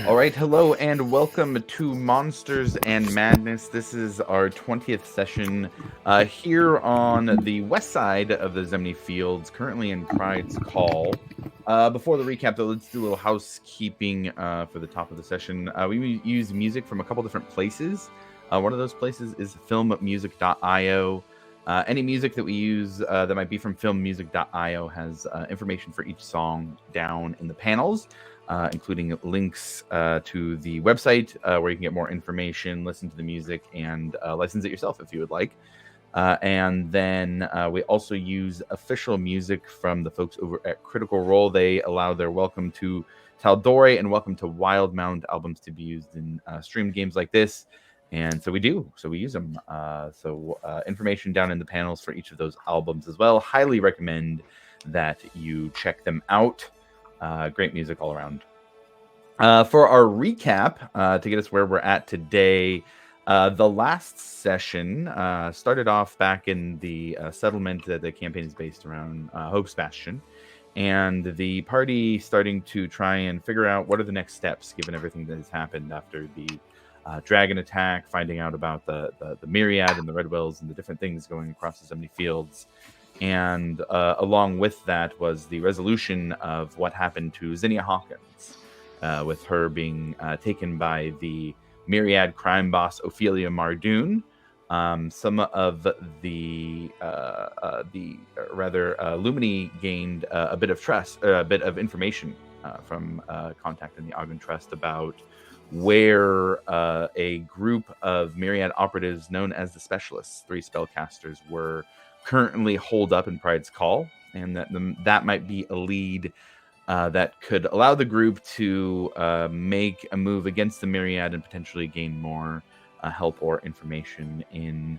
All right, hello and welcome to Monsters and Madness. This is our 20th session here on the west side of the Zemni Fields, currently in Pride's Call. Before the recap, though, let's do a little housekeeping for the top of the session. We use music from a couple different places. One of those places is filmmusic.io. Any music that we use that might be from filmmusic.io has information for each song down in the panels. Including links to the website where you can get more information, listen to the music, and license it yourself if you would like. And then we also use official music from the folks over at Critical Role. They allow their Welcome to Taldore and Welcome to Wildmount albums to be used in streamed games like this. And so we do. So we use them. Information down in the panels for each of those albums as well. Highly recommend that you check them out. Great music all around. For our recap, to get us where we're at today, the last session started off back in the settlement that the campaign is based around, Hope's Bastion, and the party starting to try and figure out what are the next steps given everything that has happened after the dragon attack, finding out about the Myriad and the Red Wells and the different things going across the Zemni Fields. And along with that was the resolution of what happened to Zinnia Hawkins, with her being taken by the Myriad crime boss Ophelia Mardoon. Some of the Lumini gained a bit of trust, a bit of information from contacting the Ogden Trust about where a group of Myriad operatives known as the Specialists, 3 spellcasters, were currently holed up in Pride's Call, and that might be a lead that could allow the group to make a move against the Myriad and potentially gain more help or information in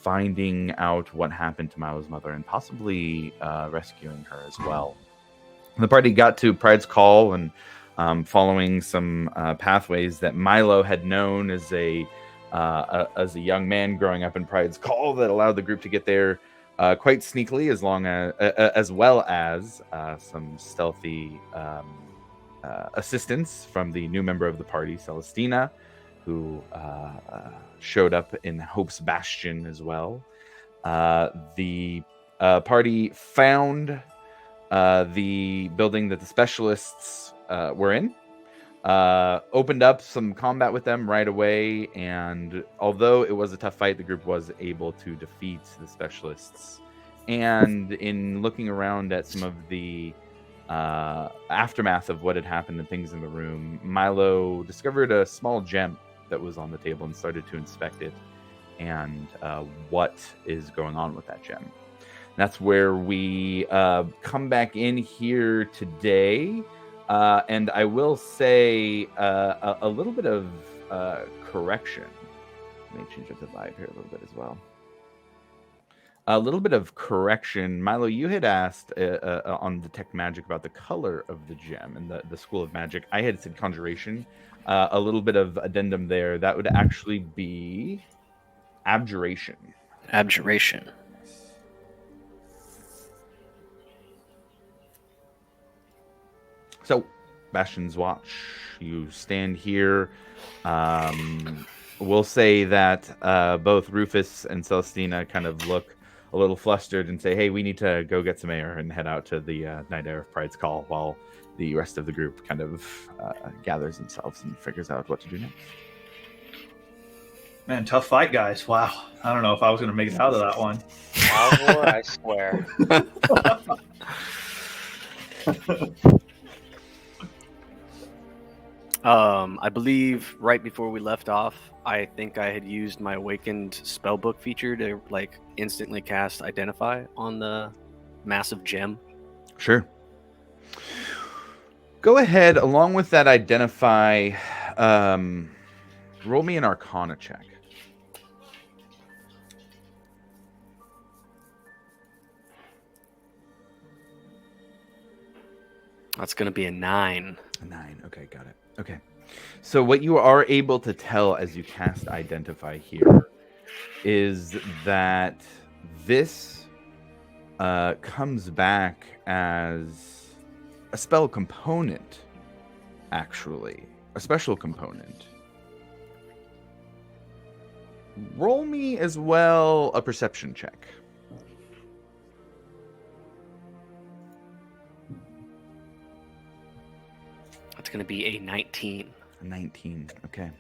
finding out what happened to Milo's mother and possibly rescuing her as well. The party got to Pride's Call and following some pathways that Milo had known as a young man growing up in Pride's Call that allowed the group to get there quite sneakily, as well as some stealthy assistance from the new member of the party, Celestina, who showed up in Hope's Bastion as well. The party found the building that the Specialists were in, opened up some combat with them right away, and although it was a tough fight, the group was able to defeat the Specialists. And in looking around at some of the aftermath of what had happened and things in the room, Milo discovered a small gem that was on the table and started to inspect it and what is going on with that gem. That's where we come back in here today. And I will say a little bit of correction. Let me change up the vibe here a little bit as well. A little bit of correction. Milo, you had asked on Detect Magic about the color of the gem and the School of Magic. I had said Conjuration. A little bit of addendum there. That would actually be Abjuration. Abjuration. So, Bastion's Watch. You stand here. We'll say that both Rufus and Celestina kind of look a little flustered and say, hey, we need to go get some air and head out to the Night Air of Pride's Call while the rest of the group kind of gathers themselves and figures out what to do next. Man, tough fight, guys. Wow. I don't know if I was going to make it out of that one. Alvor, I swear. I believe right before we left off, I think I had used my Awakened spellbook feature to like instantly cast Identify on the massive gem. Sure. Go ahead, along with that Identify, roll me an Arcana check. That's going to be a 9. A 9. Okay, got it. Okay. So what you are able to tell as you cast Identify here is that this comes back as a spell component actually. A special component. Roll me as well a perception check. That's going to be a 19. 19. Okay.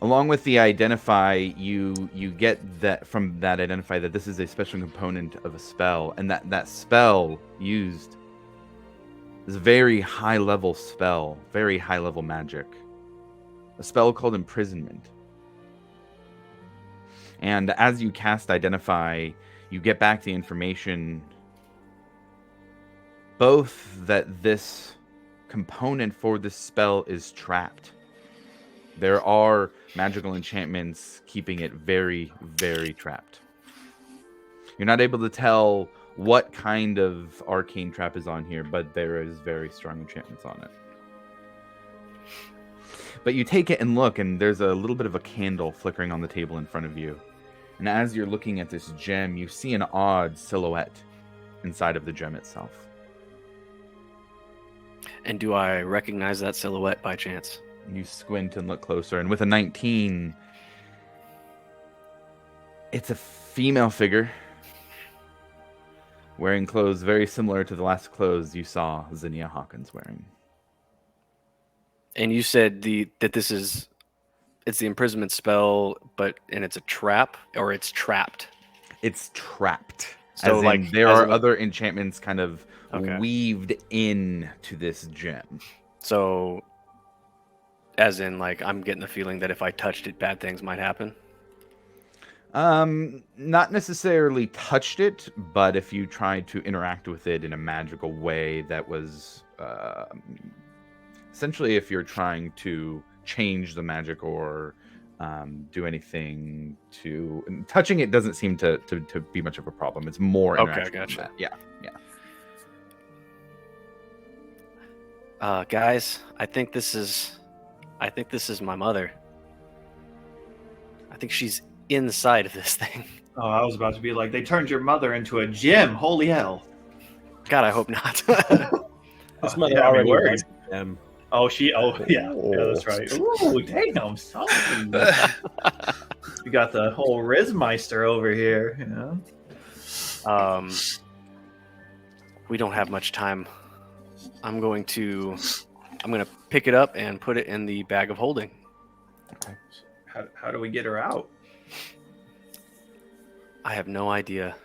Along with the identify, you get that from that identify that this is a special component of a spell, and that spell used is a very high level spell, very high level magic. A spell called imprisonment. And as you cast identify, you get back the information both that this component for this spell is trapped. There are magical enchantments keeping it very, very trapped. You're not able to tell what kind of arcane trap is on here, but there is very strong enchantments on it. But you take it and look, and there's a little bit of a candle flickering on the table in front of you. And as you're looking at this gem, you see an odd silhouette inside of the gem itself. And do I recognize that silhouette by chance? You squint and look closer, and with a 19, it's a female figure wearing clothes very similar to the last clothes you saw Zinnia Hawkins wearing. And you said that it's the imprisonment spell, and it's a trap, or it's trapped? It's trapped. So, as like, in, there are other enchantments kind of weaved into this gem. So, as in, like, I'm getting the feeling that if I touched it, bad things might happen? Not necessarily touched it, but if you tried to interact with it in a magical way that was... essentially, if you're trying to change the magic or do anything to... Touching it doesn't seem to be much of a problem. It's more interaction. Okay, gotcha. Yeah. Guys, I think this is my mother. I think she's inside of this thing. Oh, I was about to be like, they turned your mother into a gym. Holy hell. God, I hope not. This mother yeah, already worried. was them. Oh, yeah, that's right. Ooh, damn, son. You got the whole Rizmeister over here, you know? We don't have much time. I'm gonna pick it up and put it in the bag of holding. Okay. How do we get her out? I have no idea.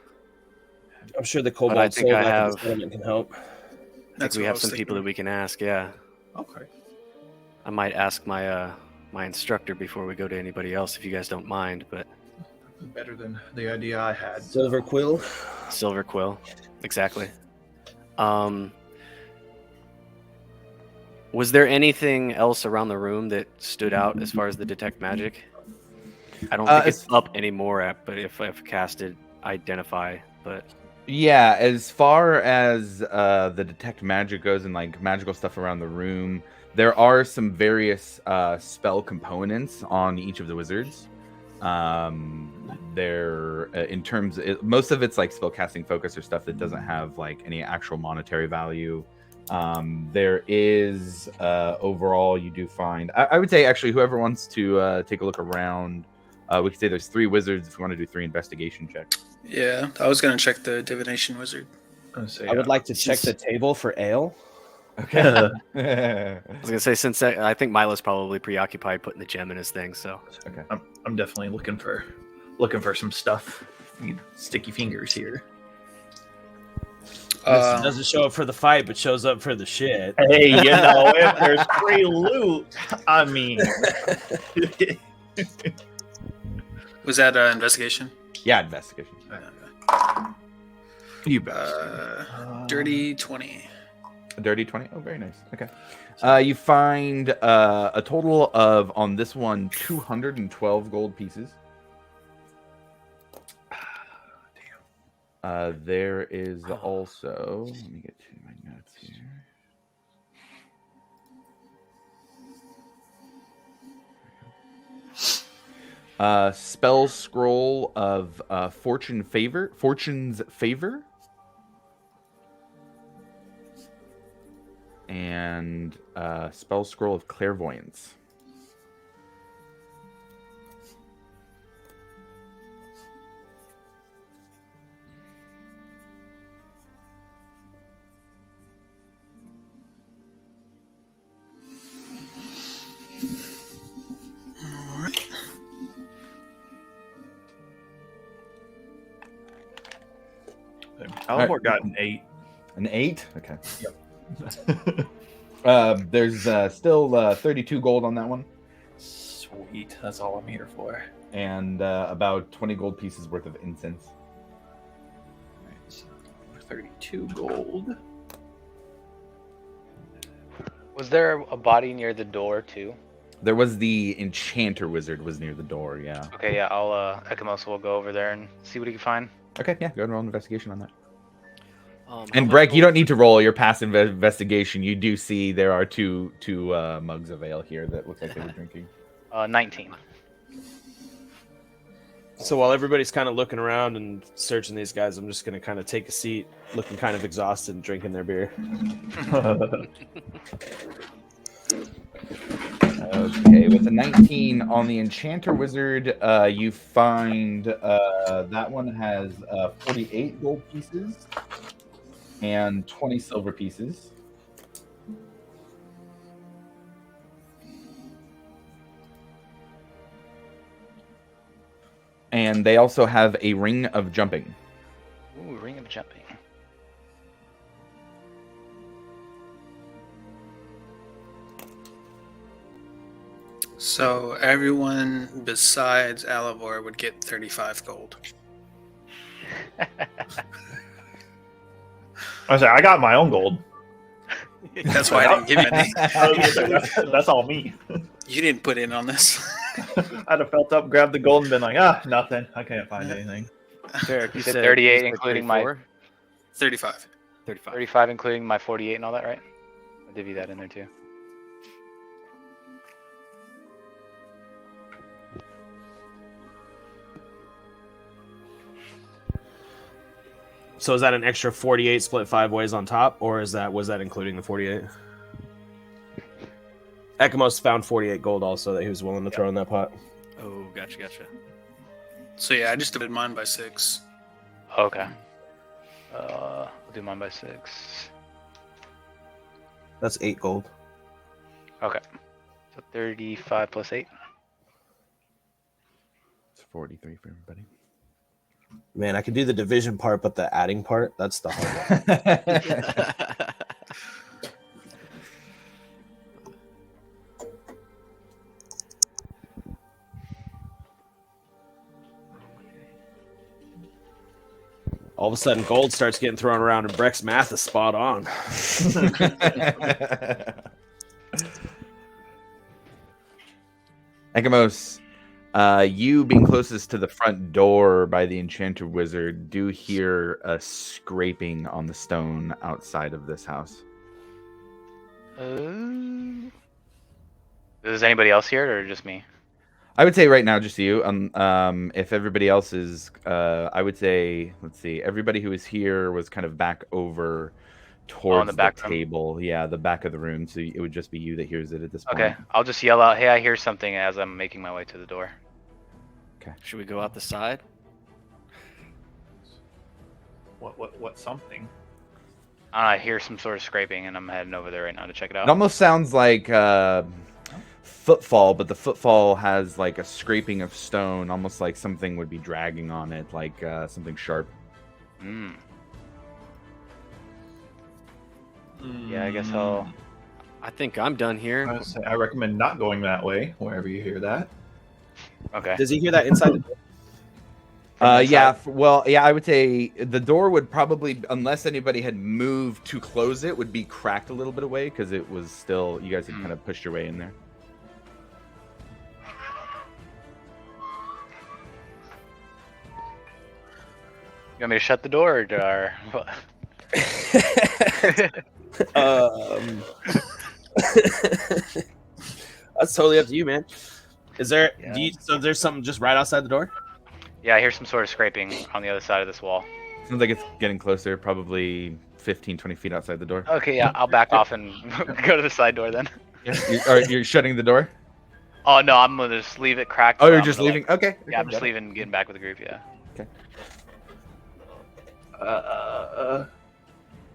I'm sure the I Cobalt think Soul I Knight have- settlement can help. I think we have some people that we can ask. Yeah, Okay. I might ask my my instructor before we go to anybody else, if you guys don't mind. But Better than the idea I had. Silver Quill. Silver Quill, exactly. Was there anything else around the room that stood out as far as the detect magic? I don't think it's up anymore, but if I've casted identify, but Yeah, as far as the detect magic goes and like magical stuff around the room, there are some various spell components on each of the wizards. There, in terms, most of it's like spell casting focus or stuff that doesn't have like any actual monetary value. There is overall, you do find. I would say actually, whoever wants to take a look around, we could say there's 3 wizards if you want to do 3 investigation checks. Yeah, I was gonna check the divination wizard. I would like to check the table for ale. Okay. I was gonna say, since I think Milo's probably preoccupied putting the gem in his thing, so Okay. I'm definitely looking for some stuff. Need sticky fingers here. This doesn't show up for the fight, but shows up for the shit. Hey, you know, if there's free loot, I mean. Was that investigation? Yeah, investigation. You bet. Dirty 20. A dirty 20. Oh, very nice. Okay. You find a total of, on this one, 212 gold pieces. There is also, let me get to my notes here. Spell scroll of Fortune's Favor. and spell scroll of clairvoyance. Alvor got an 8. An 8? Okay. Yep. There's still 32 gold on that one, Sweet. That's all I'm here for. and about 20 gold pieces worth of incense. Right, so 32 gold. Was there a body near the door too? There was the enchanter wizard was near the door. Yeah. Okay, yeah, I'll Ekamos will go over there and see what he can find. Okay. Yeah. Go ahead and roll an investigation on that. How And much Breck, you gold- don't need to roll your passive investigation. You do see there are two mugs of ale here that look like they were drinking. 19. So while everybody's kind of looking around and searching these guys, I'm just going to kind of take a seat, looking kind of exhausted and drinking their beer. Okay, with a 19 on the enchanter wizard, you find that one has 48 gold pieces and 20 silver pieces. And they also have a ring of jumping. Ooh, ring of jumping. So everyone besides Alivor would get 35 gold. I got my own gold. That's why I didn't give you any. That's all me. You didn't put in on this. I'd have felt up, grabbed the gold, and been like, nothing. I can't find anything. Derek, you said said 38 you said including my- 34? 35. 35. 35 including my 48 and all that, right? I'll divvy that in there too. So is that an extra 48 split 5 ways on top, or was that including the 48? Ekamos found 48 gold also that he was willing to throw in that pot. Oh, gotcha. So yeah, I just divided mine by 6. Okay. I'll do mine by 6. That's 8 gold. Okay. So 35 plus 8. It's 43 for everybody. Man, I can do the division part, but the adding part, that's the hard one. All of a sudden, gold starts getting thrown around, and Breck's math is spot on. Ekamos, you being closest to the front door by the enchanter wizard do hear a scraping on the stone outside of this house. Is anybody else here or just me? I would say right now just you. If everybody else is, I would say, let's see, everybody who was here was kind of back over towards the back room? table. Yeah, the back of the room. So it would just be you that hears it at this point. Okay, I'll just yell out, "Hey, I hear something!" as I'm making my way to the door. Should we go out the side? What something? I hear some sort of scraping, and I'm heading over there right now to check it It out. almost sounds like footfall, but the footfall has like a scraping of stone, almost like something would be dragging on it, like something sharp. Yeah, I guess I'll. I think I'm done here. I recommend not going that way, wherever you hear that. Okay. Does he hear that inside the door? Yeah, well, yeah, I would say the door would probably, unless anybody had moved to close it, would be cracked a little bit away because it was still, you guys had kind of pushed your way in there. You want me to shut the door or what? That's totally up to you, man. Is there? Yeah. So there's something just right outside the door? Yeah, I hear some sort of scraping on the other side of this wall. Sounds like it's getting closer, probably 15, 20 feet outside the door. Okay, yeah, I'll back off and go to the side door then. You're shutting the door? Oh no, I'm gonna just leave it cracked. Oh, so you're I'm just gonna, leaving? Like, Okay. yeah, I'm got just it. leaving, getting back with the group. Yeah.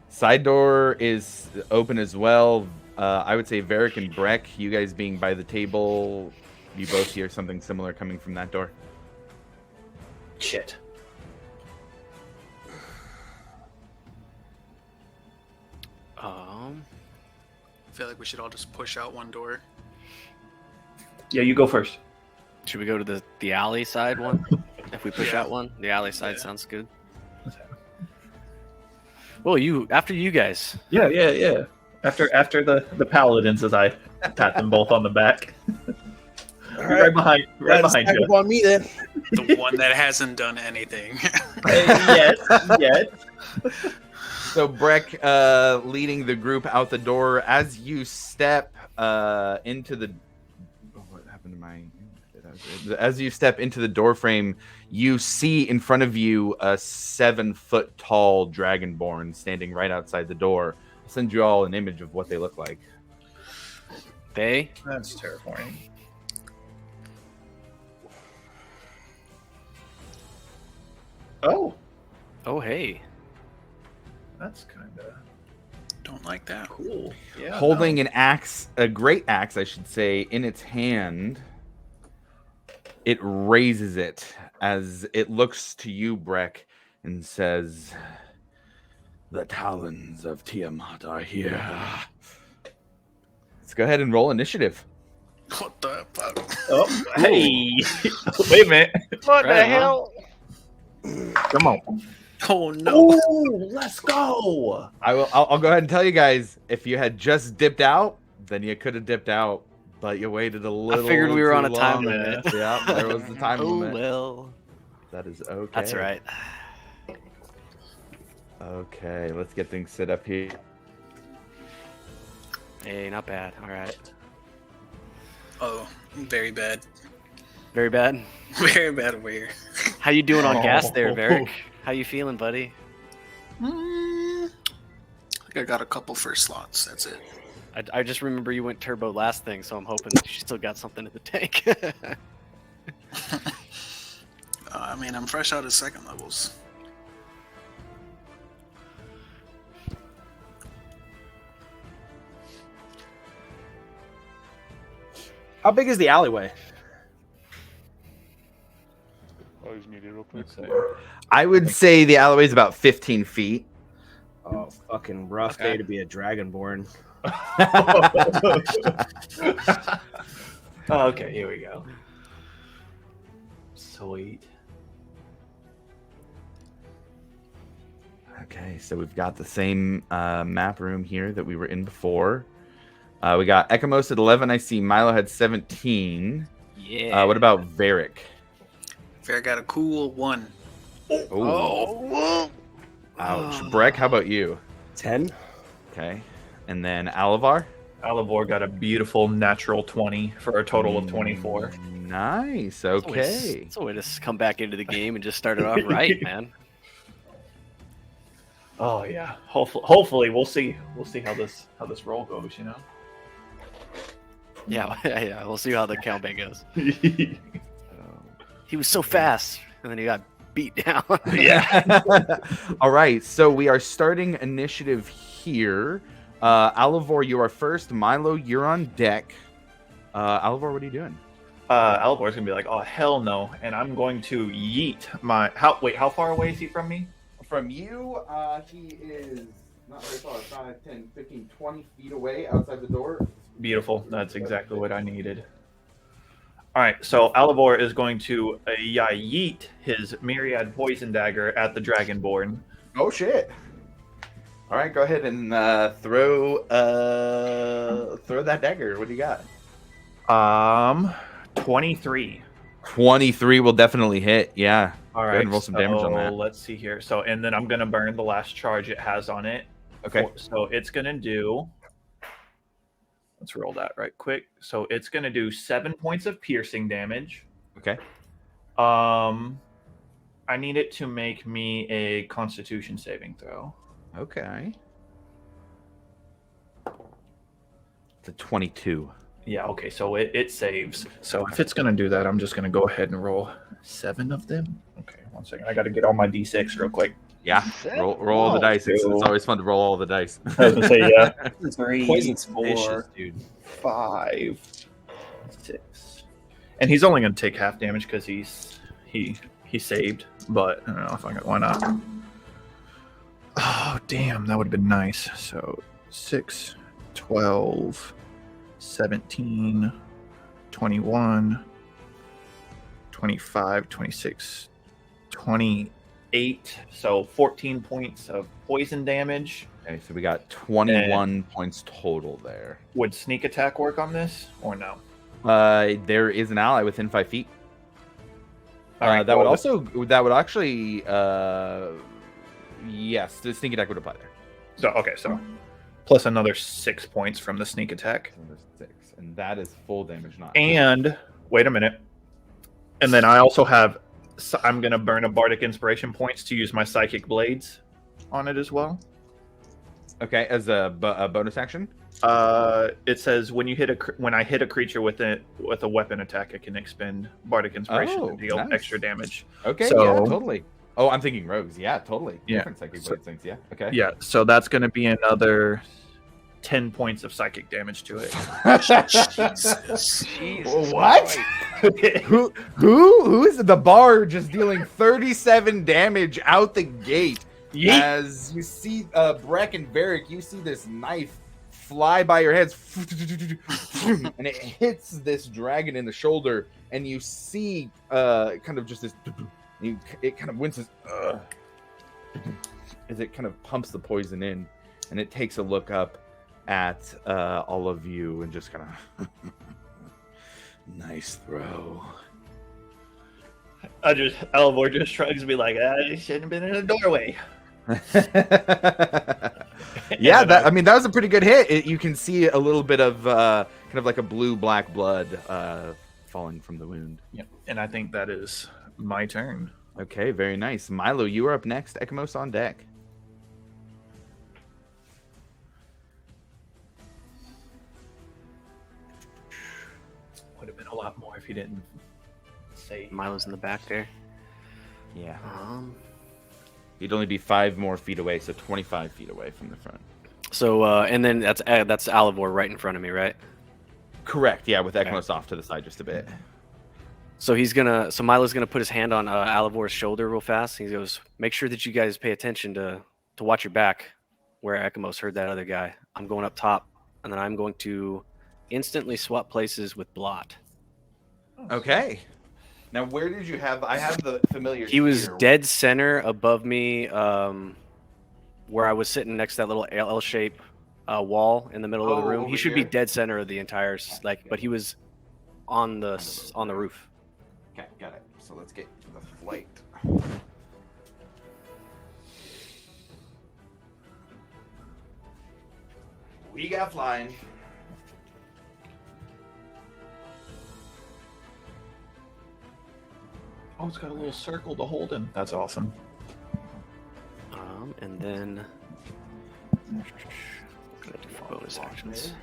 Side door is open as well. I would say Varric and Breck, you guys being by the table, you both hear something similar coming from that door. Shit. I feel like we should all just push out one door. Yeah, you go first. Should we go to the alley side one? If we push Yeah. out one, the alley side Yeah. sounds good. Well, after you guys. Yeah. After the paladins, as I pat them both on the back. Right behind you. on me then. The one that hasn't done anything. Yes. So Breck leading the group out the door. As you step into the... Oh, what happened to my... As you step into the door frame, you see in front of you a 7-foot tall dragonborn standing right outside the door. I'll send you all an image of what they look like. That's terrifying. Oh, Hey. that's kind of Don't like that. cool. Yeah. Holding an axe, a great axe, I should say, in its hand. It raises it as it looks to you, Breck, and says, "The talons of Tiamat are here." Let's go ahead and roll initiative. What the fuck? Oh, hey. Wait a minute. What Right the on. hell? Come on. Oh no. Ooh, let's go. I'll go ahead and tell you guys, if you had just dipped out, then you could have dipped out, but you waited a little. figured we were on too a time long. limit. Yeah, there was the time Oh limit. well. That is okay. That's right. Okay, let's get things set up here. Hey, not bad. All right. Oh, very bad. Very bad. Very bad over here. How you doing on gas there, Oh. Varric? How you feeling, buddy? I think I got a couple first slots. That's it. I just remember you went turbo last thing, so I'm hoping you still got something in the tank. I mean, I'm fresh out of second levels. How big is the alleyway? Oh, he's muted real quick. I would say the alleyway is about 15 feet. Oh, fucking rough Okay. day to be a dragonborn. Okay, here we go. Sweet. Okay, so we've got the same map room here that we were in before. We got Ekamos at 11. I see Milo had 17. yeah. What about Varric? Fair got a cool 1. Oh, ouch. Breck, how about you? 10? Okay. And then Alavar? Alivor got a beautiful natural 20 for a total of 24. Nice. It's a way to- Okay. It's a way to come back into the game and just start it off right, man. Oh yeah. Hopefully we'll see how this roll goes, you know. Yeah, yeah. We'll see how the countdown goes. He was so fast, and then he got beat down. Yeah. All right. So we are starting initiative here. Alivor, you are first. Milo, you're on deck. Alivor, what are you doing? Alivor's gonna be like, oh hell no, and I'm going to yeet my. How far away is he from me? From you, he is not very far, 5, 10, 15, 20 feet away outside the door. Beautiful. That's exactly what I needed. All right, so Alivor is going to yeet his myriad poison dagger at the dragonborn. Oh, shit. All right, go ahead and throw that dagger. What do you got? 23. 23 will definitely hit. Yeah. All Go right, ahead and roll some damage on that. Let's see here. So, and then I'm gonna burn the last charge it has on it. Okay. So it's gonna do. Let's roll that right quick. So it's gonna do 7 points of piercing damage. Okay. I need it to make me a Constitution saving throw. Okay. It's a 22. Yeah, okay, so it saves. So if it's going to do that, I'm just going to go ahead and roll 7 of them. Okay, 1 second. I got to get all my d6 real quick. Yeah, roll all the dice. It's always fun to roll all the dice. I was going to say, yeah. 3, Poison's 4, vicious, dude. 5, 6. And he's only going to take half damage because he saved. But I don't know if I got, why not? Oh, damn, that would have been nice. So 6, 12, 17, 21, 25, 26, 28. So 14 points of poison damage. Okay, so we got 21 points total there. Would sneak attack work on this or no? There is an ally within 5 feet. All right, that cool. would actually, yes, the sneak attack would apply there. So okay, so plus another 6 points from the sneak attack. So there's 6, and that is full damage, not. And wait a minute. And then I also have. I'm gonna burn a bardic inspiration points to use my psychic blades on it as well. Okay, as a bonus action. It says when I hit a creature with a weapon attack, I can expend bardic inspiration to deal nice. extra damage. Okay, So- yeah, totally. Oh, I'm thinking rogues. Yeah, totally. Yeah. Different psychic blade things. Yeah. Okay. Yeah, so that's gonna be another 10 points of psychic damage to it. Jesus What? Christ. Who is the bard just dealing 37 damage out the gate? Yeet. As you see Breck and Varric, you see this knife fly by your heads and it hits this dragon in the shoulder, and you see kind of just this it kind of winces as it kind of pumps the poison in, and it takes a look up at all of you and just kind of nice throw. Alvor just shrugs, be like, I shouldn't have been in a doorway. Yeah, that was a pretty good hit. You can see a little bit of kind of like a blue-black blood falling from the wound. Yep. And I think that is my turn. Okay, very nice. Milo, you are up next. Ekamos on deck. Would have been a lot more if you didn't say. Milo's in the back there. Yeah. Um, You'd only be 5 more feet away, so 25 feet away from the front. So and then that's Alivor right in front of me, right? Correct, yeah, with Ekamos off to the side just a bit. So Milo's gonna put his hand on Alivor's shoulder real fast. He goes, "Make sure that you guys pay attention to watch your back." Where Ekamos heard that other guy. I'm going up top, and then I'm going to instantly swap places with Blot. Okay. Now, where did you have... I have the familiar... He was here. dead center above me, where I was sitting next to that little L-shape wall in the middle of the Oh, room. He over should here? be dead center of the entire but he was on the roof. Okay, got it. So let's get to the flight. We got flying. Oh, it's got a little circle to hold him. That's awesome. And then gonna do bonus actions.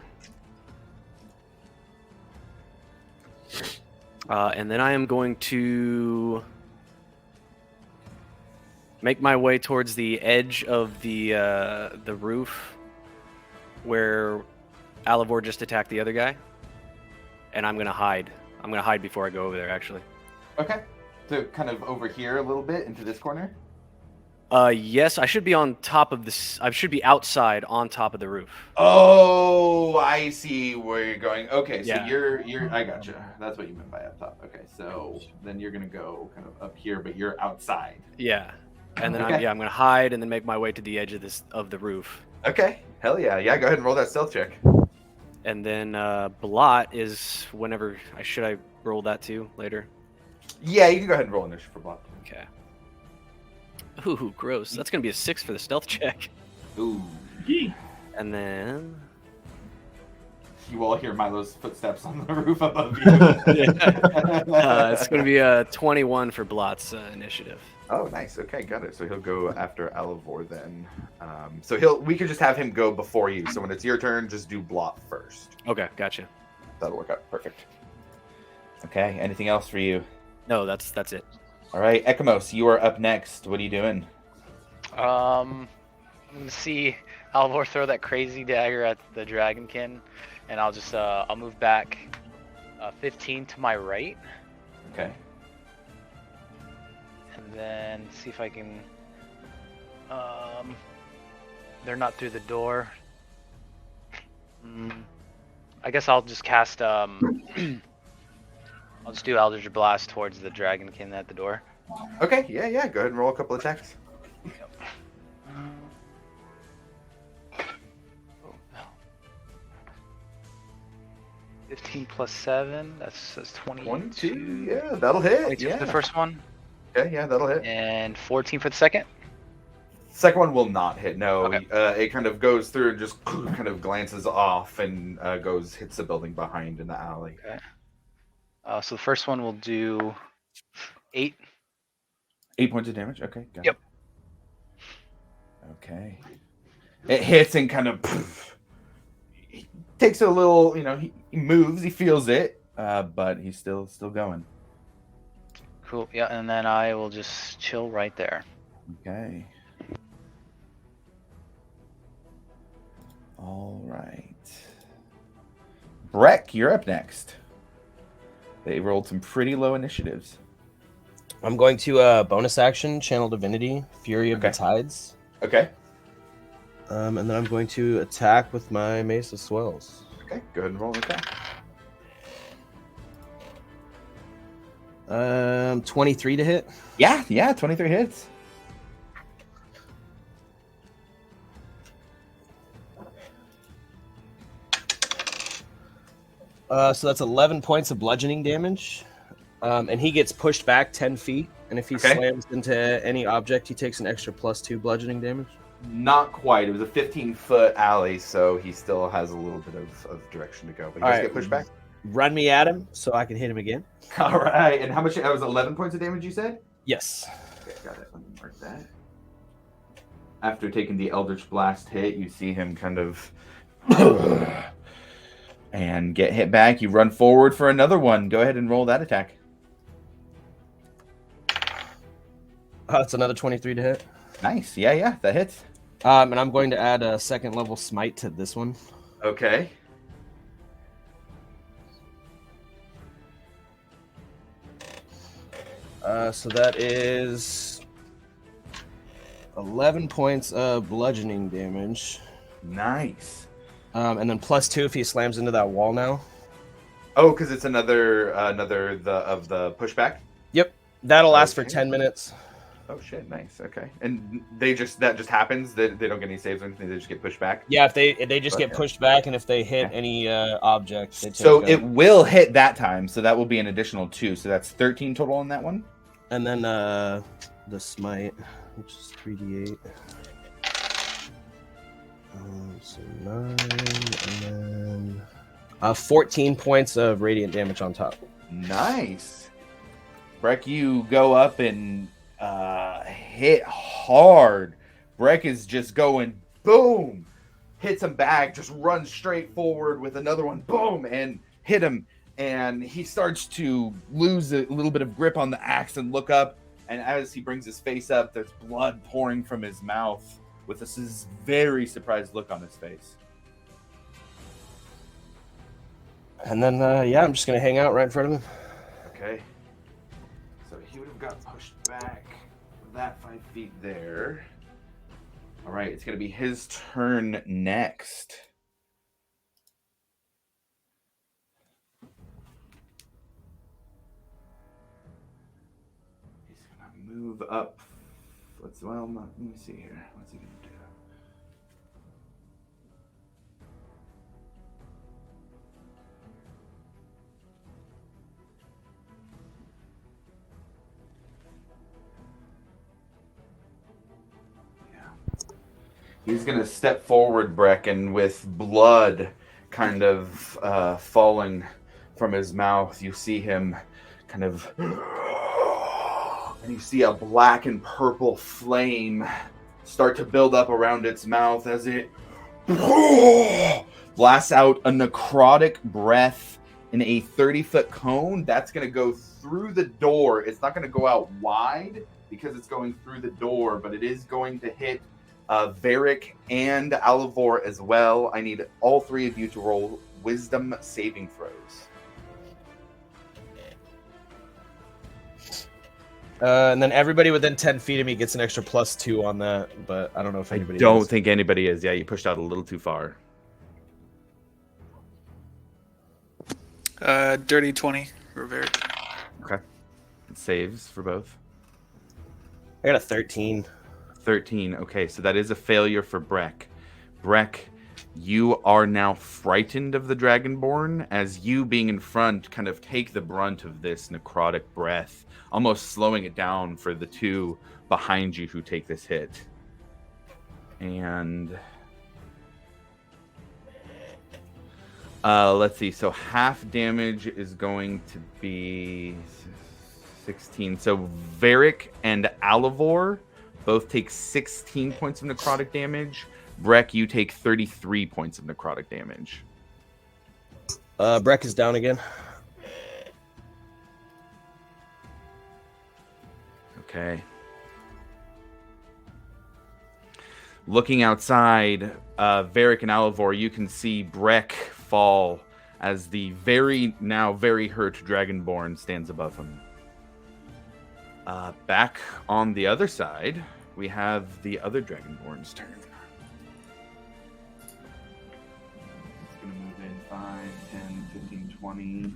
And then I am going to make my way towards the edge of the roof where Alivor just attacked the other guy, and I'm gonna hide. I'm gonna hide before I go over there, actually. Okay. So kind of over here a little bit into this corner? Yes, I should be on top of this. I should be outside on top of the roof. Oh, I see where you're going. Okay, so Yeah. you're I gotcha. That's what you meant by up top. Okay, so then you're gonna go kind of up here, but you're outside. Yeah, and then Okay. I'm gonna hide and then make my way to the edge of the roof. Okay. Hell yeah. Yeah, go ahead and roll that stealth check. And then Blot is whenever should I roll that too later? Yeah, you can go ahead and roll initiative for block. Okay. Ooh, gross. That's gonna be a 6 for the stealth check. Ooh. And then You all hear Milo's footsteps on the roof above you. it's gonna be a 21 for Blot's initiative. Oh, nice. Okay, got it. So he'll go after Alivor then. So we could just have him go before you. So when it's your turn, just do blot first. Okay, gotcha. That'll work out perfect. Okay. Anything else for you? No, that's it. All right, Ekamos, you are up next. What are you doing? I'm gonna see Alvor throw that crazy dagger at the Dragonkin, and I'll just I'll move back 15 to my right, Okay. and then see if I can. They're not through the door. I guess I'll just cast I'll just do Eldritch Blast towards the Dragonkin at the door. Okay. Yeah. Go ahead and roll a couple attacks. 15 plus 7, that's 22. 22. Yeah, that'll hit. 22 Yeah. for the first one, Okay. Yeah, that'll hit. and 14 for the second. Second one will not hit. No, Okay. It kind of goes through and just kind of glances off and hits the building behind in the alley. Okay. So the first one will do 8. 8 points of damage. Okay. Got Yep. it. Okay. It hits and kind of he takes a little. He moves. He feels it, but he's still going. Cool. Yeah, and then I will just chill right there. Okay. All right. Breck, you're up next. They rolled some pretty low initiatives. I'm going to bonus action, Channel Divinity, Fury of the Okay. Tides. Okay. And then I'm going to attack with my Mace of Swells. Okay. Go ahead and roll an attack. 23 to hit. Yeah. 23 hits. So that's 11 points of bludgeoning damage. And he gets pushed back 10 feet. And if he Okay. slams into any object, he takes an extra +2 bludgeoning damage. Not quite. It was a 15-foot alley, so he still has a little bit of direction to go. But he All does right. get pushed back. Run me at him so I can hit him again. All right. And how much? That was 11 points of damage, you said? Yes. Okay, got it. Let me mark that. After taking the Eldritch Blast hit, you see him kind of and get hit back. You run forward for another one. Go ahead and roll that attack. It's another 23 to hit. Nice. Yeah, that hits. And I'm going to add a second level smite to this one. Okay. So that is 11 points of bludgeoning damage. Nice. And then +2 if he slams into that wall now. Oh, because it's another the pushback. Yep. That'll last for Okay. 10 minutes. Oh shit, nice. Okay. And that just happens. They don't get any saves or anything. They just get pushed back. Yeah, if they just get Okay. pushed back, and if they hit any object, they take So it will hit that time. So that will be an additional 2. So that's 13 total on that one. And then the smite, which is 3d8. So 9, and then 14 points of radiant damage on top. Nice. Breck, you go up and hit hard. Breck is just going boom, hits him back, just runs straight forward with another one, boom, and hit him. And he starts to lose a little bit of grip on the axe and look up. And as he brings his face up, there's blood pouring from his mouth with this very surprised look on his face. And then, I'm just going to hang out right in front of him. Okay. So he would have got pushed back that 5 feet there. All right, it's going to be his turn next. He's going to move up. Let me see here. What's he going to do? He's going to step forward, Brecken, with blood kind of falling from his mouth. You see him kind of And you see a black and purple flame start to build up around its mouth as it blasts out a necrotic breath in a 30-foot cone. That's going to go through the door. It's not going to go out wide because it's going through the door, but it is going to hit Varric and Alivor as well. I need all three of you to roll wisdom saving throws. And then everybody within 10 feet of me gets an extra +2 on that, but I don't know if I anybody don't is. think anybody is. Yeah, you pushed out a little too far. Dirty 20 for Varric. Okay. It saves for both. I got a 13. 13. Okay, so that is a failure for Breck. Breck, you are now frightened of the Dragonborn as you being in front kind of take the brunt of this necrotic breath, almost slowing it down for the two behind you who take this hit. And let's see. So half damage is going to be 16. So Varric and Alivor both take 16 points of necrotic damage. Breck, you take 33 points of necrotic damage. Breck is down again. Okay. Looking outside, Varric and Alivor, you can see Breck fall as the now very hurt Dragonborn stands above him. Back on the other side, we have the other Dragonborn's turn. It's going to move in 5, 10, 15, 20.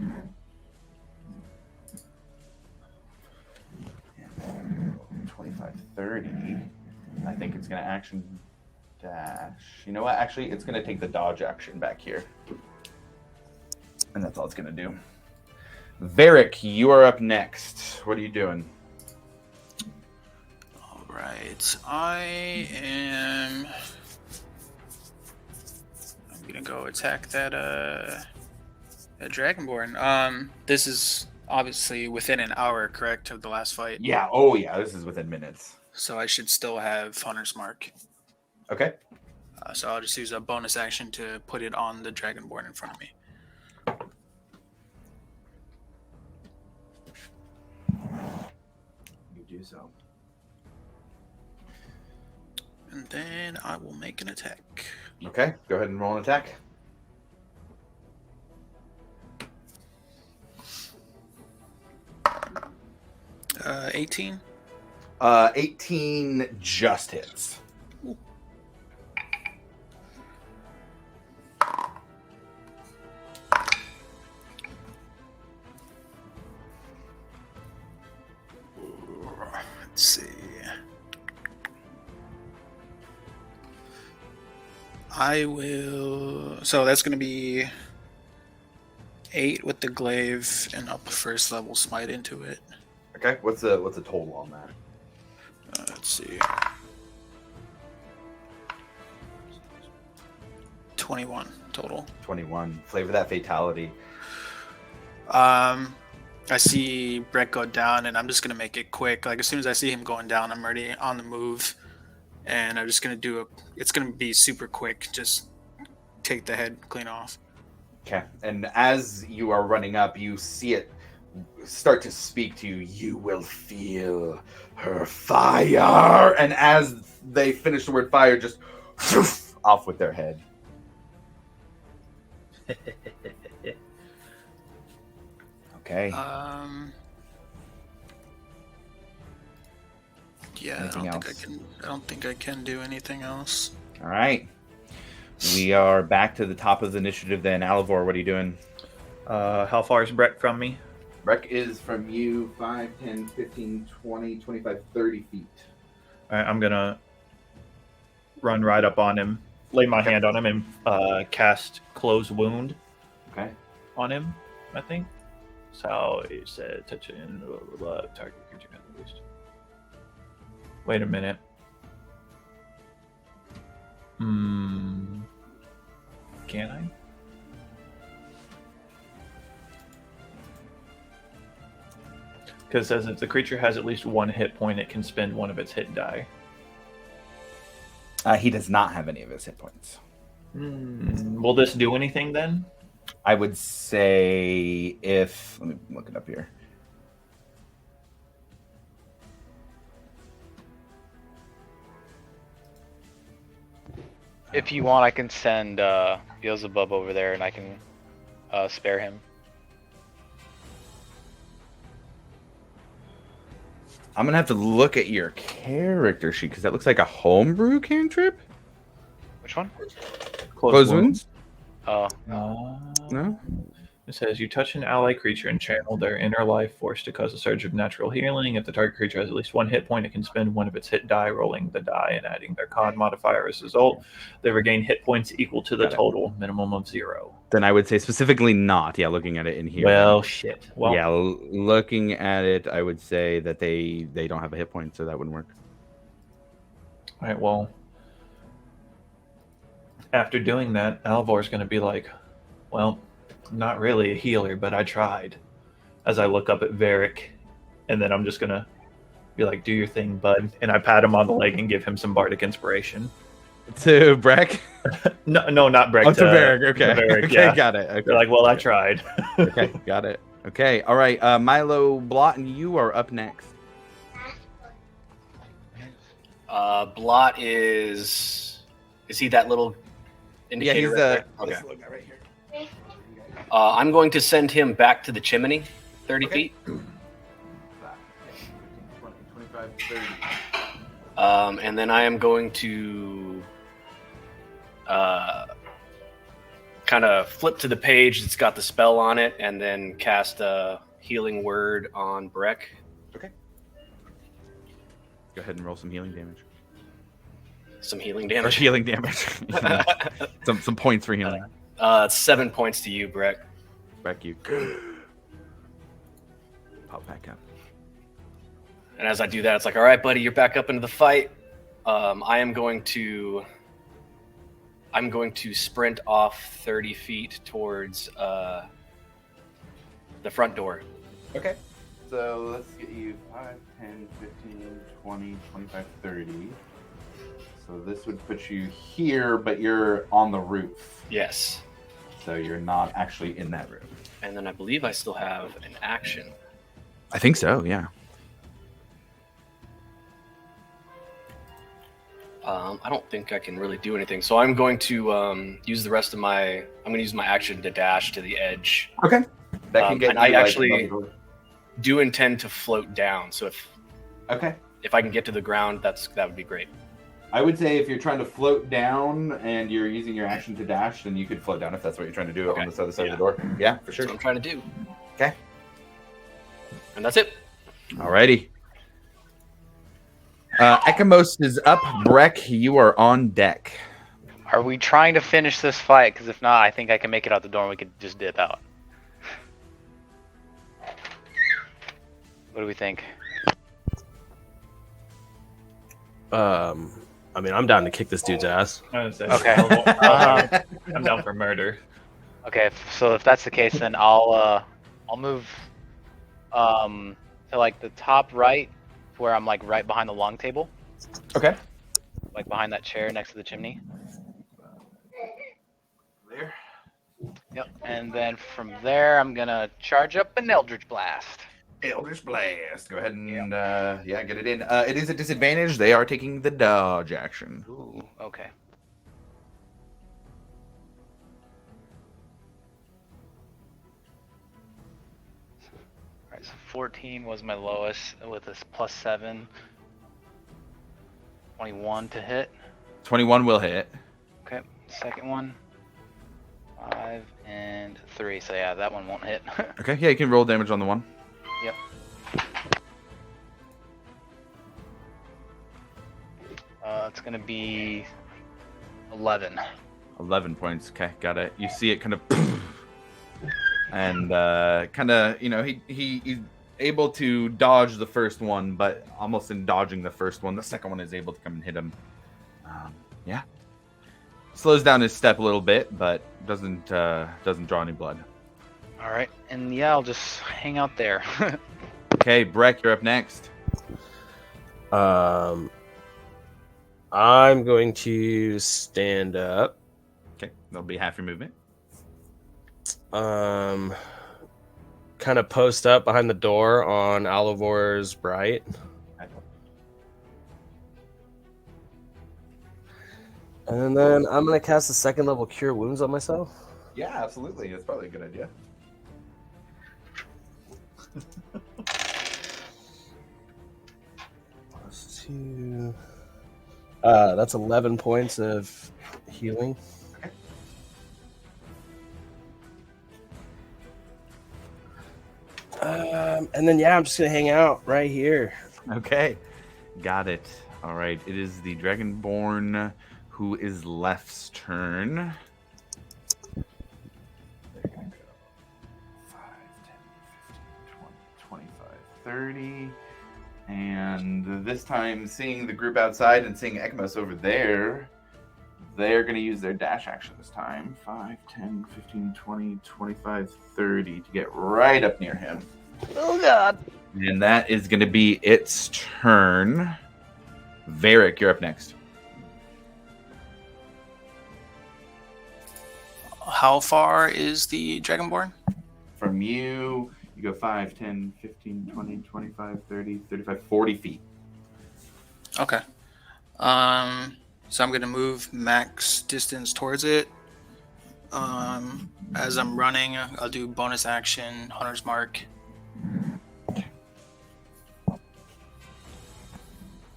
25, 30. I think it's going to action dash. You know what? Actually, it's going to take the dodge action back here. And that's all it's going to do. Varric, you are up next. What are you doing? All right, I'm gonna go attack that Dragonborn. This is obviously within an hour, correct, of the last fight. Yeah. Oh, yeah. This is within minutes. So I should still have Hunter's Mark. Okay. So I'll just use a bonus action to put it on the Dragonborn in front of me. You do so. And then I will make an attack. Okay. Go ahead and roll an attack. 18. 18 just hits. Let's see. I will. So that's going to be 8 with the glaive, and I'll put first level smite into it. Okay. What's the total on that? Let's see. 21 total. 21. Flavor that fatality. I see Brett go down, and I'm just gonna make it quick. Like as soon as I see him going down, I'm already on the move, and I'm just gonna it's gonna be super quick. Just take the head clean off. Okay. And as you are running up, you see it start to speak to you. You will feel her fire. And as they finish the word fire, just off with their head. Okay. Yeah, Anything I else? don't think I can do anything else. All right. We are back to the top of the initiative then. Alivor, what are you doing? How far is Brett from me? Breck is from you 5, 10, 15, 20, 25, 30 feet. All right, I'm gonna run right up on him, lay my hand on him, and cast Close Wound Okay. on him. I think. So it said touch it in target creature at least. Wait a minute. Can I? Because it says if the creature has at least 1 hit point, it can spend 1 of its hit die. He does not have any of his hit points. Will this do anything then? I would say if... Let me look it up here. If you want, I can send Beelzebub over there, and I can spare him. I'm going to have to look at your character sheet, because that looks like a homebrew cantrip? Which one? Close wounds? Oh, No? It says you touch an ally creature and channel their inner life force to cause a surge of natural healing. If the target creature has at least 1 hit point, it can spend 1 of its hit die, rolling the die and adding their con modifier as a result. They regain hit points equal to the total, minimum of 0. Then I would say specifically not. Yeah, looking at it in here. Well, shit. Well, yeah, looking at it, I would say that they don't have a hit point, so that wouldn't work. all right, well, after doing that, Alvor's going to be like, well, I'm not really a healer, but I tried. As I look up at Varric, and then I'm just going to be like, do your thing, bud. And I pat him on the leg and give him some bardic inspiration. To Breck? No, not Breck. Oh, to Varric. Okay. to Varric, Okay, yeah. got it. Okay. They're like, well, I tried. Okay, got it. Okay, all right. Milo Blotton, you are up next. Blot is he that little Yeah, indicator? he's right there? okay. Okay. Look right here. I'm going to send him back to the chimney, 30 Okay. feet. 20, 25, 30. And then I am going to kind of flip to the page that's got the spell on it, and then cast a healing word on Breck. Go ahead and roll some healing damage. Some healing Or damage. healing damage. some points for healing. It's 7 points to you, Breck. Back you. Pop back up. And as I do that, it's like, all right, buddy, you're back up into the fight. I'm going to sprint off 30 feet towards the front door. Okay. So let's get you 5, 10, 15, 20, 25, 30. So this would put you here, but you're on the roof. Yes. So you're not actually in that room. And then I believe I still have an action. I think so, yeah. I don't think I can really do anything. So I'm going to use the rest of my action to dash to the edge. Okay. That can get and I you, like, actually- above the door. Do intend to float down. So Okay. if I can get to the ground, that would be great. I would say if you're trying to float down and you're using your action to dash, then you could float down if that's what you're trying to do Okay. on the other side Yeah. of the door. Yeah, for That's sure. what I'm trying to do. Okay. And that's it. Alrighty. Ekamos is up. Breck, you are on deck. are we trying to finish this fight? Because if not, I think I can make it out the door and we could just dip out. What do we think? I mean, I'm down to kick this dude's ass. I was gonna Okay. say, I'm down for murder. Okay, so if that's the case, then I'll move to like the top right, where I'm like right behind the long table, Okay. like behind that chair next to the chimney. There. Yep. And then from there, I'm gonna charge up an Eldritch Blast. Eldritch Blast. Go ahead and get it in. It is a disadvantage. They are taking the dodge action. Ooh. Okay. Alright, so 14 was my lowest with this +7. 21 to hit. 21 will hit. Okay, second one. 5 and 3. So yeah, that one won't hit. Okay, yeah, you can roll damage on the one. Yep. It's gonna be 11. 11 points. Okay, got it. You see it kind of, and kind of, he's able to dodge the first one, but almost in dodging the first one, the second one is able to come and hit him. Yeah, slows down his step a little bit, but doesn't draw any blood. All right, and yeah, I'll just hang out there. Okay, Breck, you're up next. I'm going to stand up. Okay, that'll be half your movement. Kind of post up behind the door on Alivor's right. And then I'm going to cast a second level Cure Wounds on myself. Yeah, absolutely. That's probably a good idea. +2. That's 11 points of healing. And then, I'm just going to hang out right here. Okay, got it. All right, it is the Dragonborn who is left's turn. They're going to go 5, 10, 15, 20, 25, 30. And this time, seeing the group outside and seeing Ekamos over there, they're going to use their dash action this time. 5, 10, 15, 20, 25, 30 to get right up near him. Oh god. And that is going to be its turn. Varric, you're up next. How far is the Dragonborn? From you, you go 5, 10, 15, 20, 25, 30, 35, 40 feet. Okay. So I'm gonna move max distance towards it. As I'm running, I'll do bonus action, Hunter's Mark.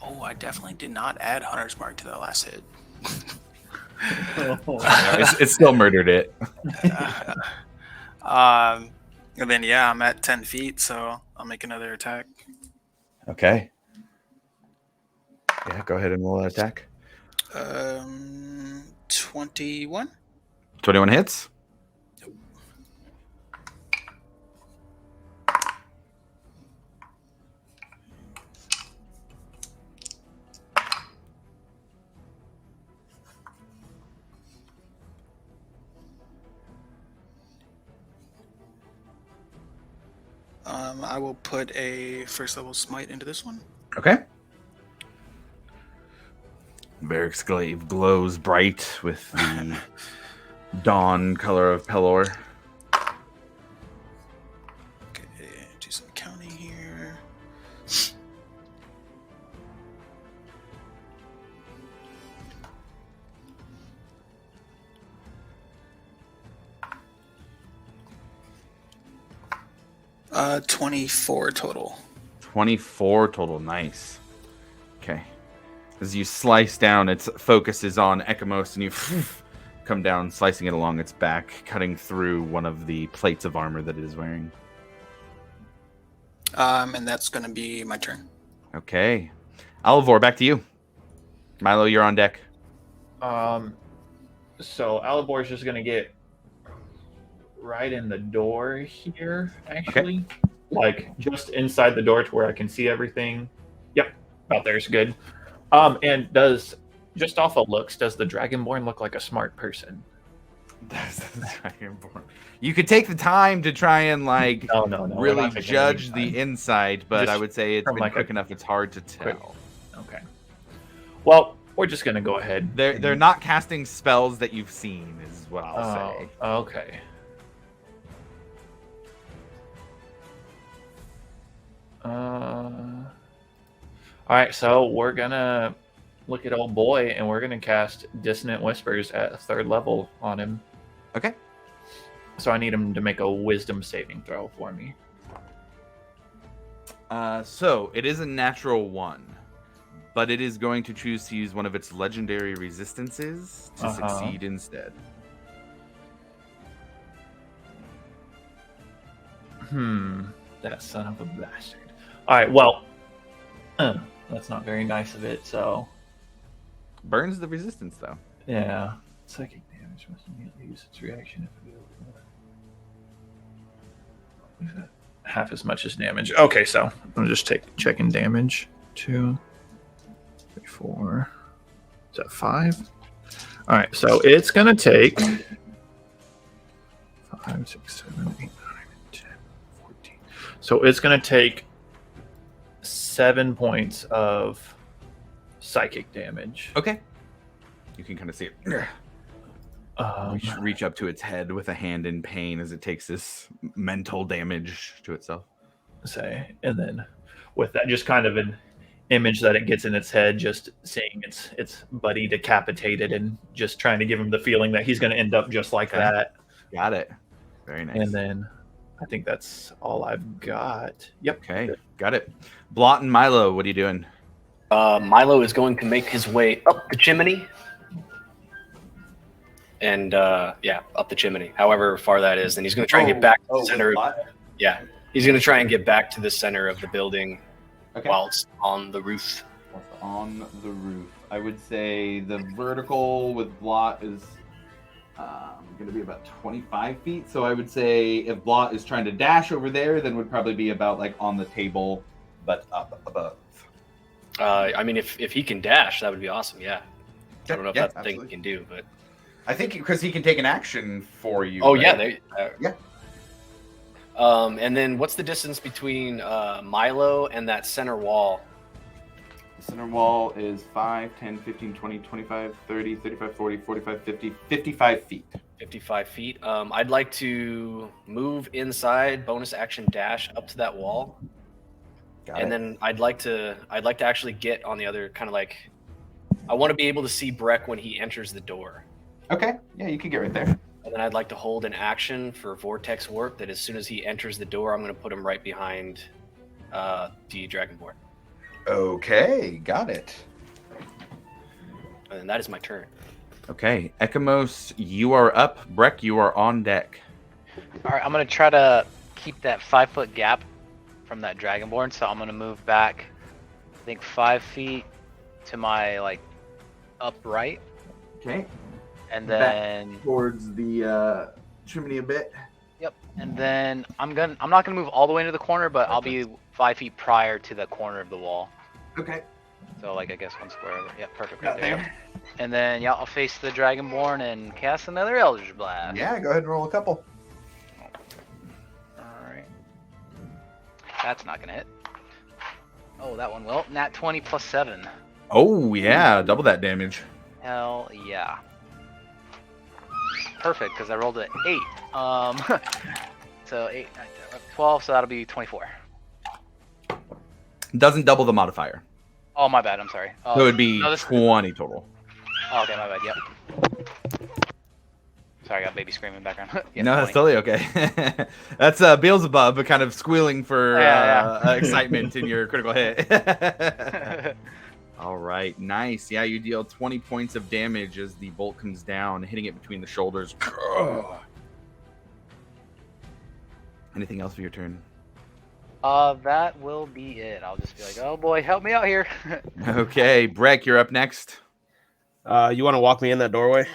Oh, I definitely did not add Hunter's Mark to the last hit. It still murdered it. And then I'm at 10 feet, so I'll make another attack. Okay. Yeah, go ahead and roll that attack. 21. 21 hits. I will put a first level smite into this one. Okay. Varric's glaive glows bright with the dawn color of Pelor. Okay, do some counting here. Uh, 24 total. 24 total. Nice. Okay. As you slice down, its focus is on Ekamos, and you come down, slicing it along its back, cutting through one of the plates of armor that it is wearing. And that's going to be my turn. Okay. Alivor, back to you. Milo, you're on deck. So Alibor's just gonna get right in the door here, actually. Okay. Like just inside the door to where I can see everything. Yep, about there's good. And just off of looks, does the Dragonborn look like a smart person? That's the Dragonborn. You could take the time to try and no, really judge the inside, but I would say it's been quick enough. It's hard to tell. Quick. Okay. Well, we're just gonna go ahead. They're not casting spells that you've seen, is what I'll say. Okay. All right, so we're gonna look at old boy, and we're gonna cast Dissonant Whispers at 3rd level on him. Okay. So I need him to make a Wisdom saving throw for me. So it is a natural 1, but it is going to choose to use one of its legendary resistances to succeed instead. That son of a bastard. All right, well, that's not very nice of it, so... Burns the resistance, though. Yeah. Psychic damage must immediately use its reaction if it half as much as damage. Okay, so I'm just checking damage. 2, 3, 4. Is that 5? All right, so it's going to take 5, 6, 7, 8, 9, 10, 14. So it's going to take 7 points of psychic damage. Okay. You can kind of see it. Um, Reach up to its head with a hand in pain as it takes this mental damage to itself. and then with that, just kind of an image that it gets in its head, just seeing its buddy decapitated, and just trying to give him the feeling that he's going to end up just like Okay. that. Got it. Very nice. And then I think that's all I've got. Yep. Okay, got it. Blot and Milo, what are you doing? Milo is going to make his way up the chimney. And up the chimney, however far that is. Then he's going to try and get back to the center. Yeah, he's going to try and get back to the center of the building while it's on the roof. On the roof. I would say the vertical with Blot is going to be about 25 feet. So I would say if Blot is trying to dash over there, then would probably be about like on the table, but up above. I mean, if he can dash, that would be awesome. Yeah. I don't know if that's the thing he can do, but I think because he can take an action for you. oh right? yeah, and then what's the distance between Milo and that center wall? The center wall is 5, 10, 15, 20, 25, 30, 35, 40, 45, 50, 55 feet. 55 feet. I'd like to move inside, bonus action dash up to that wall. And then I'd like to actually get on the other kind of like, I want to be able to see Breck when he enters the door. Okay, yeah, you can get right there. And then I'd like to hold an action for Vortex Warp that as soon as he enters the door, I'm going to put him right behind the Dragonborn. Okay, got it. And that is my turn. Okay, Ekamos, you are up. Breck, you are on deck. All right, I'm gonna try to keep that 5-foot gap from that Dragonborn, so I'm gonna move back, I think 5 feet to my like upright, Okay, and then towards the chimney a bit. yep, and then I'm not gonna move all the way into the corner, but I'll be 5 feet prior to the corner of the wall. Okay, So like I guess 1 square. Yeah, perfect. got Right there. there. And then yeah, I'll face the Dragonborn and cast another Eldritch Blast. Yeah, go ahead and roll a couple. All right. That's not gonna hit. Oh, that one will. Nat 20 plus 7. Oh yeah, double that damage. Hell yeah. Perfect, because I rolled an 8. So 8, 9, 10, 11, 12, so that'll be 24. Doesn't double the modifier. Oh, my bad, I'm sorry. So it would be no, this- 20 total. Oh, okay, my bad, yep. Sorry, I got baby screaming in the background. Yeah, No, that's 20. totally okay. That's Beelzebub, but kind of squealing for excitement in your critical hit. All right, nice. Yeah, you deal 20 points of damage as the bolt comes down, hitting it between the shoulders. Anything else for your turn? That will be it. I'll just be like, oh boy, help me out here. Okay, Breck, you're up next. You want to walk me in that doorway?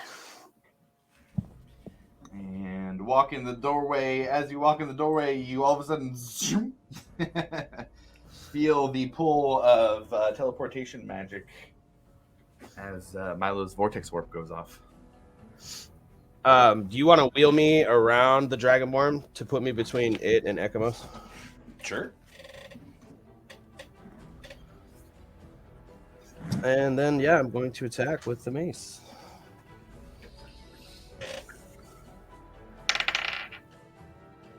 And walk in the doorway. As you walk in the doorway, you all of a sudden zoom, feel the pull of teleportation magic as Milo's vortex warp goes off. Do you want to wheel me around the Dragonborn to put me between it and Ekamos? Sure. And then, yeah, I'm going to attack with the mace.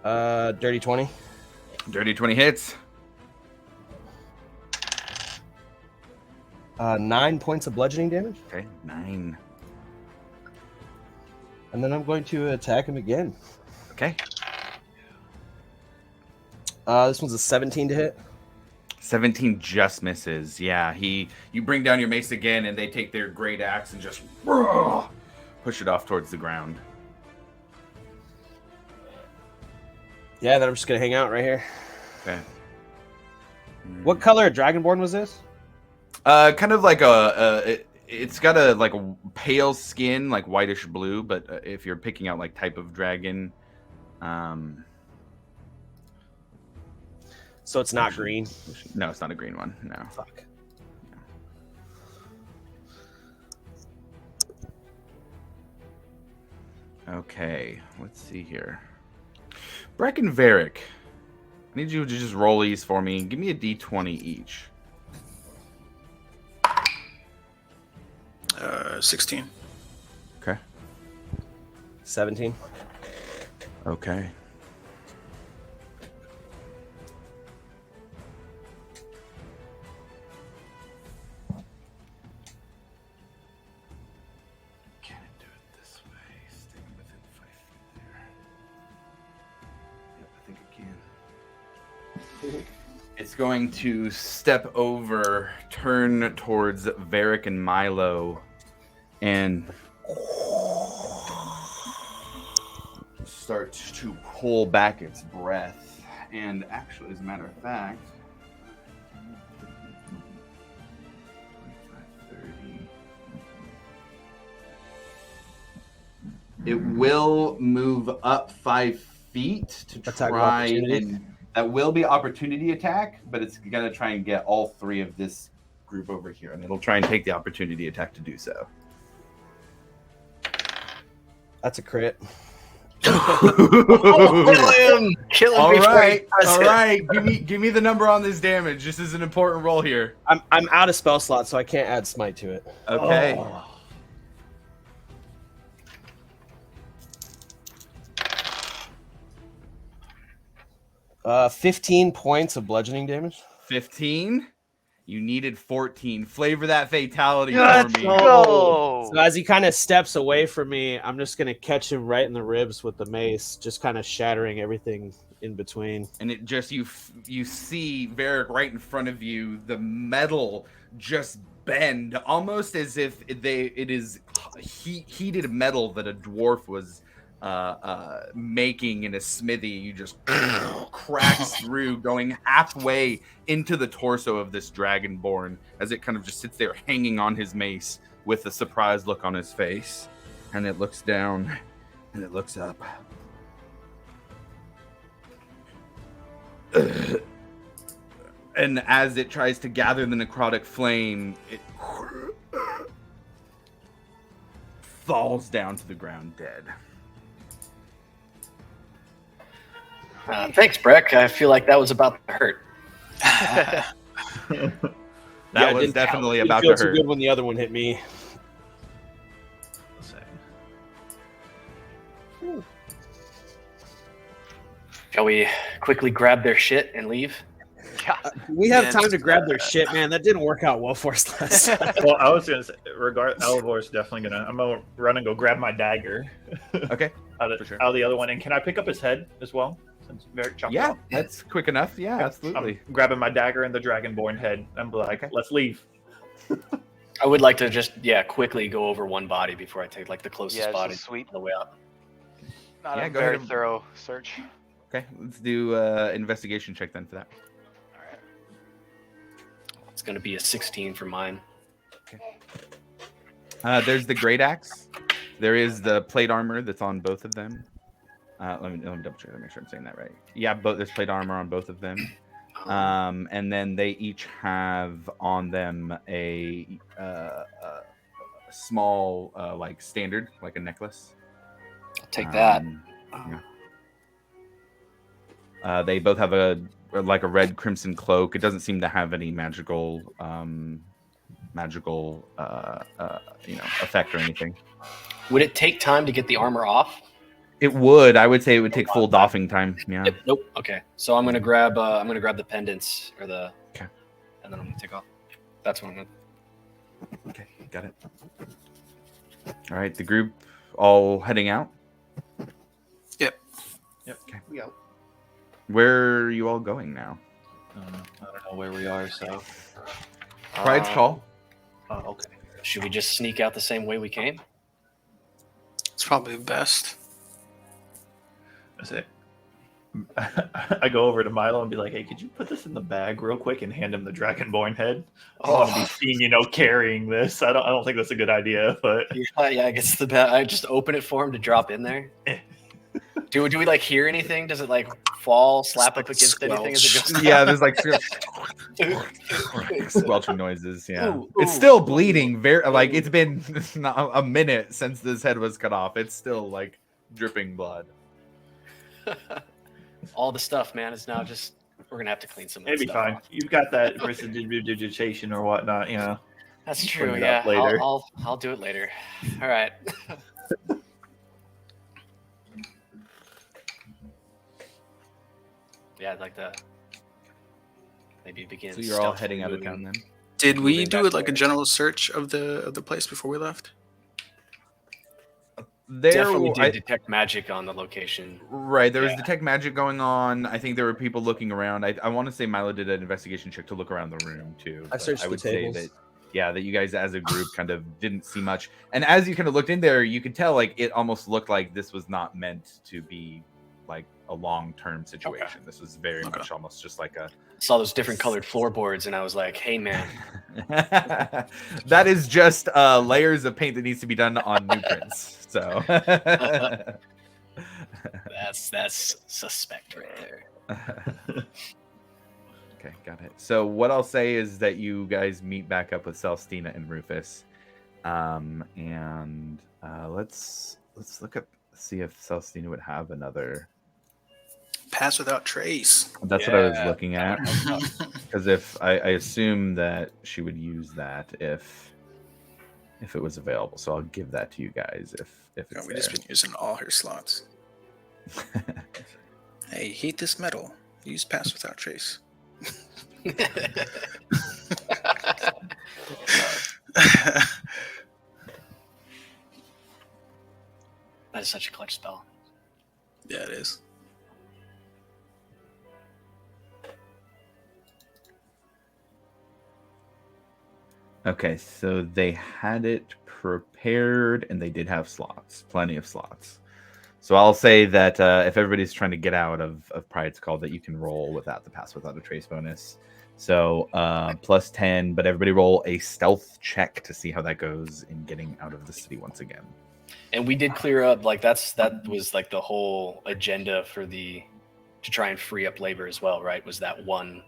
Dirty 20. Dirty 20 hits. 9 points of bludgeoning damage. Okay, 9. And then I'm going to attack him again. Okay. This one's a 17 to hit. 17 just misses. Yeah, you bring down your mace again, and they take their great axe and just push it off towards the ground. Yeah, then I'm just going to hang out right here. Okay. What color Dragonborn was this? Kind of like it's got a like a pale skin, like whitish blue. But if you're picking out like type of dragon, So it's not green. no, it's not a green one. No. Fuck. Okay, let's see here. Breck and Varric, need you to just roll these for me. Give me a d20 each. 16. Okay. 17. Okay. Can it do it this way? Staying within 5 feet there. Yep, I think it can. It's going to step over, turn towards Varric and Milo, and start to pull back its breath. And actually, as a matter of fact, 25, 30. It will move up 5 feet to Attack of try opportunity. and that will be opportunity attack, but it's gonna try and get all 3 of this group over here, and it'll try and take the opportunity attack to do so. That's a crit. Kill him! Kill him All before he right, does all it. right. Give me the number on this damage. This is an important roll here. I'm out of spell slot, so I can't add smite to it. Okay. Oh. 15 points of bludgeoning damage. 15. You needed 14. Flavor that fatality Let's for me. go. So as he kind of steps away from me, I'm just gonna catch him right in the ribs with the mace, just kind of shattering everything in between. And it just you see Varric right in front of you. The metal just bend, almost as if it is heated metal that a dwarf was making in a smithy. You just cracks through, going halfway into the torso of this dragonborn as it kind of just sits there hanging on his mace with a surprised look on his face. And it looks down and it looks up. And as it tries to gather the necrotic flame, it falls down to the ground dead. Thanks, Breck. I feel like that was about to hurt. That Yeah, it was didn't definitely Didn't about feel to too hurt. good when the other one hit me. Let's see. Shall we quickly grab their shit and leave? We have Yeah, time to grab their shit, man. That didn't work out well for us last time. Well, I was gonna say, Alivor's definitely gonna. I'm gonna run and go grab my dagger Okay. out For of, sure. out of the other one. And can I pick up his head as well? Since Varric chopped it Yeah, off? that's quick enough. Yeah, absolutely. I'm grabbing my dagger and the dragonborn head. I'm like, let's leave. I would like to just quickly go over one body before I take like the closest Yeah, just body a sweep. on the way out. Not Yeah, a go ahead very and- thorough search. Okay, let's do investigation check then for that. All right. It's gonna be a 16 for mine. There's the great axe. There is the plate armor that's on both of them. Let me double check to make sure I'm saying that right. Yeah, there's plate armor on both of them. And then they each have on them a small like standard, like a necklace. I'll take that. They both have a red crimson cloak. It doesn't seem to have any magical effect or anything. Would it take time to get the armor off? It would. I would say it would take full doffing time. Yeah. Yep. Nope. Okay. So I'm gonna grab the pendants or the. Okay. And then I'm gonna take off. That's what I'm gonna. Okay, got it. All right, the group all heading out. Yep. Okay. Where are you all going now? I don't know where we are, so. Pride's call. Oh, okay. Should we just sneak out the same way we came? It's probably the best. That's it. I go over to Milo and be like, "Hey, could you put this in the bag real quick and hand him the dragonborn head? I want to be seen, carrying this. I don't think that's a good idea, but Yeah, I guess the best. I just open it for him to drop in there. Do we like hear anything? Does it like fall, slap up against anything as it goes? Yeah, there's like Down? squelching noises. Yeah, Ooh, it's ooh, still bleeding. It's been not a minute since this head was cut off. It's still like dripping blood. All the stuff, man, is now just We're gonna have to clean some of that It'd be stuff fine. off. You've got that prestidigitation or whatnot, That's Clean true. it Yeah, up later. I'll do it later. All right. Yeah, I'd like to maybe begin. So you're all stealthily heading out of moving. town then? Did we Moving do back like a there. general search of the place before we left? Definitely did I- detect magic on the location. Right, there was Yeah. detect magic going on. I think there were people looking around. I want to say Milo did an investigation check to look around the room too. I but searched I the would tables. say that that you guys as a group kind of didn't see much. And as you kind of looked in there, you could tell like it almost looked like this was not meant to be like a long-term situation. This was very Okay. much almost just like a Saw those different colored floorboards, and I was like, "Hey, man, that is just layers of paint that needs to be done on new prints. So that's suspect right there." Okay, got it. So what I'll say is that you guys meet back up with Celestina and Rufus, and let's look up see if Celestina would have another. Pass without trace. That's what I was Yeah, looking at, because if I assume that she would use that if it was available. So I'll give that to you guys if it's We've just been using all her slots. there. Hey, heat this metal. Use pass without trace. That is such a clutch spell. Yeah, it is. Okay, so they had it prepared and they did have slots, plenty of slots. So I'll say that if everybody's trying to get out of Pride's Call, that you can roll without the pass without a trace bonus. So plus 10, but everybody roll a stealth check to see how that goes in getting out of the city once again. And we did clear up that was like the whole agenda for to try and free up labor as well, right? Was that one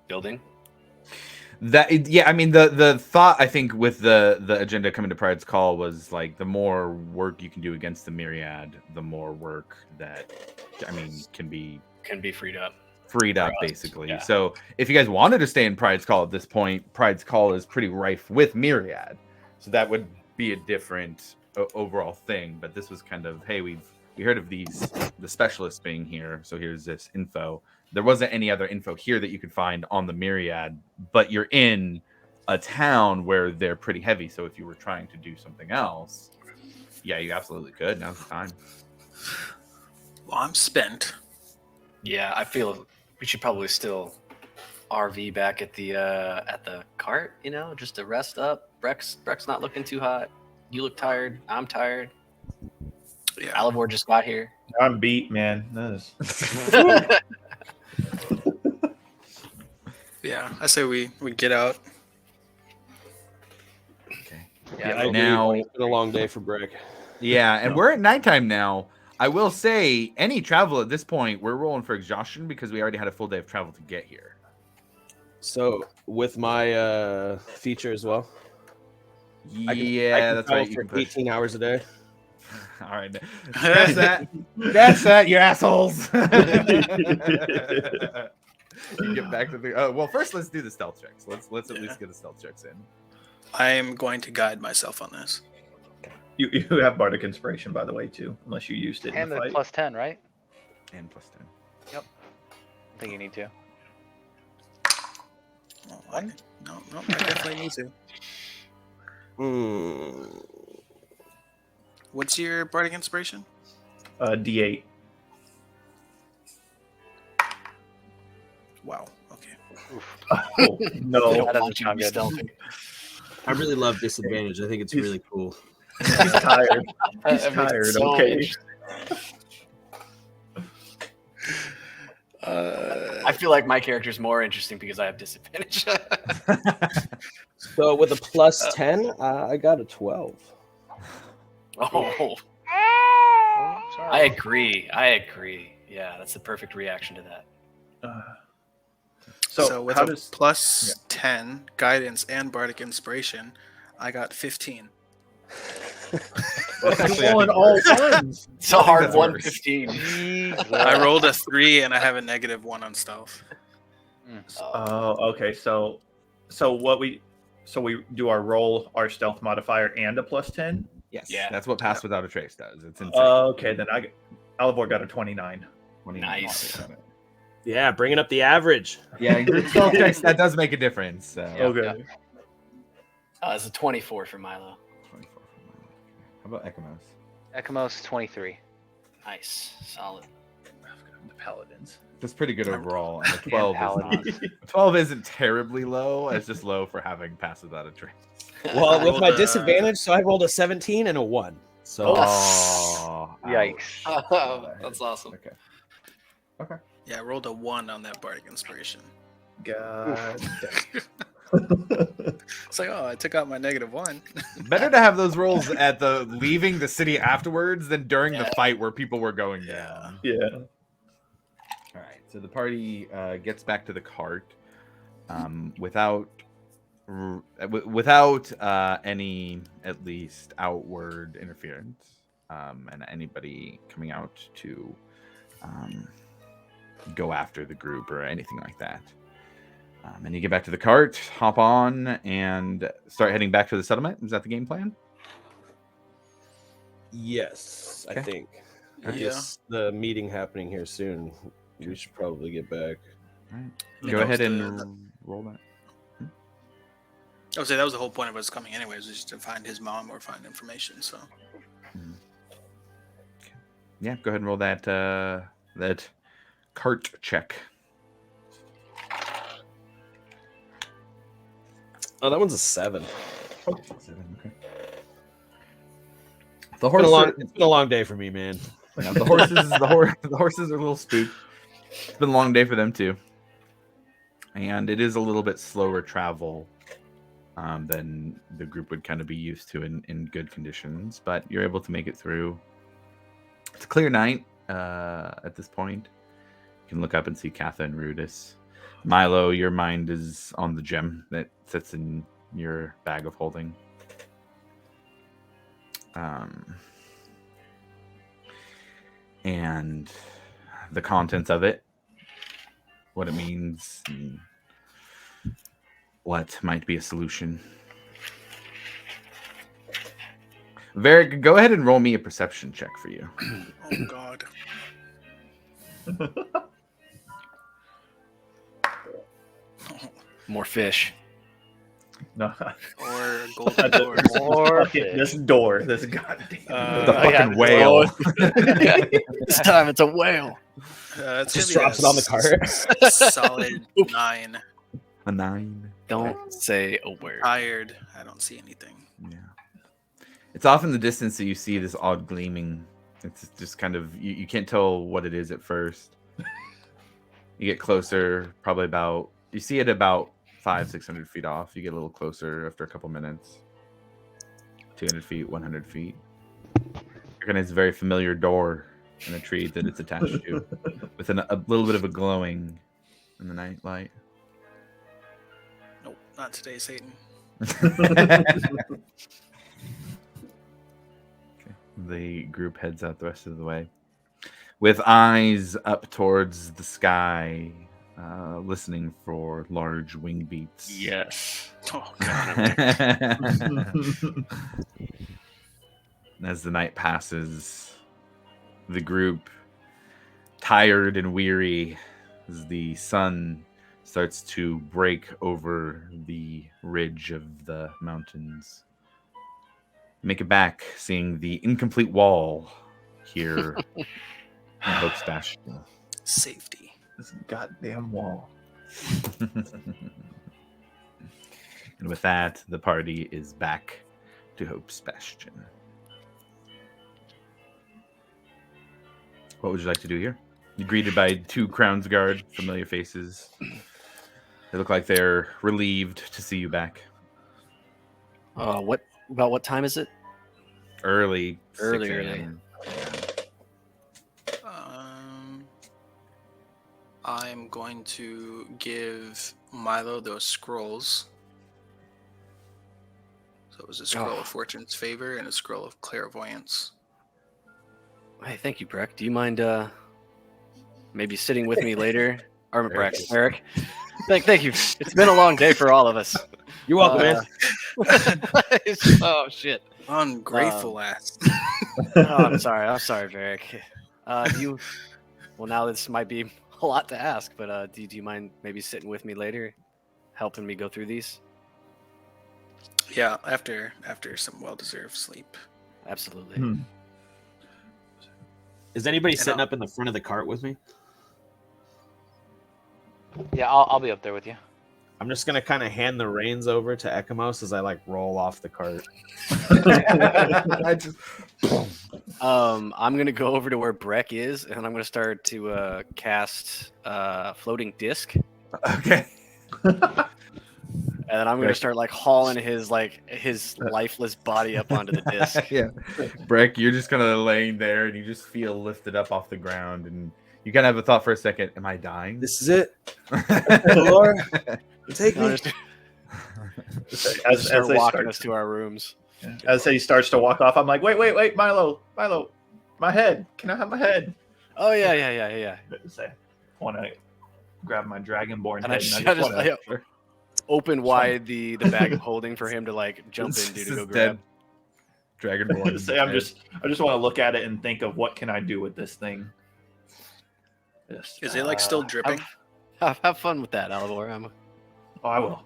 building? I mean the thought I think with the agenda coming to Pride's Call was like the more work you can do against the Myriad, the more work that can be freed up. Freed up For us, basically. yeah. So if you guys wanted to stay in Pride's Call at this point, Pride's Call is pretty rife with Myriad. So that would be a different overall thing. But this was kind of, hey, we heard of the specialists being here, so here's this info. There wasn't any other info here that you could find on the Myriad, but you're in a town where they're pretty heavy. So if you were trying to do something else, yeah, you absolutely could. Now's the time. Well, I'm spent. Yeah, I feel we should probably still RV back at the cart, just to rest up. Breck's not looking too hot. You look tired. I'm tired. Yeah. Alivor just got here. I'm beat, man. That is... Yeah, I say we get out. Okay. Yeah, I agree. Now- It's been a long day for Brick. Yeah, and we're at nighttime now. I will say, any travel at this point, we're rolling for exhaustion because we already had a full day of travel to get here. So with my feature as well. I can That's travel right. You for can push. 18 hours a day. All right, scratch that. Scratch that, you assholes. You get back to the. Well, first let's do the stealth checks. Let's at least get the stealth checks in. I am going to guide myself on this. You have Bardic Inspiration, by the way, too, unless you used it in And the the fight. plus 10, right? And plus 10. I think you need to. Oh, no, I definitely need to. What's your Bardic Inspiration? D8. Wow. Okay. Oh, no. That doesn't want you to sound be good. stealthy. I really love disadvantage. I think it's really cool. He's tired. He's That makes it tired, so okay. interesting. Uh, I feel like my character's more interesting because I have disadvantage. So with a plus 10, I got a 12. Oh, Oh, sorry. I agree. Yeah, that's the perfect reaction to that. so with how a does plus 10 guidance and Bardic Inspiration, I got 15. That's actually, I rolling think, all worse. ones. It's a hard that's worse. 115. I rolled a 3 and I have a -1 on stealth. Oh, okay. So we do our roll, our stealth modifier, and a +10. Yes, Yeah. that's what Pass Without a Trace does. It's insane. Okay, then Alvor got a 29. 29. Nice. Yeah, bringing up the average. Yeah, group stealth checks, that does make a difference. So. Okay. It's a 24 for Milo. 24. How about Ekamos? Ekamos 23. Nice, solid. The paladins. That's pretty good overall. And a 12 is Paladins. not. 12 isn't terribly low. It's just low for having Pass Without a Trace. Well, with my rolled a- disadvantage, so I rolled a 17 and a 1. So Oh, Yikes. ouch. That's awesome. Okay. Yeah, I rolled a 1 on that bardic inspiration. God. It's like, oh, I took out my -1. Better to have those rolls at the leaving the city afterwards than during the fight where people were going down. Yeah. All right, so the party gets back to the cart without any, at least, outward interference, and anybody coming out to go after the group or anything like that. And you get back to the cart, hop on, and start heading back to the settlement. Is that the game plan? yes, I Okay. think. Yeah. Just the meeting happening here soon. We should probably get back. Go ahead and roll that. I would say that was the whole point of us coming anyways, was just to find his mom or find information. So Yeah, go ahead and roll that cart check. Oh, that one's a 7. 7, okay. The It's been, horse. it's been a long day for me, man. Yeah, the horses are a little spooked. It's been a long day for them too, and it is a little bit slower travel than the group would kind of be used to in good conditions. But you're able to make it through. It's a clear night at this point. You can look up and see Katha and Rudis. Milo, your mind is on the gem that sits in your bag of holding. And the contents of it, what it means, and what might be a solution. Varric, go ahead and roll me a perception check for you. oh god. More fish. No. Or a golden door. More This door. This goddamn. The Oh, yeah, fucking whale. This time it's a whale. It's Just gonna drops be it on the cart. Solid 9. A 9. Don't say a word. Tired. I don't see anything. Yeah. It's off in the distance that you see this odd gleaming. It's just kind of, you can't tell what it is at first. You get closer, probably about, you see it about 500-600 feet off. You get a little closer after a couple minutes. 200 feet, 100 feet. You recognize a very familiar door in a tree that it's attached to, with a little bit of a glowing in the night light. Nope, not today, Satan. The group heads out the rest of the way, with eyes up towards the sky, listening for large wing beats. Yes. Oh, As the night passes, the group, tired and weary, as the sun starts to break over the ridge of the mountains, make it back, seeing the incomplete wall here in Hope's Bastion. safety. This goddamn wall. And with that, the party is back to Hope's Bastion. What would you like to do here? You're greeted by 2 Crown's Guard, familiar faces. They look like they're relieved to see you back. What time is it? Early. 6 Early. a.m. I'm going to give Milo those scrolls. So it was a scroll of Fortune's Favor and a scroll of Clairvoyance. Hey, thank you, Breck. Do you mind maybe sitting with me later? Or Breck, Eric. Eric. Thank you. It's been a long day for all of us. You're welcome, man. Oh shit. Ungrateful ass. Oh, I'm sorry, Varric. Well, now this might be a lot to ask, but do you mind maybe sitting with me later, helping me go through these? Yeah, after some well-deserved sleep. Absolutely. Is anybody And sitting I'll- up in the front of the cart with me? Yeah, I'll be up there with you. I'm just gonna kind of hand the reins over to Ekamos as I like roll off the cart. I just I'm gonna go over to where Breck is, and I'm gonna start to cast floating disc, and okay. then I'm gonna Breck. start like hauling his lifeless body up onto the disc. Yeah, Breck, you're just kind of laying there, and you just feel lifted up off the ground, and you kind of have a thought for a second: "Am I dying?" This is it. Laura, take I'll me. just As start they walking start, us to our rooms. as he starts to walk off, I'm like, wait, Milo, my head. Can I have my head? Oh yeah. Say, want to grab my dragonborn And I head. just, and I just wanna- like, open wide the bag of holding for him to like jump This into is to go dead grab. Dragonborn. Say, I just want to look at it and think of what can I do with this thing. Just, Is it like still dripping? Have fun with that, Alivor. Oh, I will.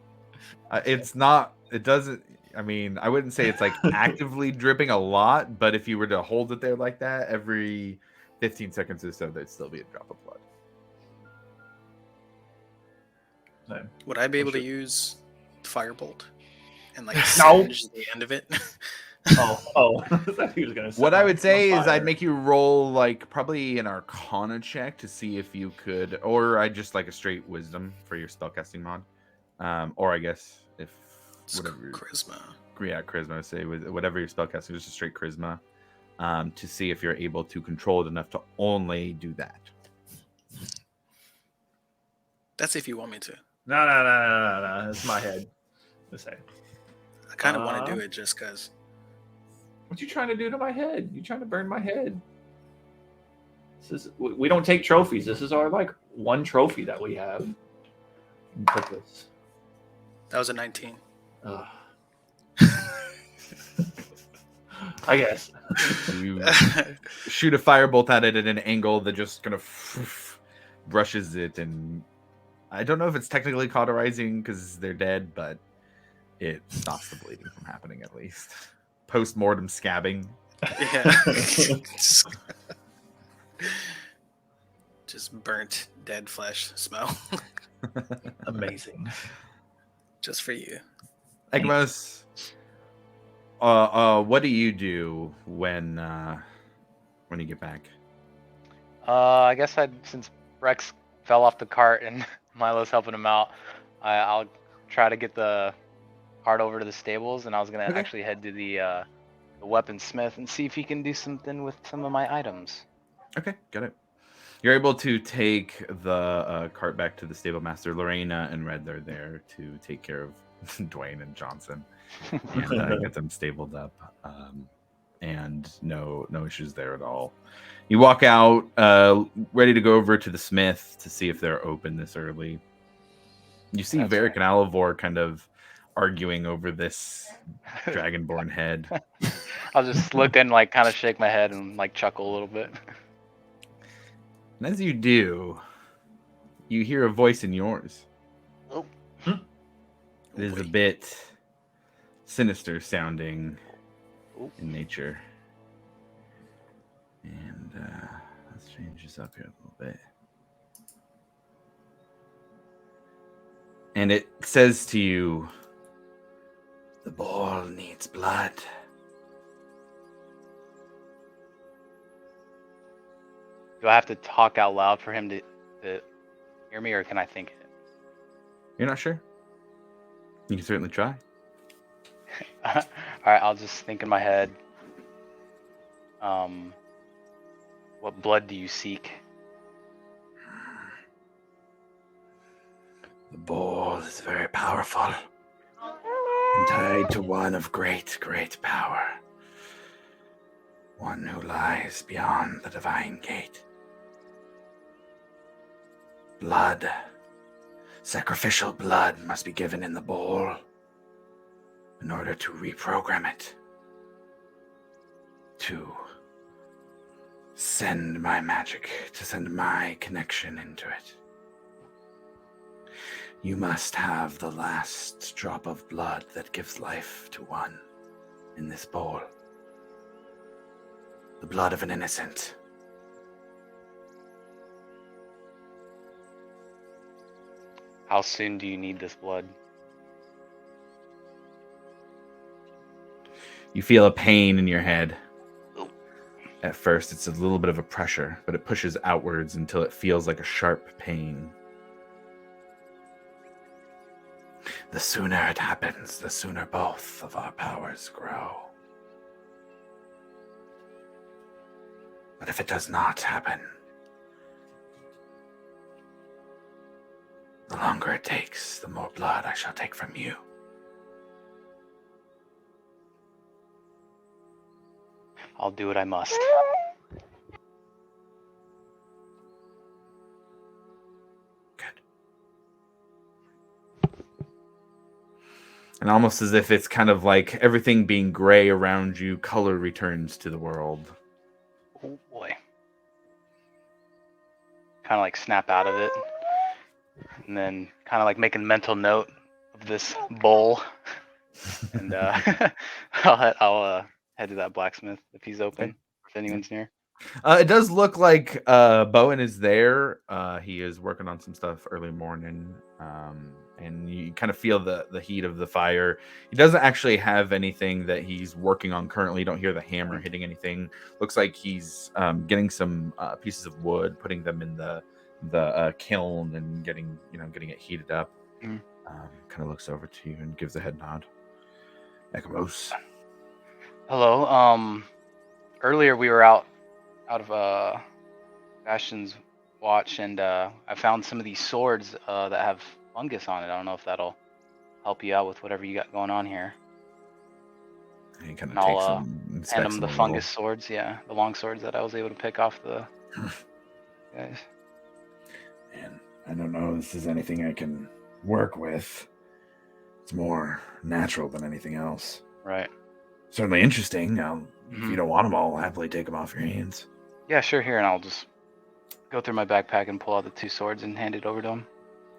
It's not. It doesn't. I mean, I wouldn't say it's like actively dripping a lot, but if you were to hold it there like that, every 15 seconds or so, there'd still be a drop of blood. So, Would I be able to Sure. use Firebolt and like No. singe the end of it? oh, I thought he was gonna set What I my- would say on is I'd fire. make you roll like probably an Arcana check to see if you could, or I just like a straight Wisdom for your spellcasting mod, or I guess if It's whatever, charisma. yeah, Charisma. I would say with whatever your spellcasting, just a straight Charisma, to see if you're able to control it enough to only do that. That's if you want me to. No. It's my head. Let's say. I kind of want to do it just because. What you trying to do to my head? You trying to burn my head? This is we don't take trophies. This is our like one trophy that we have. Put this. That was a 19. I guess. You shoot a firebolt at it at an angle that just kind of brushes it, and I don't know if it's technically cauterizing because they're dead, but it stops the bleeding from happening at least. Post-mortem scabbing. Yeah. Just burnt dead flesh smell. Amazing. Just for you. Ekmos, what do you do when you get back? I guess since Rex fell off the cart and Milo's helping him out, I'll try to get the cart over to the stables, and I was gonna Okay. actually head to the weaponsmith and see if he can do something with some of my items. Okay, got it. You're able to take the cart back to the stable master. Lorena and Red are there to take care of Dwayne and Johnson and get them stabled up. And no issues there at all. You walk out, ready to go over to the smith to see if they're open this early. You see That's Varric right. and Alivor kind of arguing over this dragonborn head. I'll just look and like kind of shake my head and like chuckle a little bit. And as you do, you hear a voice in yours. Oh. It is a bit sinister sounding Ooh. in nature. And let's change this up here a little bit. And it says to you, the ball needs blood. Do I have to talk out loud for him to hear me, or can I think it? You're not sure? You can certainly try. All right, I'll just think in my head. What blood do you seek? The ball is very powerful. I'm tied to one of great, great power. One who lies beyond the divine gate. Blood. Sacrificial blood must be given in the bowl in order to reprogram it. To send my magic, to send my connection into it. You must have the last drop of blood that gives life to one in this bowl. The blood of an innocent. How soon do you need this blood? You feel a pain in your head. At first, it's a little bit of a pressure, but it pushes outwards until it feels like a sharp pain. The sooner it happens, the sooner both of our powers grow. But if it does not happen, the longer it takes, the more blood I shall take from you. I'll do what I must. Good. And almost as if it's kind of like everything being gray around you, color returns to the world. Oh boy. Kind of like snap out of it. And then kind of like make a mental note of this bowl. And I'll head to that blacksmith if he's open, Okay. if anyone's near. It does look like Bowen is there. He is working on some stuff early morning. And you kind of feel the heat of the fire. He doesn't actually have anything that he's working on currently. You don't hear the hammer hitting anything. Looks like he's getting some pieces of wood, putting them in the kiln and getting it heated up. Kind of looks over to you and gives a head nod. Ekamos. Hello. Earlier we were out of Bastion's watch, and I found some of these swords that have fungus on it. I don't know if that'll help you out with whatever you got going on here. He kind And of takes I'll them, hand inspects him them the a little. fungus swords, yeah, the long swords that I was able to pick off the guys. And I don't know if this is anything I can work with. It's more natural than anything else. Right. Certainly interesting. If you Mhm. don't want them, I'll happily take them off your hands. Yeah, sure. Here, and I'll just go through my backpack and pull out the two swords and hand it over to him.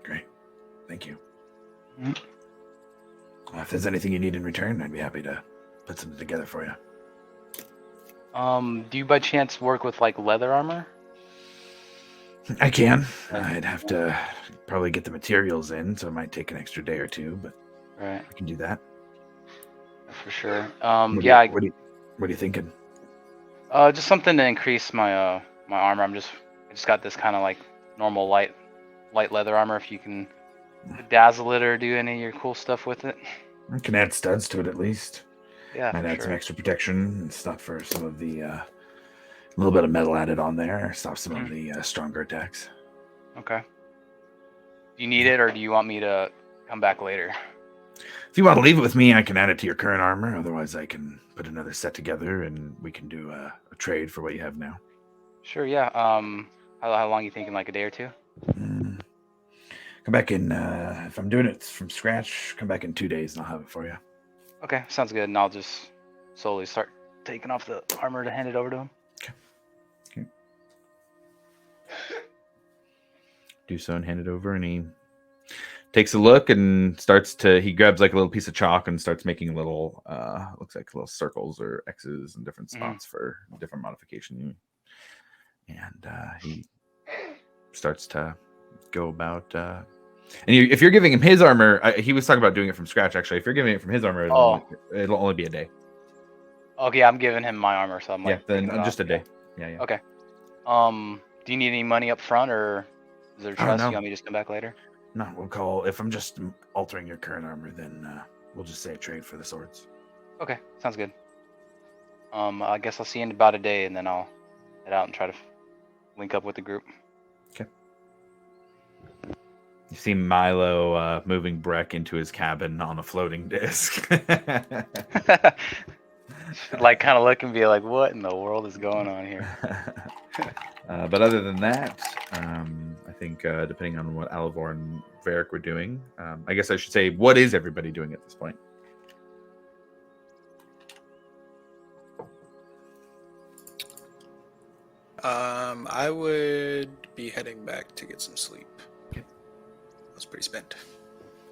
Great. Thank you. Mhm. If there's anything you need in return, I'd be happy to put something together for you. Do you by chance work with like leather armor? I can. I'd have to probably get the materials in, so it might take an extra day or two, but Right, I can do that. for sure. What Yeah, are you thinking? just something to increase my my armor. I just got this kind of like normal light leather armor. If you can dazzle it or do any of your cool stuff with it. I can add studs to it at least. Yeah, Might for add some sure. extra protection and stuff for some of the little bit of metal added on there. Stop some of the stronger attacks. Okay. Do you need it, or do you want me to come back later? If you want to leave it with me, I can add it to your current armor. Otherwise, I can put another set together and we can do a trade for what you have now. Sure. Yeah. How long you thinking? Like a day or two? Come back in, if I'm doing it from scratch, come back in 2 days and I'll have it for you. Okay, sounds good. And I'll just slowly start taking off the armor to hand it over to him. Okay. Do so and hand it over, and he takes a look and he grabs like a little piece of chalk and starts making little, looks like little circles or X's in different spots for different modification. And he starts to go about, and if you're giving him his armor, he was talking about doing it from scratch. Actually, if you're giving it from his armor, it'll only be a day. Okay, I'm giving him my armor, so I'm like. Yeah, then taking it just off. a day. Yeah. Okay. Do you need any money up front, or is there trust? no. You want me to just come back later? No, we'll call, if I'm just altering your current armor, then we'll just say trade for the swords. Okay, sounds good. I guess I'll see you in about a day, and then I'll head out and try to link up with the group. You see Milo moving Breck into his cabin on a floating disc. Like kind of look and be like, what in the world is going on here? But other than that, I think depending on what Alivor and Varric were doing, I guess I should say, what is everybody doing at this point? I would be heading back to get some sleep. Okay. I was pretty spent.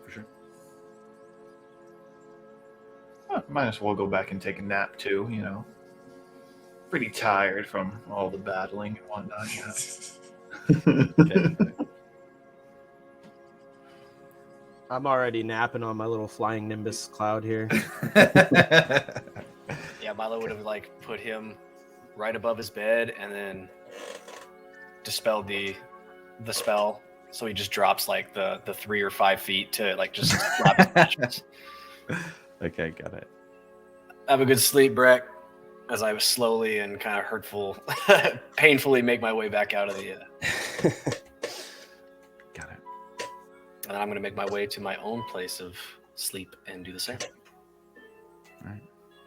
For sure. Might as well go back and take a nap too. You know, pretty tired from all the battling and whatnot. Okay. I'm already napping on my little flying Nimbus cloud here. Yeah, Milo would have like put him right above his bed and then dispelled the spell, so he just drops like the 3 or 5 feet to like just drop his mattress. Okay, got it. Have a good sleep, Breck. As I was slowly and kind of painfully make my way back out of the. Got it. And then I'm going to make my way to my own place of sleep and do the same. All right.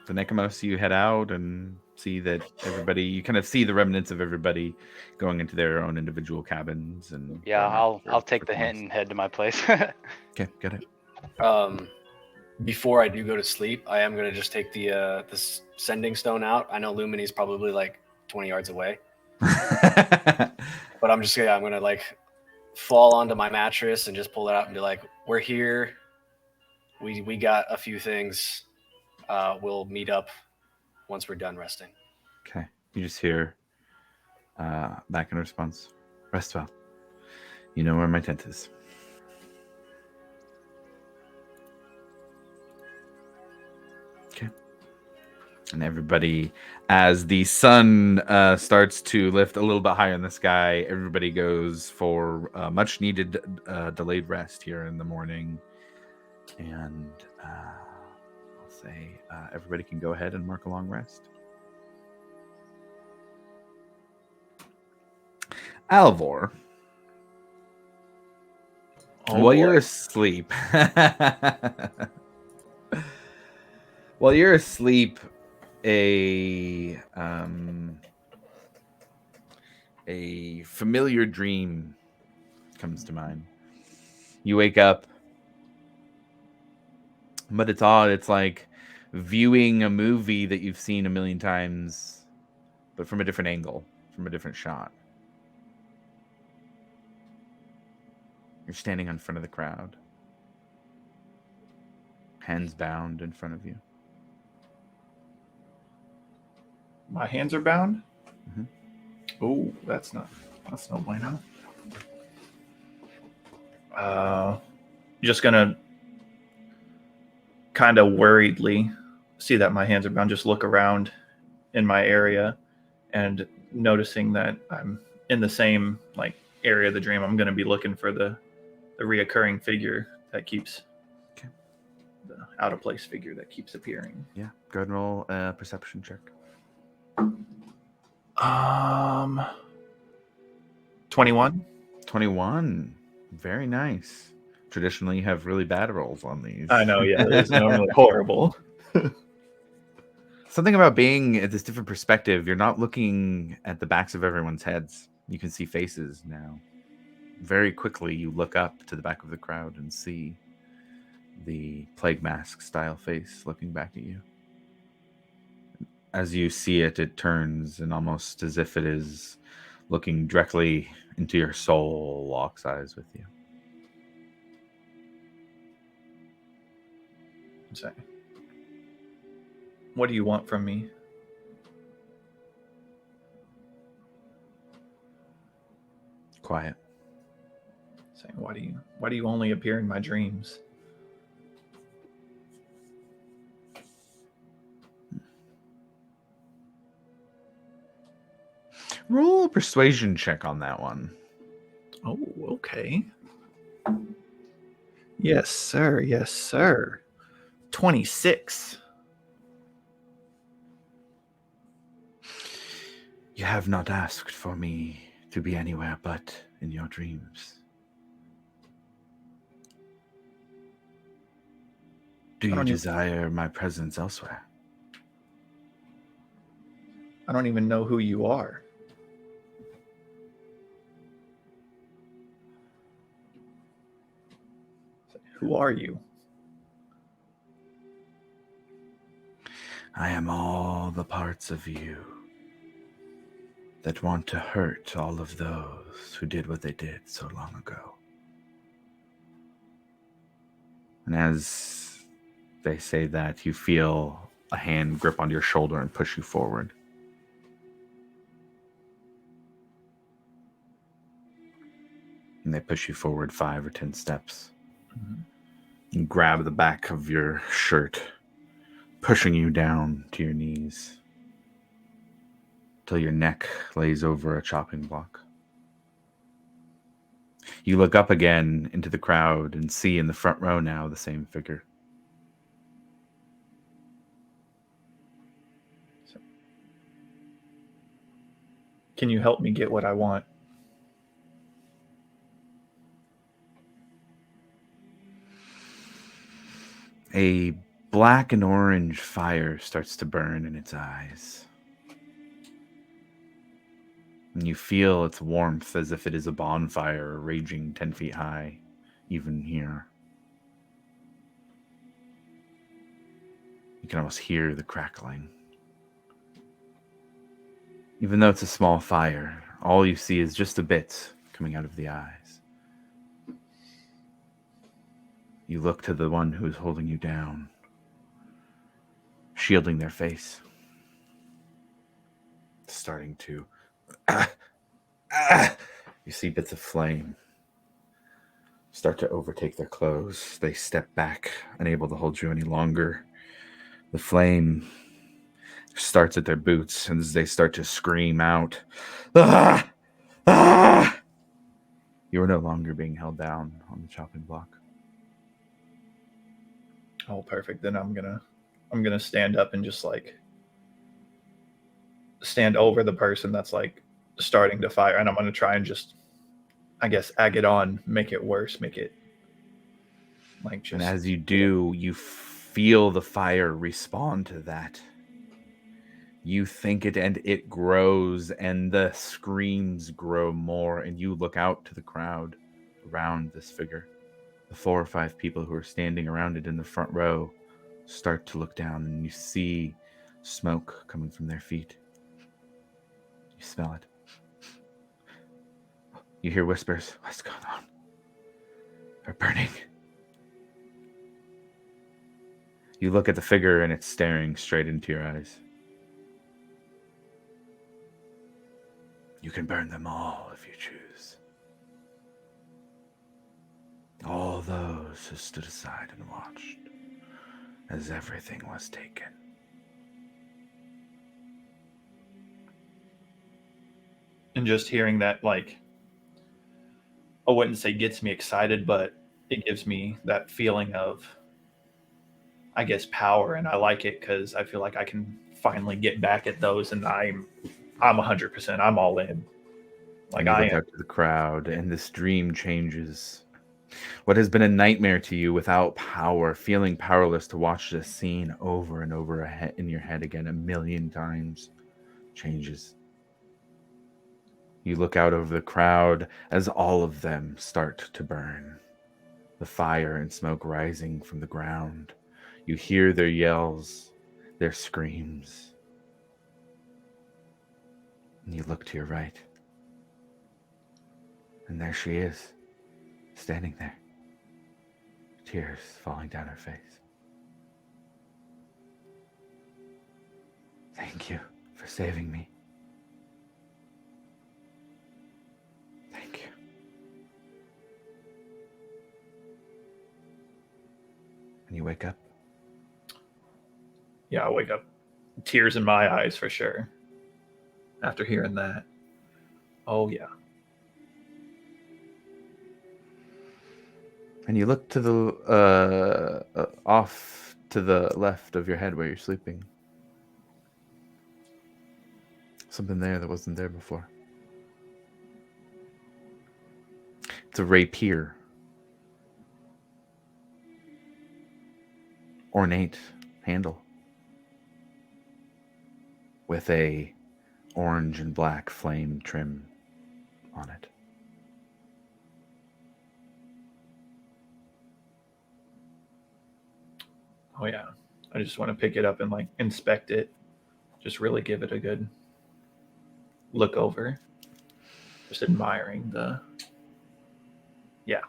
So Nekamos, you head out and see that you kind of see the remnants of everybody going into their own individual cabins. And Yeah, I'll take for the hint months. and head to my place. Okay, got it. Before I do go to sleep, I am going to just take the sending stone out. I know Lumini's probably like 20 yards away, but I'm going to like fall onto my mattress and just pull it out and be like, we're here. We got a few things. We'll meet up once we're done resting. Okay. You just hear back in response, rest well. You know where my tent is. Okay. And everybody, as the sun starts to lift a little bit higher in the sky, everybody goes for much needed delayed rest here in the morning. And I'll say everybody can go ahead and mark a long rest. Alvor, while you're asleep, a familiar dream comes to mind. You wake up, but it's odd. It's like viewing a movie that you've seen a million times, but from a different angle, from a different shot. You're standing in front of the crowd, hands bound in front of you. My hands are bound. Mhm. Oh, that's no bueno. Just gonna kind of worriedly see that my hands are bound. Just look around in my area, and noticing that I'm in the same like area of the dream. I'm gonna be looking for the reoccurring figure that keeps the out of place figure that keeps appearing. Yeah, go ahead and roll a perception check. 21. 21. Very nice. Traditionally, you have really bad rolls on these. I know, yeah, it's normally horrible. Something about being at this different perspective, you're not looking at the backs of everyone's heads. You can see faces now. Very quickly, you look up to the back of the crowd and see the plague mask style face looking back at you. As you see it, it turns, and almost as if it is looking directly into your soul, locks eyes with you. Say, what do you want from me? Quiet. Saying, why do you only appear in my dreams? Roll a persuasion check on that one. Oh, okay. Yes, sir. Yes, sir. 26. You have not asked for me to be anywhere but in your dreams. Do I you don't even- desire my presence elsewhere? I don't even know who you are. Who are you? I am all the parts of you that want to hurt all of those who did what they did so long ago. And as they say that, you feel a hand grip onto your shoulder and push you forward. And they push you forward 5 or 10 steps. You grab the back of your shirt, pushing you down to your knees till your neck lays over a chopping block. You look up again into the crowd and see in the front row now the same figure. Can you help me get what I want? A black and orange fire starts to burn in its eyes. And you feel its warmth as if it is a bonfire raging 10 feet high, even here. You can almost hear the crackling. Even though it's a small fire, all you see is just a bit coming out of the eyes. You look to the one who is holding you down, shielding their face. Starting to... You see bits of flame start to overtake their clothes. They step back, unable to hold you any longer. The flame starts at their boots, and as they start to scream out, "Ah! Ah!" You are no longer being held down on the chopping block. Oh, perfect. Then I'm gonna stand up and just like stand over the person that's like starting to fire, and I'm gonna try and just, I guess, egg it on, make it worse, make it like just. And as you do, you feel the fire respond to that. You think it, and it grows, and the screams grow more, and you look out to the crowd around this figure. The 4 or 5 people who are standing around it in the front row start to look down, and you see smoke coming from their feet. You smell it. You hear whispers. What's going on? They're burning. You look at the figure, and it's staring straight into your eyes. You can burn them all if you choose. All those who stood aside and watched as everything was taken. And just hearing that, like, I wouldn't say gets me excited, but it gives me that feeling of, I guess, power, and I like it because I feel like I can finally get back at those, and I'm 100%. I'm all in. Like And you I look am. out to the crowd, and this dream changes. What has been a nightmare to you without power, feeling powerless to watch this scene over and over in your head again 1,000,000 times, changes. You look out over the crowd as all of them start to burn. The fire and smoke rising from the ground. You hear their yells, their screams. And you look to your right. And there she is, standing there. Tears falling down her face. Thank you for saving me. Thank you. And you wake up. Yeah, I wake up, tears in my eyes for sure. After hearing that, oh yeah. And you look to the off to the left of your head where you're sleeping. Something there that wasn't there before. It's a rapier. ornate handle with a orange and black flame trim on it. Oh yeah, I just want to pick it up and like inspect it, just really give it a good look over, just admiring the. Yeah.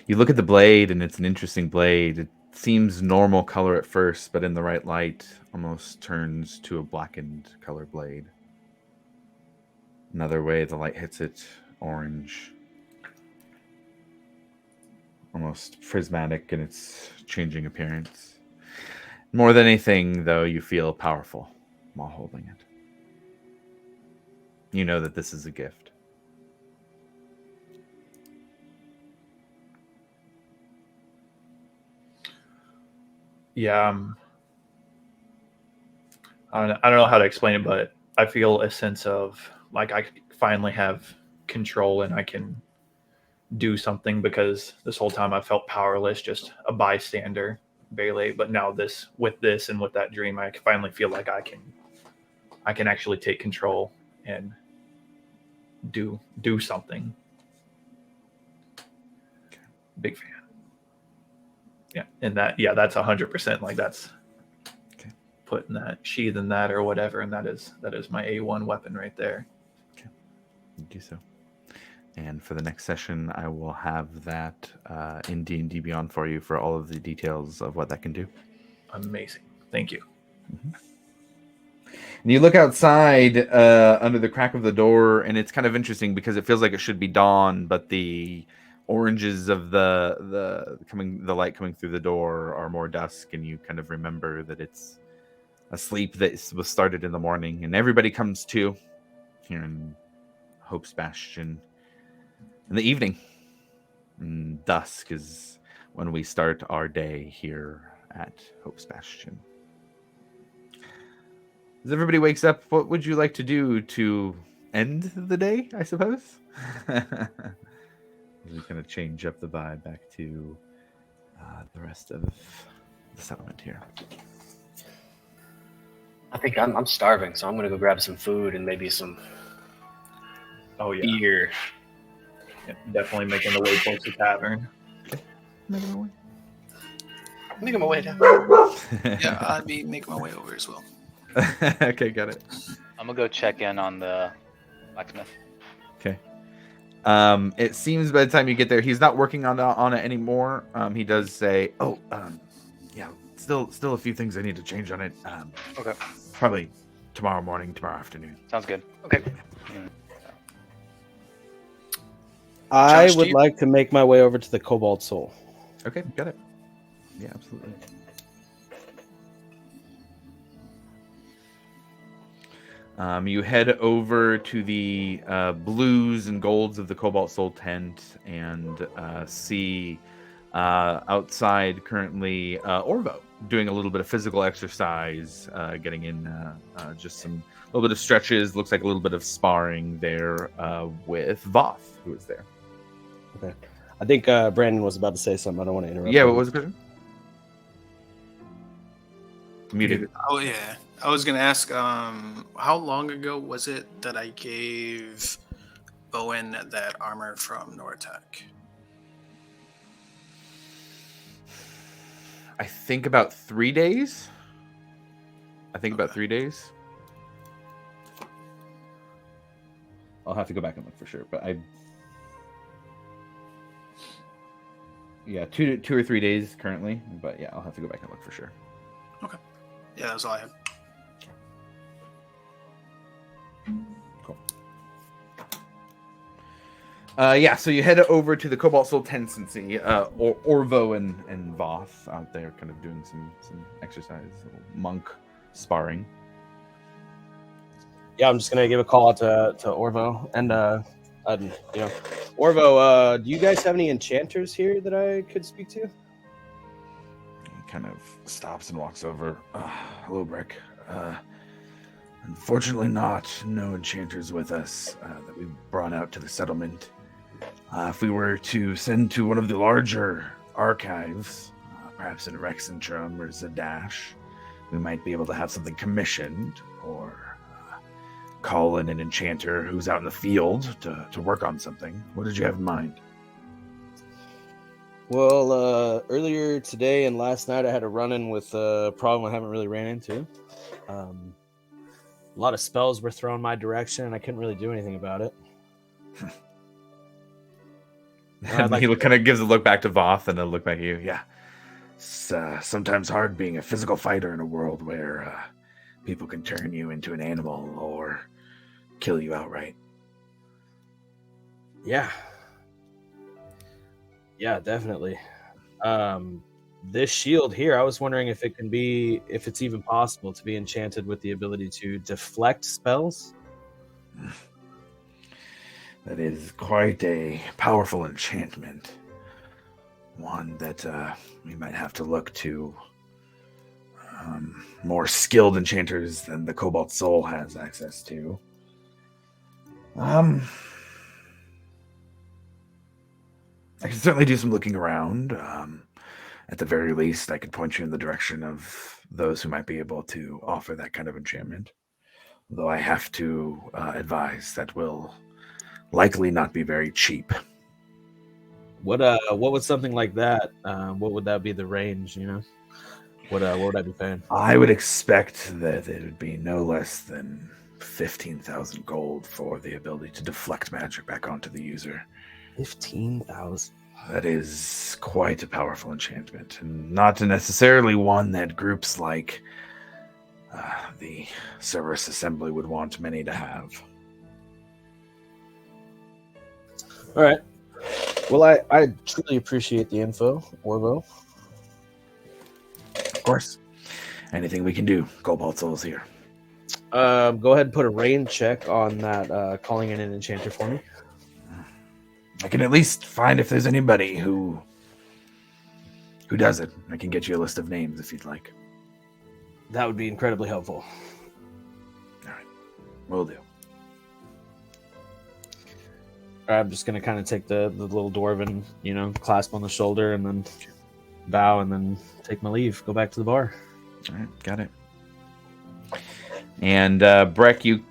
You look at the blade, and it's an interesting blade. It seems normal color at first, but in the right light, almost turns to a blackened color blade. Another way the light hits it, orange. Almost prismatic in its changing appearance. More than anything, though, you feel powerful while holding it. You know that this is a gift. Yeah, I don't know how to explain it, but I feel a sense of like I finally have control and I can do something, because this whole time I felt powerless, just a bystander, barely. But now with this and with that dream, I finally feel like I can actually take control and do something. Big fan. Yeah, and that's 100%. Like that's okay. Putting that sheath in that or whatever, and that is my A1 weapon right there. Okay, do so. And for the next session, I will have that in D&D Beyond for you for all of the details of what that can do. Amazing. Thank you. Mm-hmm. And you look outside under the crack of the door, and it's kind of interesting because it feels like it should be dawn, but the oranges of the light coming through the door are more dusk, and you kind of remember that it's a sleep that was started in the morning, and everybody comes to here in Hope's Bastion in the evening. And dusk is when we start our day here at Hope's Bastion. As everybody wakes up, what would you like to do to end the day, I suppose? We kind of change up the vibe back to the rest of the settlement here. I think I'm starving, so I'm gonna go grab some food and maybe some beer. Yeah, definitely making the way towards the tavern. I'm making my way down. Yeah, I'd be making my way over as well. Okay, got it. I'm gonna go check in on the blacksmith. Okay. It seems by the time you get there, he's not working on it anymore. He does say, yeah, still a few things I need to change on it. Okay. Probably tomorrow morning, tomorrow afternoon. Sounds good. Okay. I Josh, would like to make my way over to the Cobalt Soul. Okay, got it. Yeah, absolutely. You head over to the blues and golds of the Cobalt Soul tent and see outside currently Orvo doing a little bit of physical exercise, getting in just a little bit of stretches. Looks like a little bit of sparring there with Voth, who is there. Okay. I think Brandon was about to say something. I don't want to interrupt. Yeah, him. what was the question? Muted. Oh yeah, I was gonna ask, how long ago was it that I gave Bowen that armor from Nortec? I think about 3 days. About 3 days. I'll have to go back and look for sure, but yeah, 2 or 3 days currently, but yeah, I'll have to go back and look for sure. Okay. Yeah, that's all I had. Cool. Yeah, so you head over to the Cobalt Soul tents and see Orvo and Voth out there kind of doing some exercise, little monk sparring. Yeah, I'm just gonna give a call out to Orvo and Orvo. Do you guys have any enchanters here that I could speak to? He kind of stops and walks over. Hello, Brick. Unfortunately not. No enchanters with us that we brought out to the settlement. If we were to send to one of the larger archives, perhaps in Rexentrum or Zadash, we might be able to have something commissioned, or call in an enchanter who's out in the field to work on something. What did you have in mind? Well, earlier today and last night, I had a run-in with a problem I haven't really ran into. A lot of spells were thrown my direction, and I couldn't really do anything about it. And he kind of gives a look back to Voth and a look back at you. Yeah. It's sometimes hard being a physical fighter in a world where people can turn you into an animal or kill you outright. Yeah. Yeah, definitely. This shield here, I was wondering if it's even possible to be enchanted with the ability to deflect spells. That is quite a powerful enchantment. One that we might have to look to more skilled enchanters than the Cobalt Soul has access to. I can certainly do some looking around. At the very least, I could point you in the direction of those who might be able to offer that kind of enchantment. Though I have to advise that will likely not be very cheap. What would something like that? What would that be the range? You know, what would I be paying? I would expect that it would be no less than 15,000 gold for the ability to deflect magic back onto the user. 15,000. That is quite a powerful enchantment, and not necessarily one that groups like the Cerberus Assembly would want many to have. All right. Well, I truly appreciate the info, Orvo. Of course. Anything we can do, Cobalt Soul's here. Go ahead and put a rain check on that calling in an enchanter for me. I can at least find if there's anybody who does it. I can get you a list of names if you'd like. That would be incredibly helpful. All right. Will do. I'm just gonna kind of take the little dwarven, clasp on the shoulder, and then bow, and then take my leave. Go back to the bar. All right, got it. And Breck, you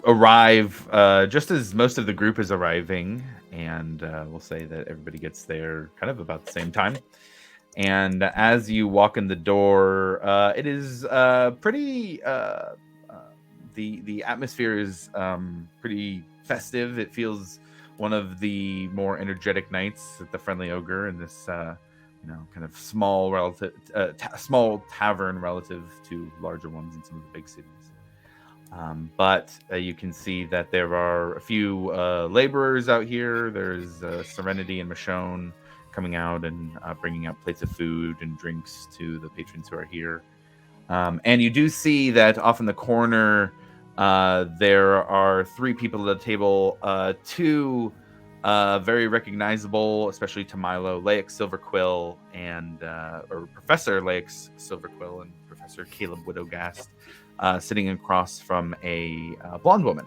arrive just as most of the group is arriving, and we'll say that everybody gets there kind of about the same time. And as you walk in the door, it is pretty. The atmosphere is pretty festive. It feels one of the more energetic nights at the Friendly Ogre in this, kind of small small tavern relative to larger ones in some of the big cities. But you can see that there are a few laborers out here. There's Serenity and Michonne coming out and bringing out plates of food and drinks to the patrons who are here. And you do see that off in the corner, there are three people at the table, two very recognizable, especially to Milo, Laix Silverquill and or Professor Laix Silverquill and Professor Caleb Widowgast, sitting across from a blonde woman.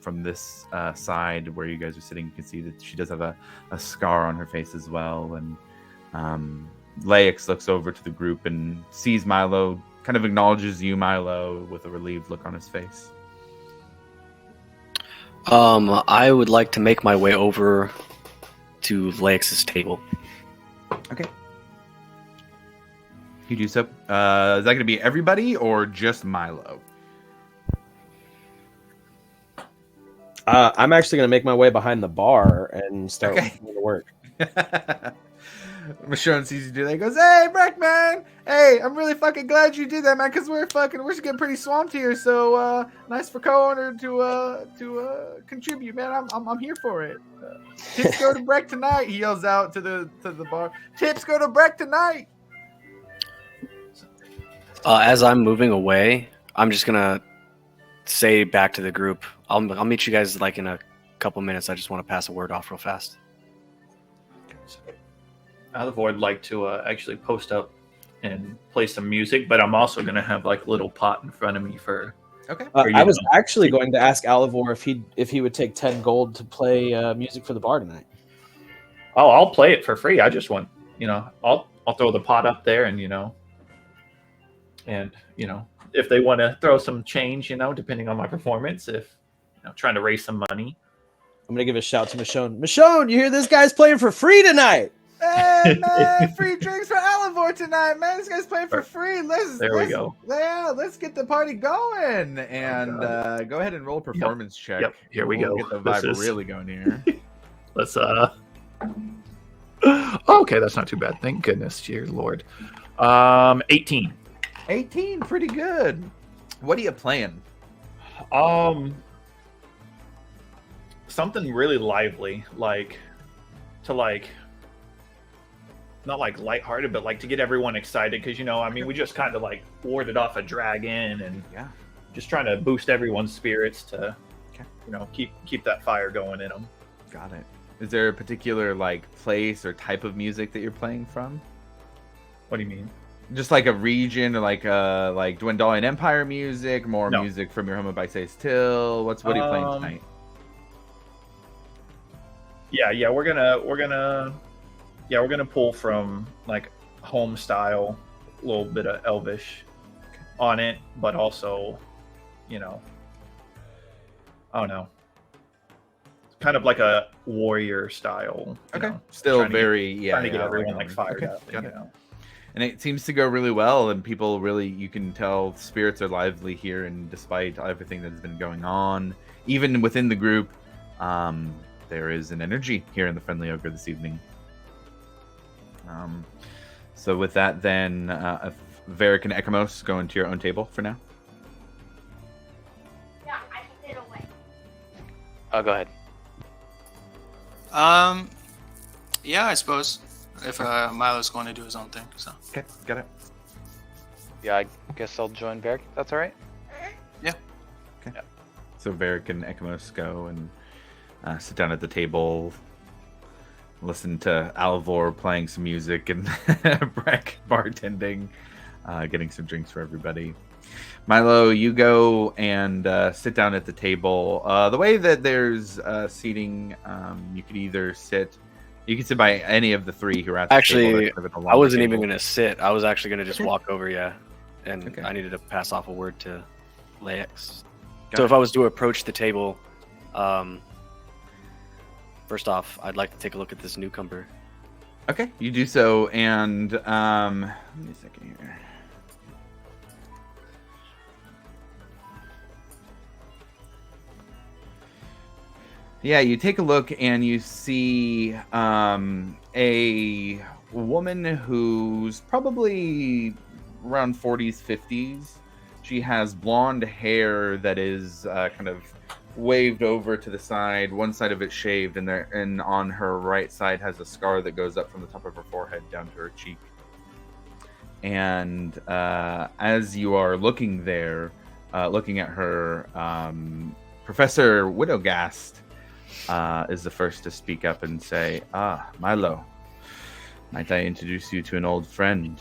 From this side where you guys are sitting, you can see that she does have a scar on her face as well. And Laix looks over to the group and sees Milo, kind of acknowledges you, Milo, with a relieved look on his face. I would like to make my way over to Laix's table. Okay. You do so. Is that going to be everybody or just Milo? I'm actually going to make my way behind the bar and start doing the work. Michonne sees you do that. He goes, "Hey, Breck, man! Hey, I'm really fucking glad you did that, man, because we're getting pretty swamped here. So nice for co-owner to contribute, man. I'm here for it. Tips go to Breck tonight." He yells out to the bar. Tips go to Breck tonight. As I'm moving away, I'm just gonna say back to the group, I'll meet you guys like in a couple minutes. I just want to pass a word off real fast. Alivor would like to actually post up and play some music, but I'm also going to have like a little pot in front of me for. Okay. I was actually going to ask Alivor if he would take 10 gold to play music for the bar tonight. Oh, I'll play it for free. I just want, I'll throw the pot up there, and if they want to throw some change, depending on my performance, if trying to raise some money. I'm gonna give a shout to Michonne. Michonne, you hear this guy's playing for free tonight? Hey man, free drinks for Alivor tonight, man. This guy's playing for free. There we go. Yeah, let's get the party going. And go ahead and roll a performance check. Yep, here we go. Get the vibe really going here. Let's okay, that's not too bad. Thank goodness. Dear Lord. 18. 18, pretty good. What are you playing? Something really lively, not like lighthearted, but like to get everyone excited, because we just kind of like warded off a dragon, and just trying to boost everyone's spirits to keep that fire going in them. Got it. Is there a particular like place or type of music that you're playing from? What do you mean? Just like a region, or like Dwendalian Empire music, more No. music from your home of Bice's Till. What are you playing tonight? Yeah, we're gonna pull from like home style, a little bit of Elvish on it, but also, I don't know, kind of like a warrior style. Okay, still trying to very trying to get yeah, everyone like like fired okay, up. got it. And it seems to go really well, and people really, you can tell spirits are lively here, and despite everything that's been going on, even within the group, there is an energy here in the Friendly Ogre this evening. So with that, then, Varric and Ekamos go into your own table for now. Yeah, I put it away. Go ahead. Yeah, I suppose if Milo's going to do his own thing. So Okay, got it. Yeah, I guess I'll join Varric. That's all right. So Varric and Ekamos go and sit down at the table, listen to Alivor playing some music, and Breck bartending, getting some drinks for everybody. Milo, you go and sit down at the table. The way that there's seating, you could either sit. You can sit by any of the three who are at the Actually, table. I wasn't even going to sit. I was actually going to just walk over, and Okay. I needed to pass off a word to Lex. Got So it. if I was to approach the table, first off, I'd like to take a look at this newcomer. Okay, you do so, and give me a second here. Yeah, you take a look and you see a woman who's probably around 40s, 50s. She has blonde hair that is kind of waved over to the side, one side of it shaved, and on her right side has a scar that goes up from the top of her forehead down to her cheek. And as you are looking there, looking at her, Professor Widowgast is the first to speak up and say, Milo, might I introduce you to an old friend?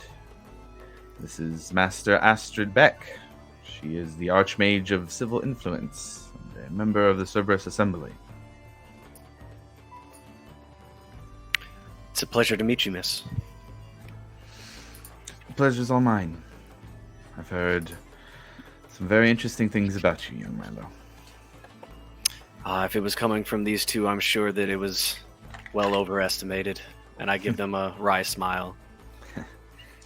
This is Master Astrid Beck. She is the Archmage of Civil Influence, and a member of the Cerberus Assembly. It's a pleasure to meet you, miss. The pleasure's all mine. I've heard some very interesting things about you, young Milo. If it was coming from these two, I'm sure that it was well overestimated, and I give them a wry smile.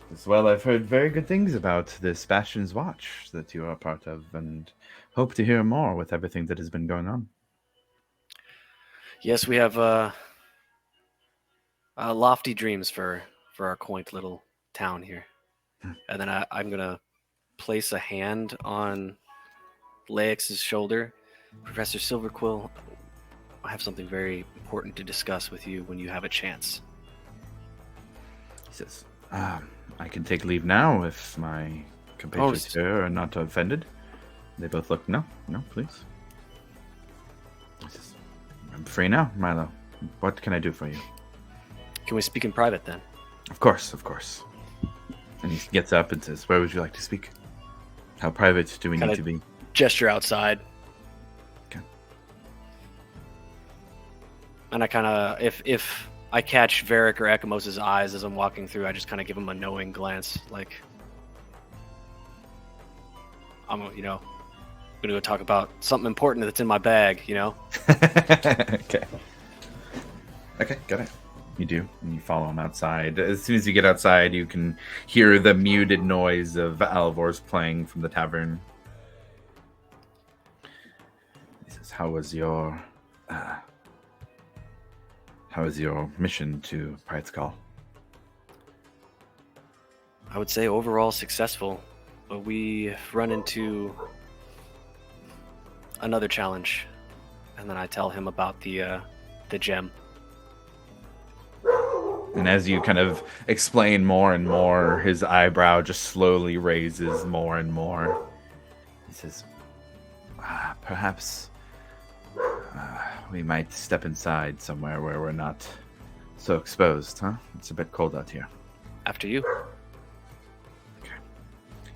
As well, I've heard very good things about this Bastion's Watch that you are a part of, and hope to hear more with everything that has been going on. Yes, we have lofty dreams for our quaint little town here. And then I'm going to place a hand on Laix's shoulder. Professor Silverquill, I have something very important to discuss with you when you have a chance. He says, I can take leave now if my compatriots here are not offended. They both look, no, please. He says, I'm free now, Milo. What can I do for you? Can we speak in private then? Of course. And he gets up and says, where would you like to speak? How private do we need to be? Gesture outside. Okay. And I kind of, if I catch Varric or Ekimos' eyes as I'm walking through. I just kind of give him a knowing glance, like I'm, gonna go talk about something important that's in my bag, Okay. Okay, got it. You do, and you follow him outside. As soon as you get outside, you can hear the muted noise of Alivor's playing from the tavern. He says, How was your mission to Pride's Call? I would say overall successful, but we run into another challenge, and then I tell him about the gem. And as you kind of explain more and more, his eyebrow just slowly raises more and more. He says, perhaps we might step inside somewhere where we're not so exposed, huh? It's a bit cold out here. After you. Okay.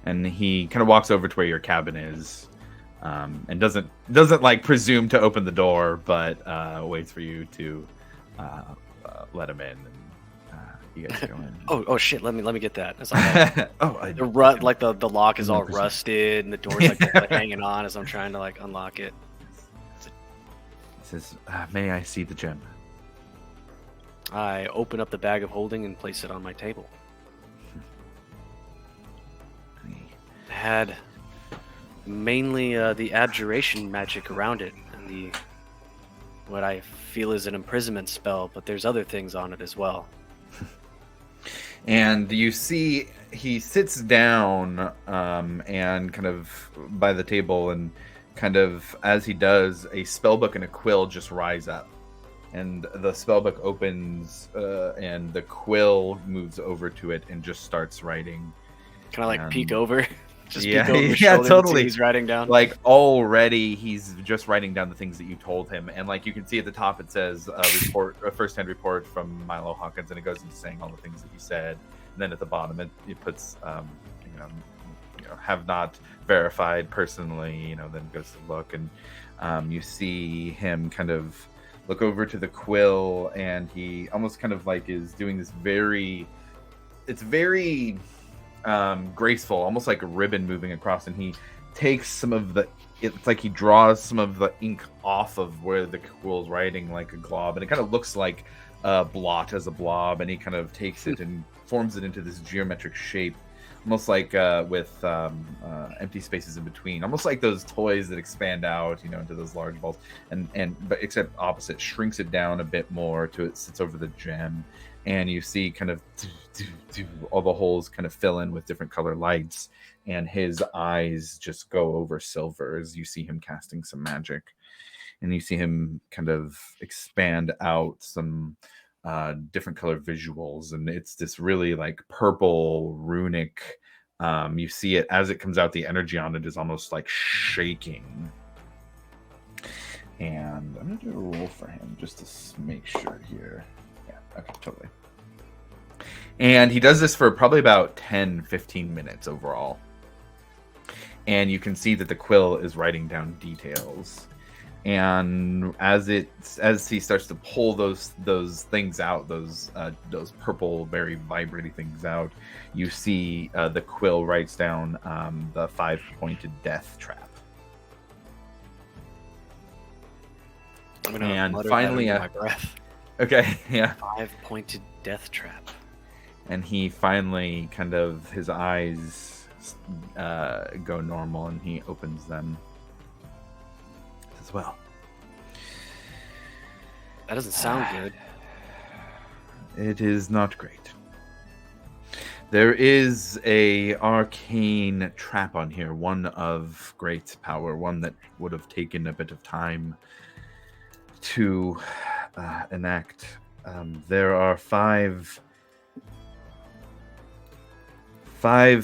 And he kind of walks over to where your cabin is, and doesn't like presume to open the door, but waits for you to let him in. You guys go in. Oh shit! Let me get that. It's like, the lock is all rusted, and the door's like hanging on as I'm trying to like unlock it. He says, "May I see the gem?" I open up the bag of holding and place it on my table. It had mainly the abjuration magic around it, and what I feel is an imprisonment spell, but there's other things on it as well. And you see he sits down and kind of by the table, and kind of as he does, a spellbook and a quill just rise up. And the spellbook opens and the quill moves over to it and just starts writing. Kind of like peek over? Just yeah, peek over his yeah, shoulder totally. He's writing down. Like already, he's just writing down the things that you told him, and like you can see at the top, it says a first-hand report from Milo Hawkins, and it goes into saying all the things that you said. And then at the bottom, it puts, have not verified personally. Then goes to look, and you see him kind of look over to the quill, and he almost kind of like is doing this it's very graceful, almost like a ribbon moving across, and he takes it's like he draws some of the ink off of where the quill's writing like a glob, and it kind of looks like a blot as a blob, and he kind of takes it and forms it into this geometric shape, almost like with empty spaces in between, almost like those toys that expand out, into those large balls, but except opposite, shrinks it down a bit more to it sits over the gem. And you see kind of all the holes kind of fill in with different color lights, and his eyes just go over silver as you see him casting some magic, and you see him kind of expand out some different color visuals, and it's this really like purple runic. You see it as it comes out, the energy on it is almost like shaking. And I'm gonna do a roll for him just to make sure here. Okay, totally. And he does this for probably about 10-15 minutes overall. And you can see that the quill is writing down details. And as he starts to pull those things out, those purple, very vibrating things out, you see the quill writes down the 5-pointed death trap. And finally, my breath. Okay, yeah. 5-pointed death trap. And he finally kind of, his eyes go normal, and he opens them as well. That doesn't sound good. It is not great. There is a arcane trap on here, one of great power, one that would have taken a bit of time to enact. There are five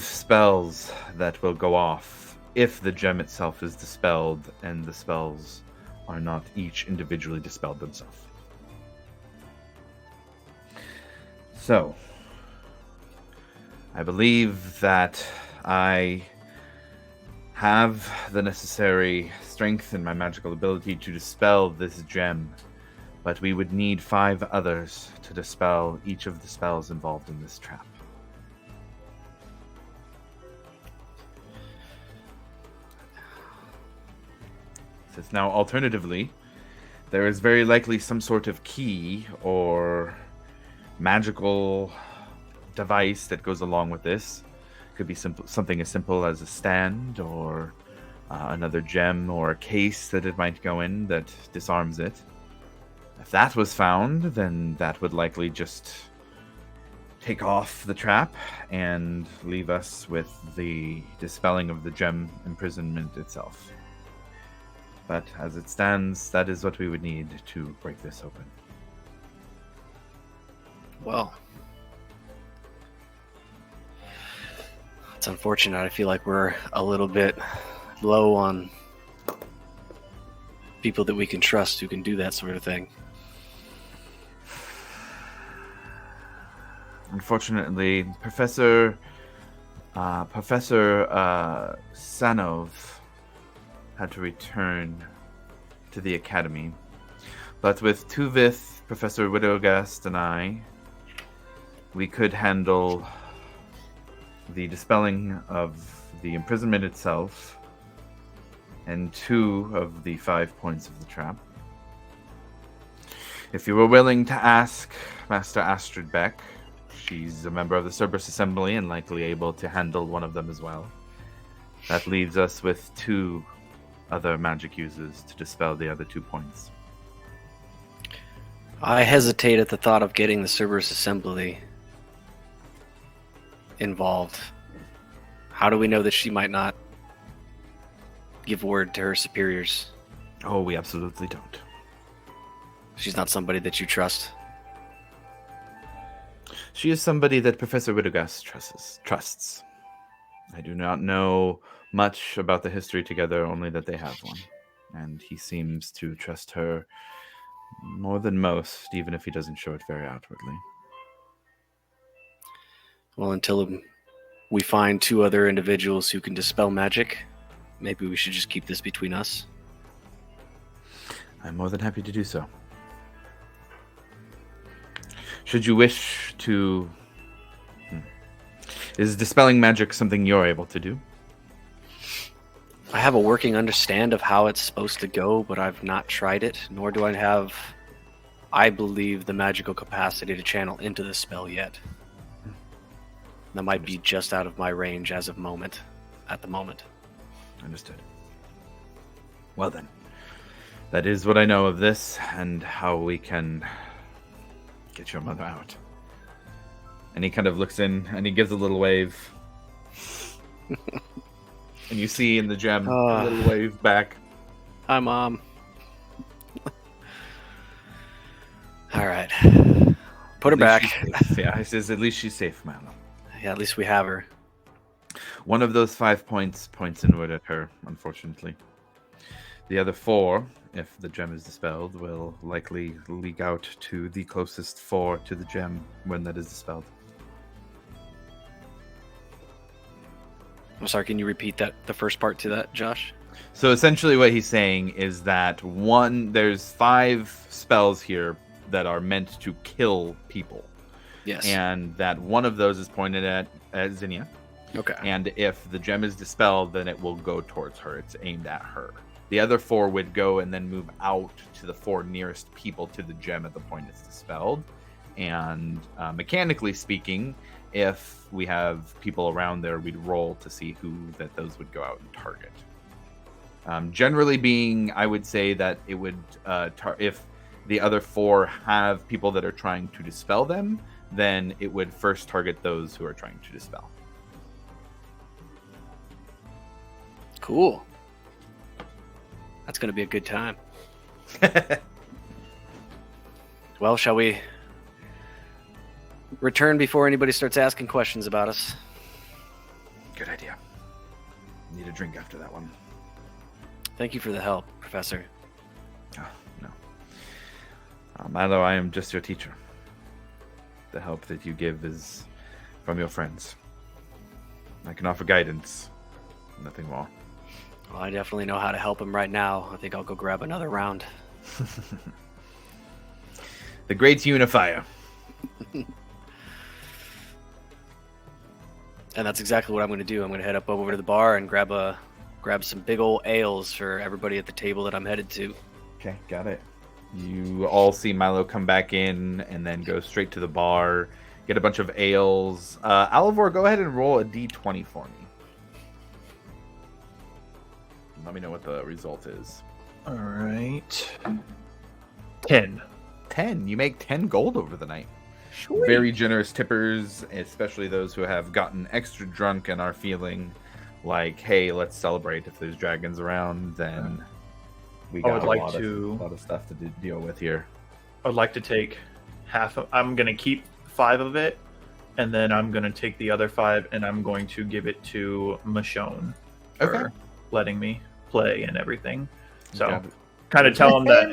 spells that will go off if the gem itself is dispelled, and the spells are not each individually dispelled themselves. So, I believe that I have the necessary strength and my magical ability to dispel this gem, but we would need 5 others to dispel each of the spells involved in this trap. Says now, alternatively, there is very likely some sort of key or magical device that goes along with this. Could be something as simple as a stand or another gem or a case that it might go in that disarms it. If that was found, then that would likely just take off the trap and leave us with the dispelling of the gem imprisonment itself. But as it stands, that is what we would need to break this open. Well, it's unfortunate. I feel like we're a little bit low on people that we can trust who can do that sort of thing. Unfortunately, Professor Sanov had to return to the academy. But with Tuvith, Professor Widogast, and I, we could handle the dispelling of the imprisonment itself and 2 of the 5 points of the trap. If you were willing to ask Master Astrid Beck, she's a member of the Cerberus Assembly and likely able to handle one of them as well. That leaves us with 2 other magic uses to dispel the other 2 points. I hesitate at the thought of getting the Cerberus Assembly involved. How do we know that she might not give word to her superiors? Oh, we absolutely don't. She's not somebody that you trust. She is somebody that Professor Widogast trusts. I do not know much about the history together, only that they have one. And he seems to trust her more than most, even if he doesn't show it very outwardly. Well, until we find 2 other individuals who can dispel magic, maybe we should just keep this between us. I'm more than happy to do so. Should you wish to... Is dispelling magic something you're able to do? I have a working understand of how it's supposed to go, but I've not tried it, nor do I have, I believe, the magical capacity to channel into the spell yet. That might be just out of my range at the moment. Understood. Well then, that is what I know of this and how we can get your mother out. And he kind of looks in and he gives a little wave. And you see in the gem a little wave back. Hi, Mom. All right. Put her back. Yeah, he says, at least she's safe, man. Yeah, at least we have her. One of those 5 points inward at her, unfortunately. The other 4, if the gem is dispelled, will likely leak out to the closest 4 to the gem when that is dispelled. I'm sorry, can you repeat the first part to that, Josh? So essentially what he's saying is that there's 5 spells here that are meant to kill people. Yes. And that one of those is pointed at Zinnia. Okay. And if the gem is dispelled, then it will go towards her. It's aimed at her. The other 4 would go and then move out to the 4 nearest people to the gem at the point it's dispelled. And mechanically speaking, if we have people around there, we'd roll to see who that those would go out and target. Generally being, I would say that it would, if the other 4 have people that are trying to dispel them, then it would first target those who are trying to dispel. Cool. That's going to be a good time. Well, shall we return before anybody starts asking questions about us? Good idea. Need a drink after that one. Thank you for the help, Professor. Oh, no. Milo, I am just your teacher. The help that you give is from your friends. I can offer guidance, nothing more. Well, I definitely know how to help him right now. I think I'll go grab another round. The great unifier. And that's exactly what I'm going to do. I'm going to head up over to the bar and grab some big old ales for everybody at the table that I'm headed to. Okay, got it. You all see Milo come back in and then go straight to the bar, get a bunch of ales. Alivor, go ahead and roll a d20 for me. Let me know what the result is. All right. 10. 10. You make 10 gold over the night. Very generous tippers, especially those who have gotten extra drunk and are feeling like, hey, let's celebrate. If there's dragons around, then we got a lot of stuff to deal with here. I would like to take half of, I'm going to keep 5 of it, and then I'm going to take the other 5 and I'm going to give it to Michonne for letting me play and everything. So kind of tell him that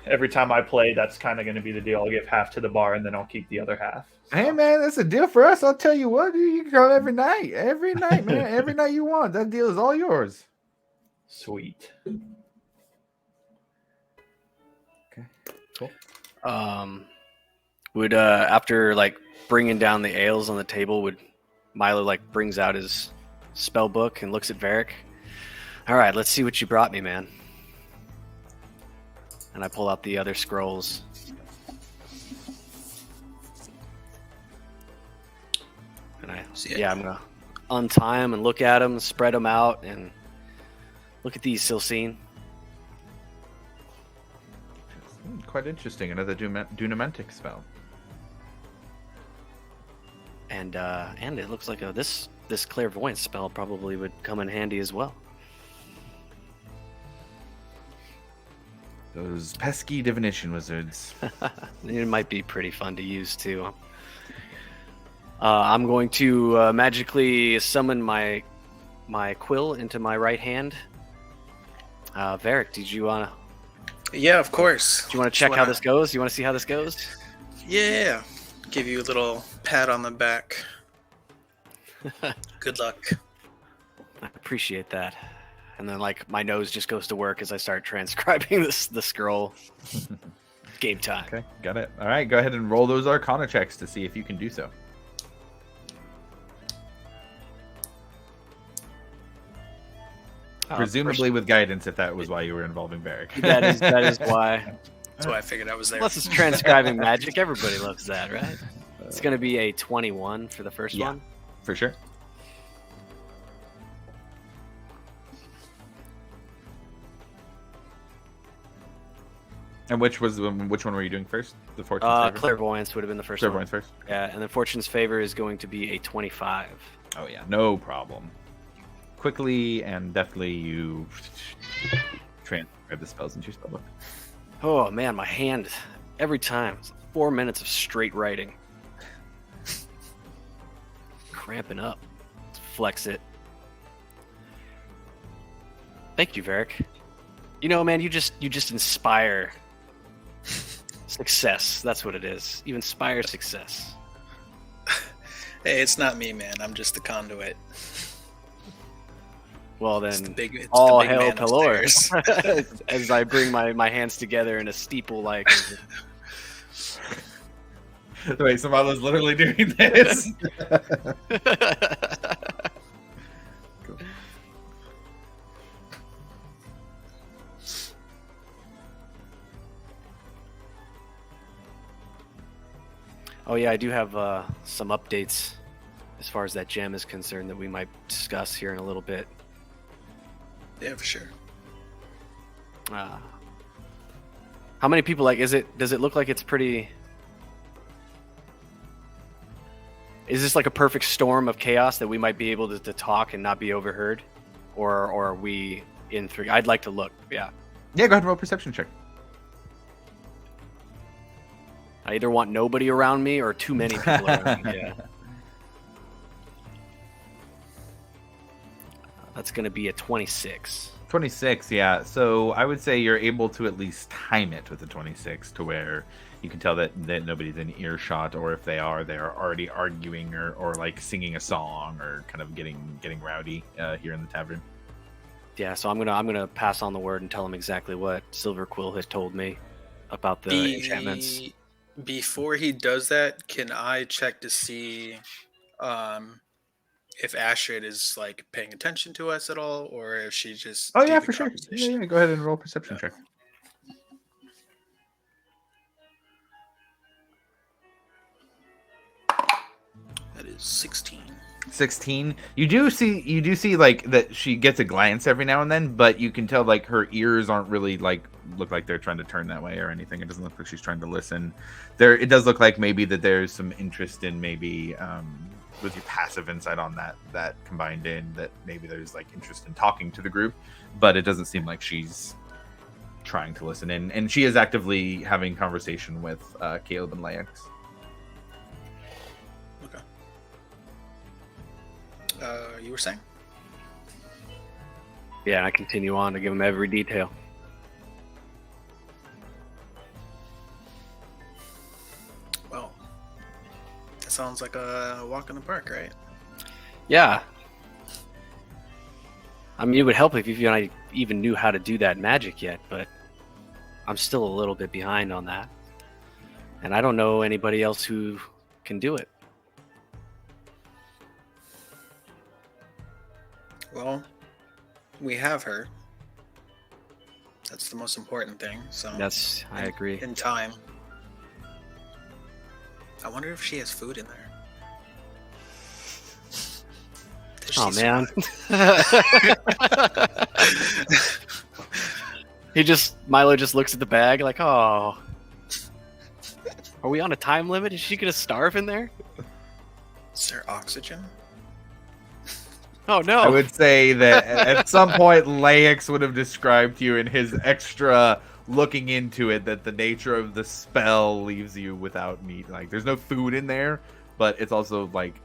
every time I play, that's kind of going to be the deal. I'll give half to the bar and then I'll keep the other half. So. Hey man, that's a deal for us. I'll tell you what, you can come every night, man, every night you want. That deal is all yours. Sweet. Okay, cool. Would after like bringing down the ales on the table, would Milo like brings out his spell book and looks at Varric? All right, let's see what you brought me, man. And I pull out the other scrolls. And I'm gonna untie them and look at them, spread them out, and look at these, Silcine. Quite interesting. Another Dunamentic spell. And it looks like this clairvoyance spell probably would come in handy as well. Those pesky divination wizards. It might be pretty fun to use too. I'm going to magically summon my quill into my right hand. Varric, did you want to? Yeah, of course. Do you want to check how this goes? You want to see how this goes? Yeah. Give you a little pat on the back. Good luck. I appreciate that. And then, like, my nose just goes to work as I start transcribing the scroll. Game time. Okay, got it. All right, go ahead and roll those Arcana checks to see if you can do so. Presumably with guidance, if that was why you were involving Varric. That is why. That's why I figured I was there. Plus, it's transcribing magic. Everybody loves that, right? It's going to be a 21 for the first one. For sure. And which one were you doing first? The Fortune's Favor? Clairvoyance would have been the first Clairvoyance one. first? Yeah, and then Fortune's Favor is going to be a 25. Oh yeah, no problem. Quickly and deftly you transcribe the spells into your spellbook. Oh man, my hand, every time, it's 4 minutes of straight writing. Cramping up. Let's flex it. Thank you, Varric. You know, man, you just inspire success. That's what it is. You inspire success. Hey, it's not me, man. I'm just the conduit. Well, It's then, the big all man hail Pelor. upstairs. As I bring my hands together in a steeple-like. Wait, so Milo's literally doing this? Cool. Oh yeah, I do have some updates as far as that gem is concerned that we might discuss here in a little bit. Yeah, for sure. How many people does it look like it's pretty? Is this like a perfect storm of chaos that we might be able to talk and not be overheard, or are we in 3? I'd like to look. Yeah. Yeah, go ahead and roll a perception check. I either want nobody around me or too many people around me. Yeah. That's going to be a 26. 26, yeah. So I would say you're able to at least time it with a 26 to where you can tell that nobody's in earshot, or if they are, they're already arguing or like singing a song or kind of getting rowdy here in the tavern. Yeah, so I'm gonna pass on the word and tell him exactly what Silver Quill had told me about the enchantments. Before he does that, can I check to see if Astrid is like paying attention to us at all, or if she just Oh yeah, deep in for sure. conversation? Yeah. Go ahead and roll a perception check. That is 16. 16. You do see like that she gets a glance every now and then, but you can tell like her ears aren't really like look like they're trying to turn that way or anything. It doesn't look like she's trying to listen. It does look like maybe that there's some interest in maybe with your passive insight on that combined in that maybe there's like interest in talking to the group, but it doesn't seem like she's trying to listen in, and she is actively having conversation with Caleb and Laix. You were saying? Yeah, and I continue on to give him every detail. Well, that sounds like a walk in the park, right? Yeah. I mean, it would help if you even knew how to do that magic yet, but I'm still a little bit behind on that. And I don't know anybody else who can do it. Well, we have her. That's the most important thing. So I agree. In time. I wonder if she has food in there. Does Oh she man. Milo just looks at the bag like, oh. Are we on a time limit? Is she gonna starve in there? Is there oxygen? Oh no. I would say that at some point Laix would have described to you in his extra looking into it that the nature of the spell leaves you without meat. Like there's no food in there, but it's also like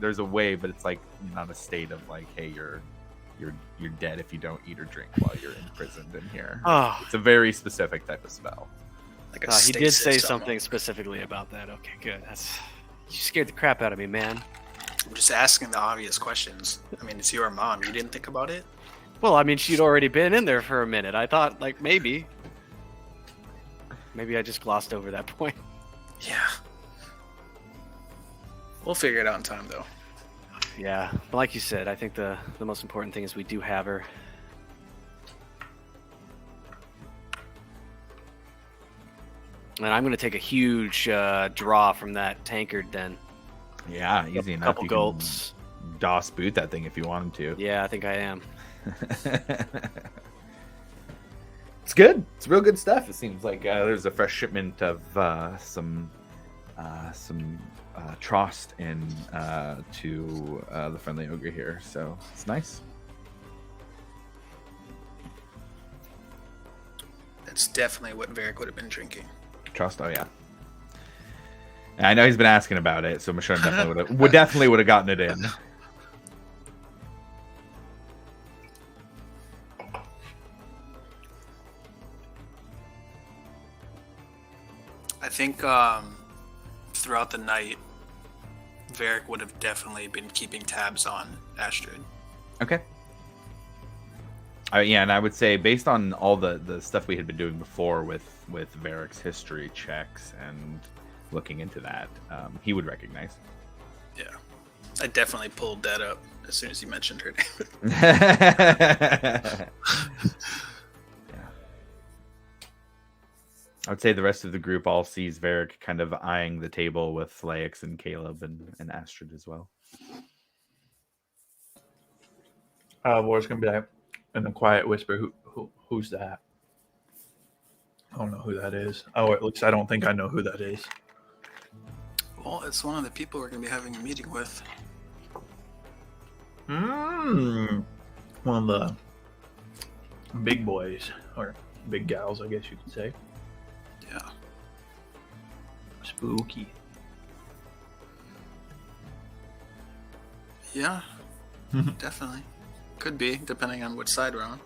there's a way, but it's like not a state of like, hey, you're dead if you don't eat or drink while you're imprisoned in here. Oh. It's a very specific type of spell. Like He did say stasis something specifically about that. Okay, good. You scared the crap out of me, man. I'm just asking the obvious questions. I mean, it's your mom. You didn't think about it? Well, I mean, she'd already been in there for a minute. I thought, like, maybe I just glossed over that point. Yeah. We'll figure it out in time, though. Yeah, but like you said, I think the most important thing is we do have her. And I'm going to take a huge draw from that tankard then. Yeah, easy enough. Couple You gulps. can DOS boot that thing if you wanted to. Yeah, I think I am. It's good. It's real good stuff. It seems like there's a fresh shipment of some trost in to the friendly ogre here, so it's nice. That's definitely what Varric would have been drinking. Trost, oh yeah. And I know he's been asking about it, so Michonne definitely would have gotten it in. I think throughout the night, Varric would have definitely been keeping tabs on Astrid. Okay. Yeah, and I would say based on all the stuff we had been doing before with Varric's history checks and looking into that, he would recognize. Yeah. I definitely pulled that up as soon as you mentioned her name. Yeah. I would say the rest of the group all sees Varric kind of eyeing the table with Laix and Caleb and Astrid as well. Laura's gonna be like in a quiet whisper, who's that? I don't know who that is. Oh, at least I don't think I know who that is. Well, it's one of the people we're going to be having a meeting with. One of the big boys, or big gals, I guess you could say. Yeah. Spooky. Yeah, definitely. Could be, depending on which side we're on.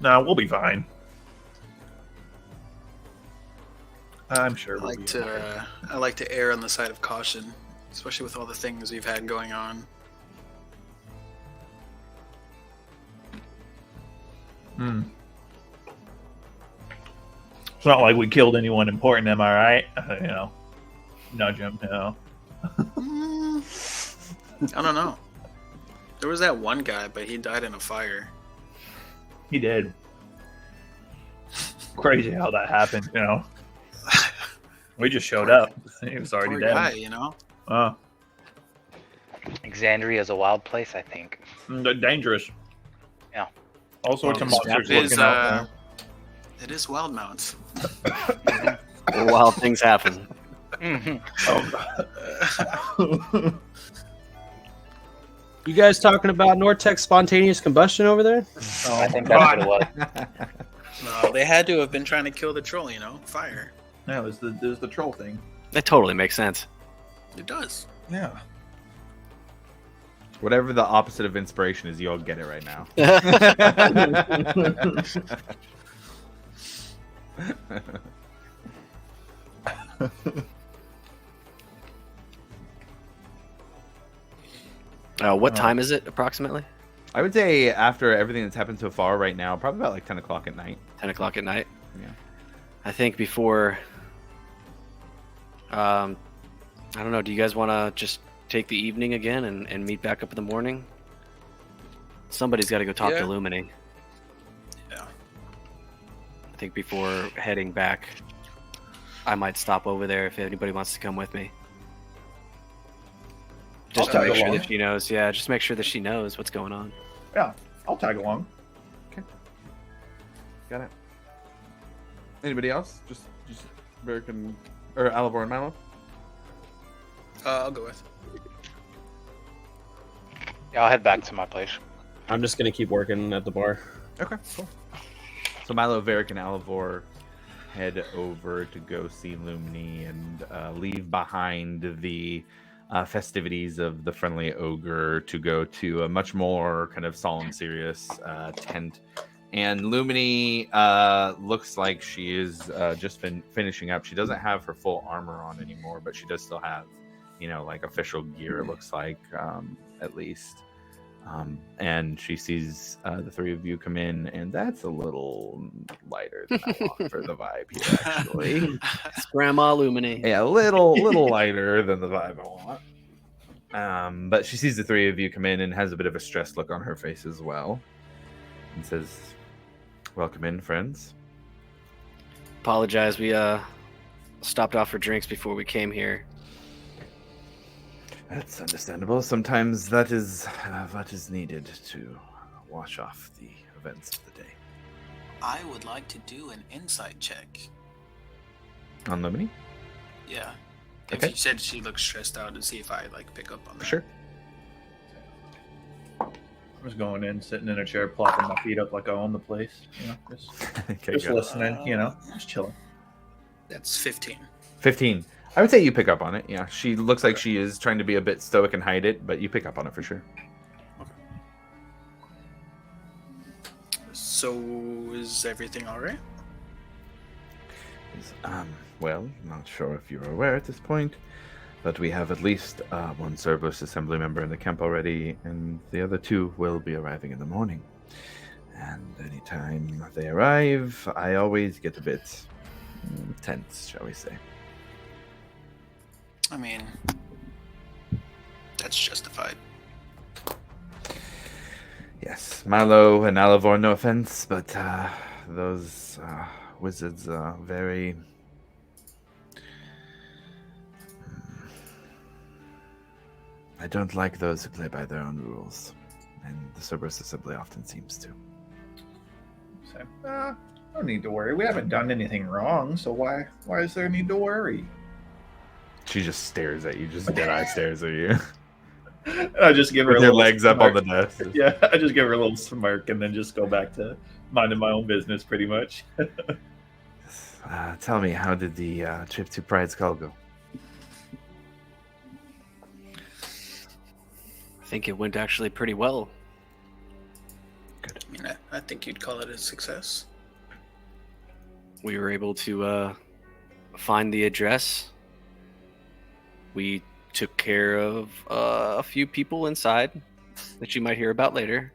No, we'll be fine. I'm sure I we'll like be to okay. I like to err on the side of caution, especially with all the things we've had going on. It's not like we killed anyone important, am I right? You know. nudge him. I don't know. There was that one guy, but he died in a fire. He did. Crazy how that happened, We just showed up. He was already Poor dead. guy, you know. Alexandria is a wild place, I think. Dangerous. Yeah. All sorts of Well, monsters it is, looking out It is Wild Mounts. Wild things happen. Mhm. there. You guys talking about Nortex spontaneous combustion over there? I think that's what it was. No, they had to have been trying to kill the troll, fire. Yeah, it was the troll thing. That totally makes sense. It does. Yeah. Whatever the opposite of inspiration is, you all get it right now. What time is it approximately? I would say after everything that's happened so far right now, probably about like 10 o'clock at night. 10 o'clock at night. Yeah. I think before. I don't know. Do you guys want to just take the evening again and meet back up in the morning? Somebody's got to go talk Yeah. to Lumini. Yeah. I think before heading back, I might stop over there if anybody wants to come with me. Just I'll to tag make sure along. that she knows. Yeah, just make sure that she knows what's going on. Yeah, I'll tag along. Got it. Anybody else? Just Beric and or Alivor and Milo? I'll go with. Yeah, I'll head back to my place. I'm just gonna keep working at the bar. Okay, cool. So Milo, Varric, and Alivor head over to go see Lumini and leave behind the festivities of the friendly ogre to go to a much more kind of solemn, serious tent. And Lumini looks like she is just finishing up. She doesn't have her full armor on anymore, but she does still have, like official gear, it looks like, at least. And she sees the three of you come in, and that's a little lighter than I want for the vibe here, actually. It's Grandma Lumini. Yeah, a little lighter than the vibe I want. But she sees the three of you come in and has a bit of a stressed look on her face as well, and says, "Welcome in, friends." Apologize. We stopped off for drinks before we came here. That's understandable. Sometimes that is what is needed to wash off the events of the day. I would like to do an insight check. On Lumini? Yeah. Okay. If you said she looks stressed out, to see if I pick up on that. Sure. I'm just going in, sitting in a chair, plopping my feet up like I own the place. Just Okay, just good. listening. Just chilling. That's 15. 15. I would say you pick up on it. Yeah, she looks like she is trying to be a bit stoic and hide it, but you pick up on it for sure. So is everything all right? Well, not sure if you're aware at this point, but we have at least one Cerberus assembly member in the camp already, and the other two will be arriving in the morning. And anytime they arrive, I always get a bit tense, shall we say. I mean, that's justified. Yes, Milo and Alivor, no offense, but those wizards are very... I don't like those who play by their own rules, and the Cerberus Assembly often seems to. So, no need to worry. We haven't done anything wrong, so why is there a need to worry? She just stares at you, just dead-eye stares at you. I just give her With a her little legs up on smirk. the desk. Yeah, I just give her a little smirk and then just go back to minding my own business, pretty much. Tell me, how did the trip to Pride Skull go? I think it went actually pretty well. I mean, I think you'd call it a success. We were able to find the address. We took care of a few people inside that you might hear about later.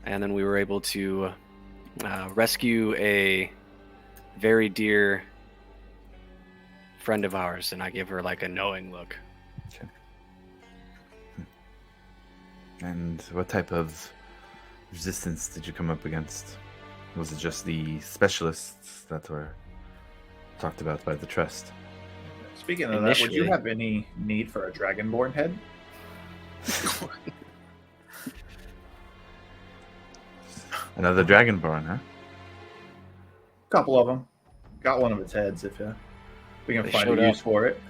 And then we were able to rescue a very dear friend of ours, and I give her like a knowing look. And what type of resistance did you come up against? Was it just the specialists that were talked about by the Trust? Speaking of that, would you Initially. have any need for a Dragonborn head? Another Dragonborn, huh? Couple of them. Got one of its heads if we can They find showed a up. use for it.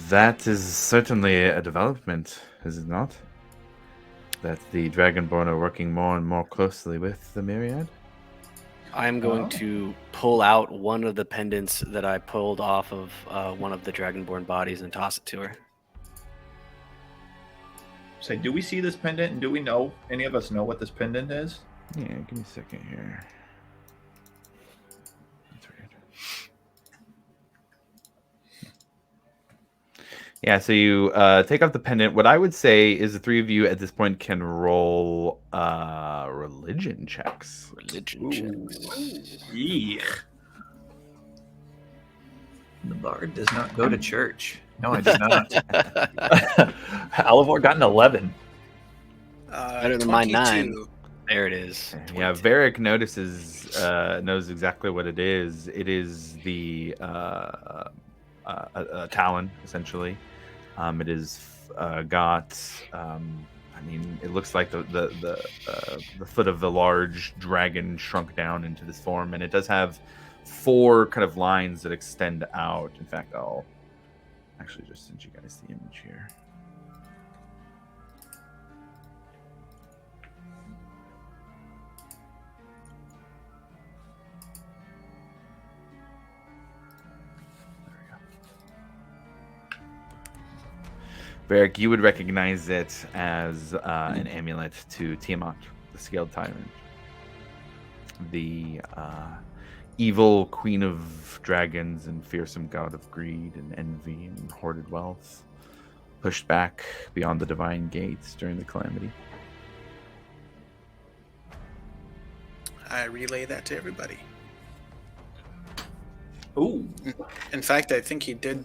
That is certainly a development, is it not? That the Dragonborn are working more and more closely with the Myriad? I'm going Oh. to pull out one of the pendants that I pulled off of one of the Dragonborn bodies and toss it to her. Say, do we see this pendant, and do we know, any of us know what this pendant is? Yeah, give me a second here. That's weird. Yeah, so you take off the pendant. What I would say is the three of you at this point can roll religion checks. Religion checks. Yeah. The bard does not go to church. No, I did not. Alivor got an 11. Better than my 9. 22. There it is. Yeah, 22. Varric knows exactly what it is. It is the a talon, essentially. It is got. I mean, it looks like the foot of the large dragon shrunk down into this form, and it does have 4 kind of lines that extend out. In fact, I'll actually just send you guys the image here. Varric, you would recognize it as an amulet to Tiamat, the Scaled Tyrant. The evil queen of dragons and fearsome god of greed and envy and hoarded wealth, pushed back beyond the divine gates during the calamity. I relay that to everybody. Ooh. In fact, I think he did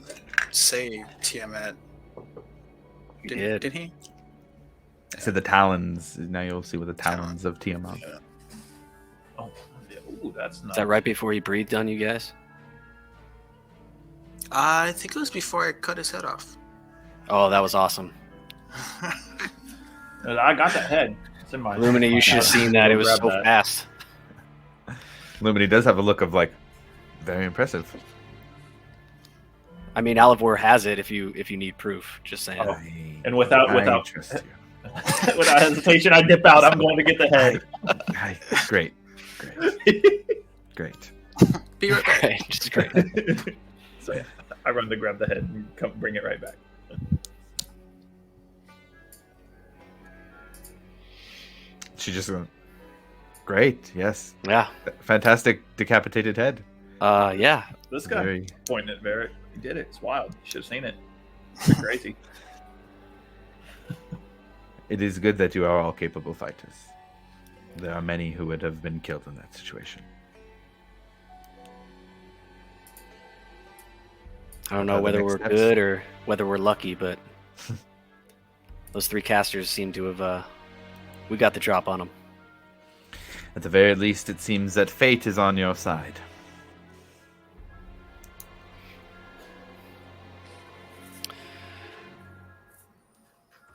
say Tiamat. You did. Did he? So the talons, now you'll see what the talons of Tiamat. Yeah. Oh, ooh, that's not. Is that right before he breathed on you guys? I think it was before I cut his head off. Oh, that was awesome. I got that head. It's in my. Lumina, you should have seen that. It was Grab so that. fast. Lumini does have a look of like, very impressive. I mean, Alivor has it if you need proof. Just saying. Oh. And without trust you. without hesitation, I dip out. I'm going to get the head. Great. Be right back. Okay, just great. So yeah, I run to grab the head and come bring it right back. She just went, great, yes. Yeah. Fantastic decapitated head. Yeah. This guy Very, pointing at Varric. He did it. It's wild. You should have seen it. It's crazy. it is good that you are all capable fighters. There are many who would have been killed in that situation. I don't What know are the whether next we're steps? good or whether we're lucky, but those 3 casters seem to have. We got the drop on them. At the very least, it seems that fate is on your side.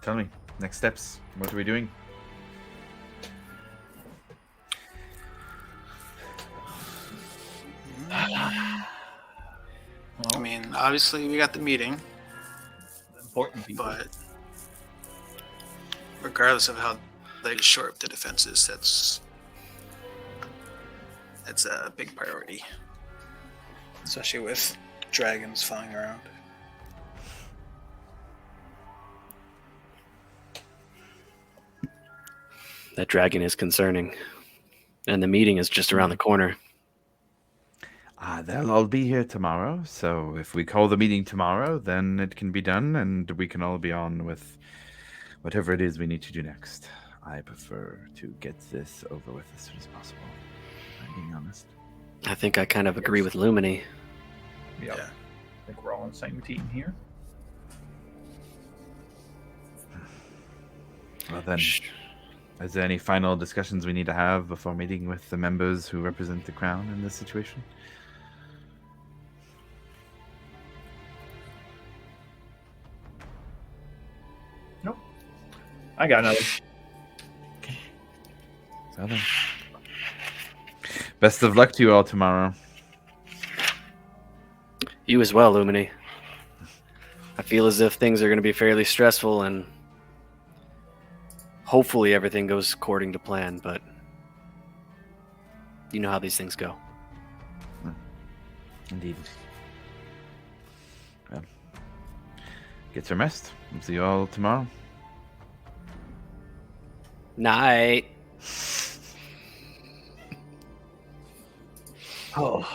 Tell me, next steps. What are we doing? I mean, obviously we got the meeting, Important people. but regardless of how they shore up the defenses, that's a big priority, especially with dragons flying around. That dragon is concerning. And the meeting is just around the corner. They'll all be here tomorrow, so if we call the meeting tomorrow, then it can be done, and we can all be on with whatever it is we need to do next. I prefer to get this over with as soon as possible, if I'm being honest. I think I kind of agree with Lumini. Yep. Yeah. I think we're all on the same team here. Well then, is there any final discussions we need to have before meeting with the members who represent the crown in this situation? Nope. I got another. So then, best of luck to you all tomorrow. You as well, Lumini. I feel as if things are going to be fairly stressful, and hopefully everything goes according to plan, but you know how these things go. Indeed. Well, get some rest. We'll see you all tomorrow. Night. Oh.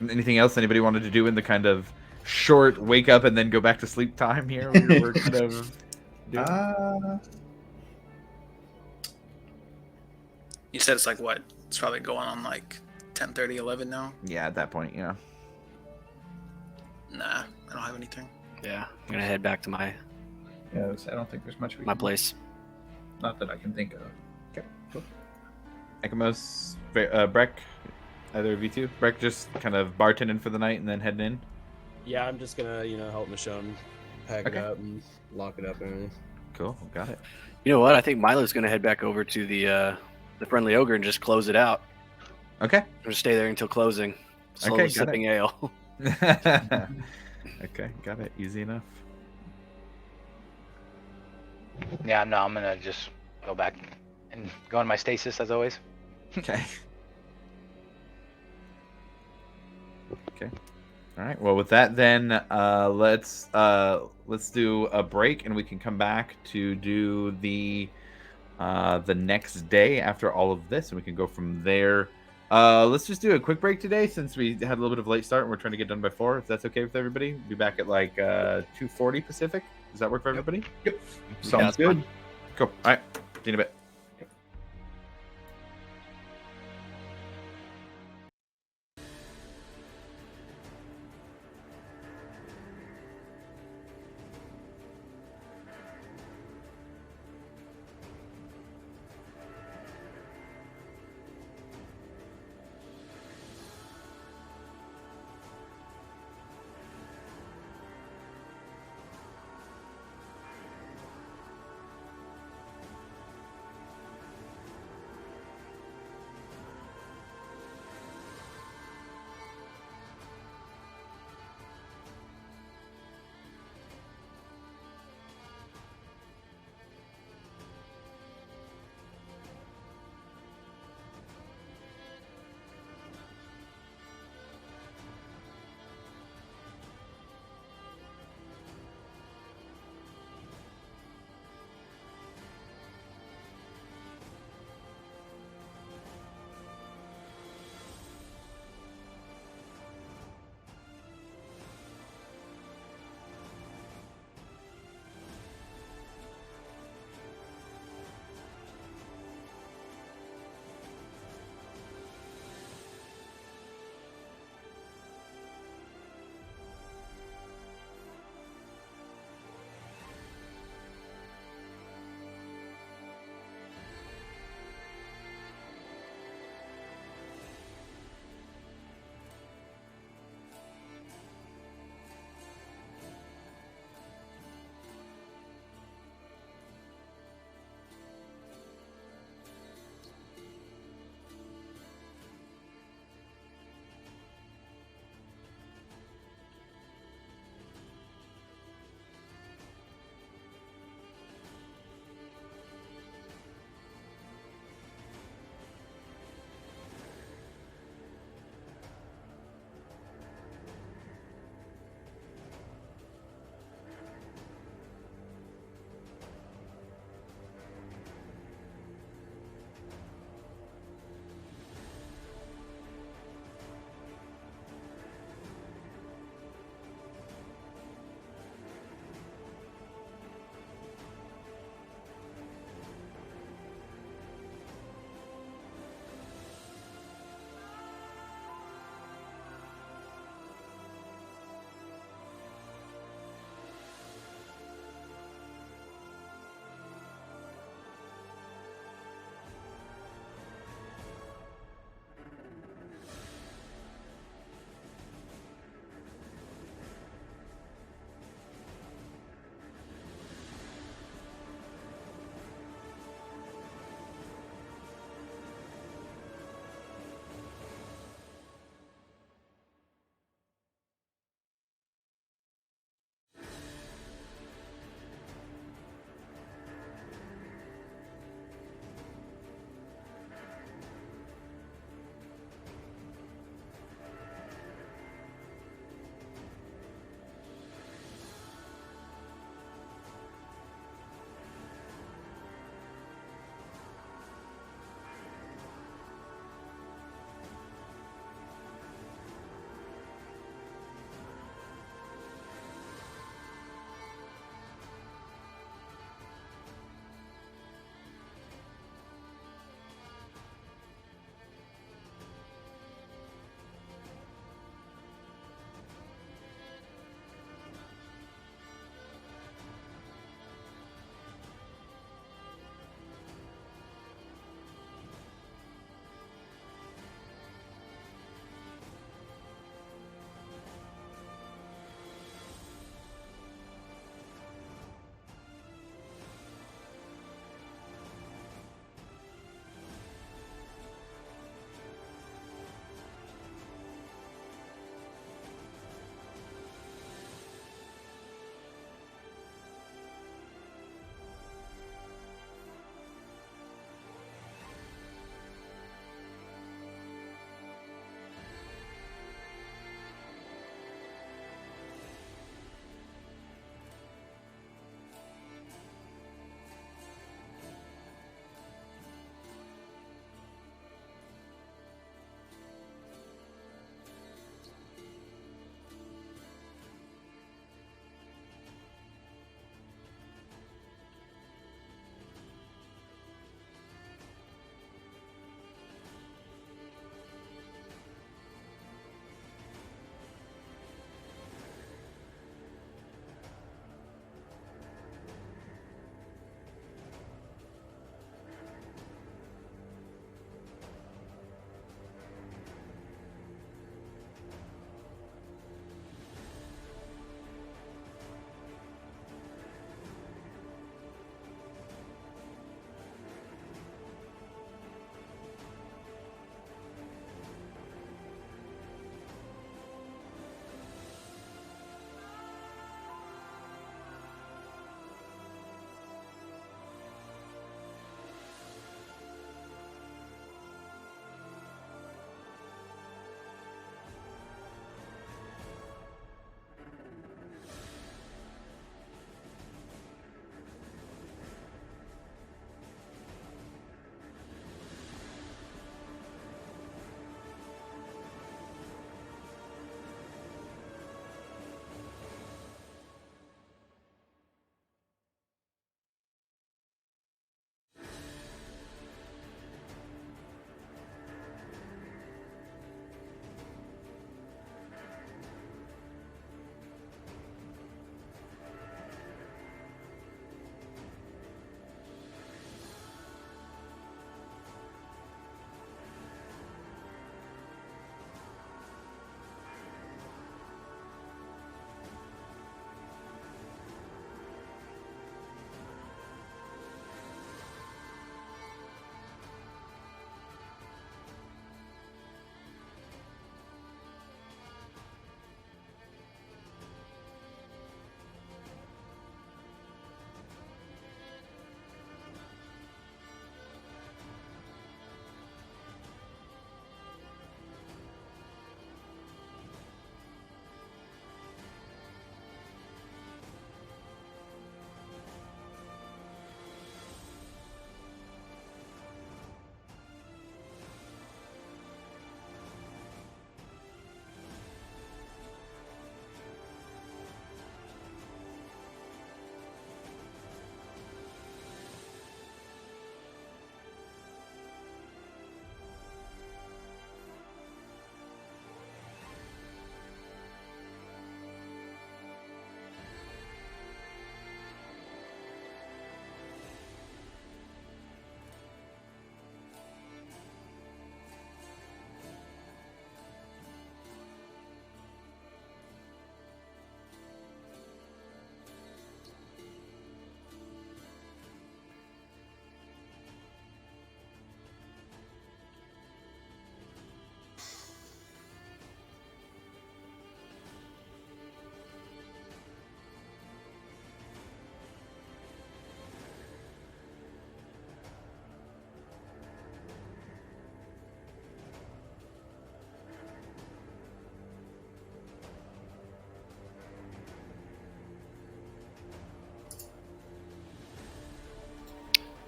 Anything else anybody wanted to do in the kind of short wake up and then go back to sleep time here? We're kind of doing? You said it's like what? It's probably going on like 10:30, 11 now. Yeah, at that point, yeah. Nah, I don't have anything. Yeah, I'm going to head back to my Yeah, I don't think there's much we my can do. place. Not that I can think of. Okay, cool. Ekamos, Breck, either of you two? Breck just kind of bartending for the night and then heading in? Yeah, I'm just gonna, help Michonne pack Okay. it up and lock it up and everything. Cool, got it. You know what? I think Milo's going to head back over to the Friendly Ogre and just close it out. Okay. I'm going to stay there until closing. Slowly Okay, got it. sipping ale. Okay, got it. Easy enough. Yeah, no, I'm gonna just go back and go in my stasis as always. Okay. Okay. All right. Well, with that, then let's do a break, and we can come back to do the next day after all of this, and we can go from there. Let's just do a quick break today, since we had a little bit of a late start, and we're trying to get done by 4. If that's okay with everybody, be back at like 2:40 Pacific. Does that work for everybody? Yep. Sounds that's good. fine. Cool. All right. See you in a bit.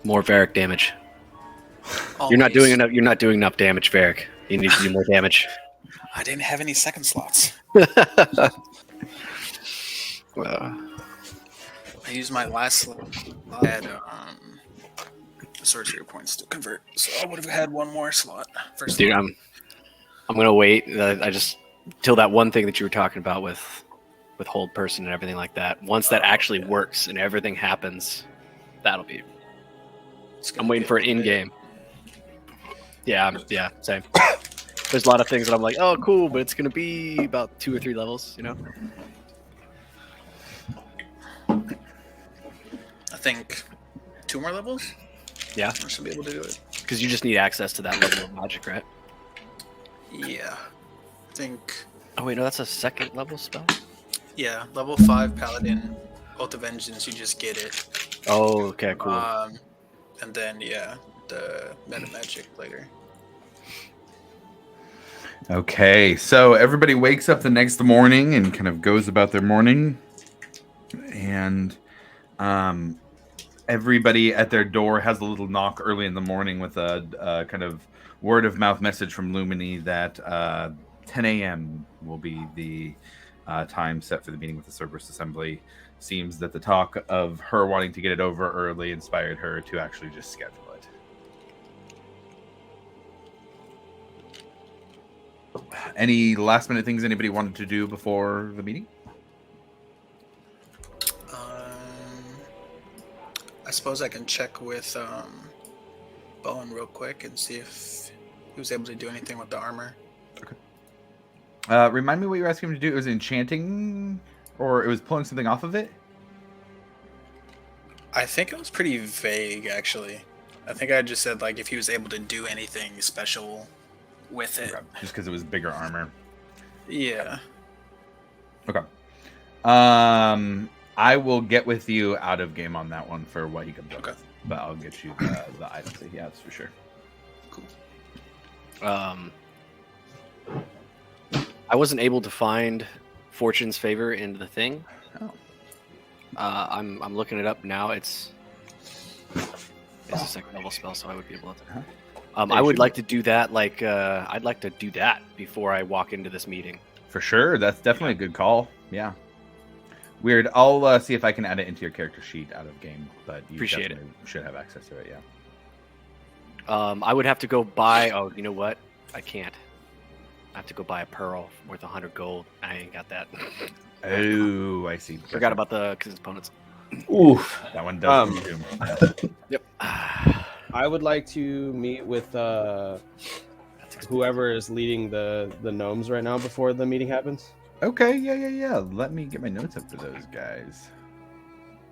More Varric damage. You're not doing enough. You're not doing enough damage, Varric. You need to do more damage. I didn't have any second slots. Well, I used my last slot. I had sorcery points to convert, so I would have had one more slot. First dude, slot. I'm gonna wait. I just till that one thing that you were talking about with hold person and everything like that. Once that actually works and everything happens, that'll be. I'm waiting for it in game. Yeah, same. There's a lot of things that I'm like, oh, cool, but it's gonna be about 2 or 3 levels, you know. I think 2 more levels. Yeah, I should be able to do it. because you just need access to that level of magic, right? Yeah, I think. Oh wait, no, that's a second level spell. Yeah, level 5 paladin, Oath of Vengeance. You just get it. Oh, okay, cool. And then the meta magic later. Okay, so everybody wakes up the next morning and kind of goes about their morning, and everybody at their door has a little knock early in the morning with a kind of word of mouth message from Lumini that 10 a.m. will be the time set for the meeting with the Cerberus Assembly. Seems that the talk of her wanting to get it over early inspired her to actually just schedule it. Any last minute things anybody wanted to do before the meeting? I suppose I can check with Bowen real quick and see if he was able to do anything with the armor. Okay. Remind me what you were asking him to do. It was enchanting, or it was pulling something off of it? I think it was pretty vague, actually. I think I just said like if he was able to do anything special with it. Okay. Just because it was bigger armor. Yeah. Okay. I will get with you out of game on that one for what he comes up with. But I'll get you the items that he has for sure. Cool. I wasn't able to find Fortune's Favor in the thing. Oh. I'm looking it up now. It's a second level spell, so I would be able to. I would like to do that. I'd like to do that before I walk into this meeting. For sure. That's definitely a good call. Yeah. Weird. I'll see if I can add it into your character sheet out of game, but you Appreciate it. should have access to it, yeah. I would have to go buy. Oh, you know what? I can't. I have to go buy a pearl worth 100 gold. I ain't got that. Oh, I see. Forgot about the components. Oof. That one does consume. Yep. I would like to meet with whoever is leading the gnomes right now before the meeting happens. Okay, yeah. Let me get my notes up for those guys.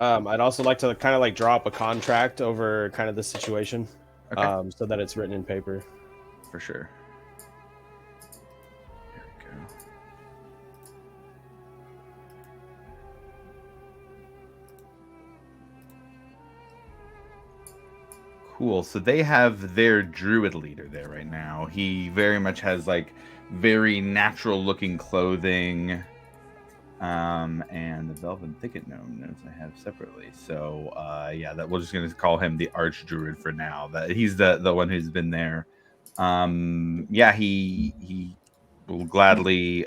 I'd also like to kind of like draw up a contract over kind of the situation, Okay. so that it's written in paper. For sure. There we go. Cool. So they have their druid leader there right now. He very much has like very natural looking clothing. And the Velvet Thicket gnome notes I have separately. So yeah, that we're just gonna call him the Arch Druid for now. That he's the one who's been there. Yeah, he will gladly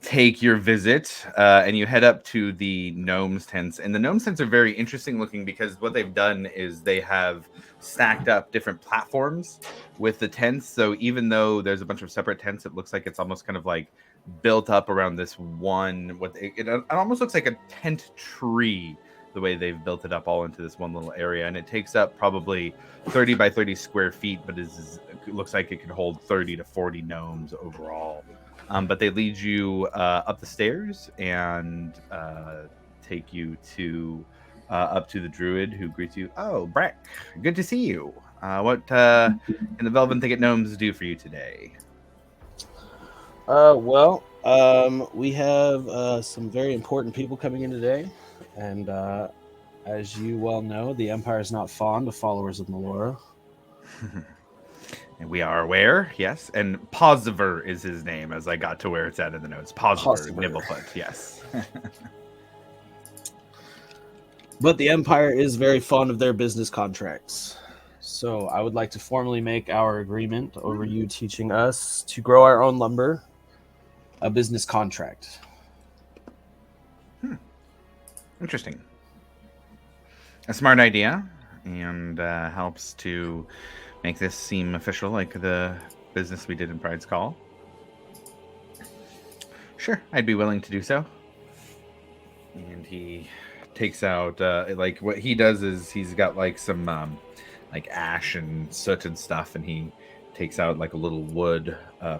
take your visit, and you head up to the gnomes tents. And the gnomes tents are very interesting looking because what they've done is they have stacked up different platforms with the tents. So even though there's a bunch of separate tents, it looks like it's almost kind of like built up around this one. It almost looks like a tent tree, the way they've built it up all into this one little area. And it takes up probably 30 by 30 square feet, but it looks like it could hold 30 to 40 gnomes overall. But they lead you up the stairs and take you to up to the druid, who greets you. Oh, Breck, good to see you. What can the Velvet Thicket gnomes do for you today? Well, we have some very important people coming in today, and as you well know, the Empire is not fond of followers of Melora. And we are aware, yes. And Posiver is his name, as I got to where it's at in the notes. Posiver. Nibblefoot, yes. But the Empire is very fond of their business contracts. So I would like to formally make our agreement over you teaching us to grow our own lumber a business contract. Interesting. A smart idea, and helps to make this seem official, like the business we did in Pride's Call. Sure, I'd be willing to do so. And he takes out, like, what he does is he's got, like, some, like, ash and soot and stuff, and he takes out, like, a little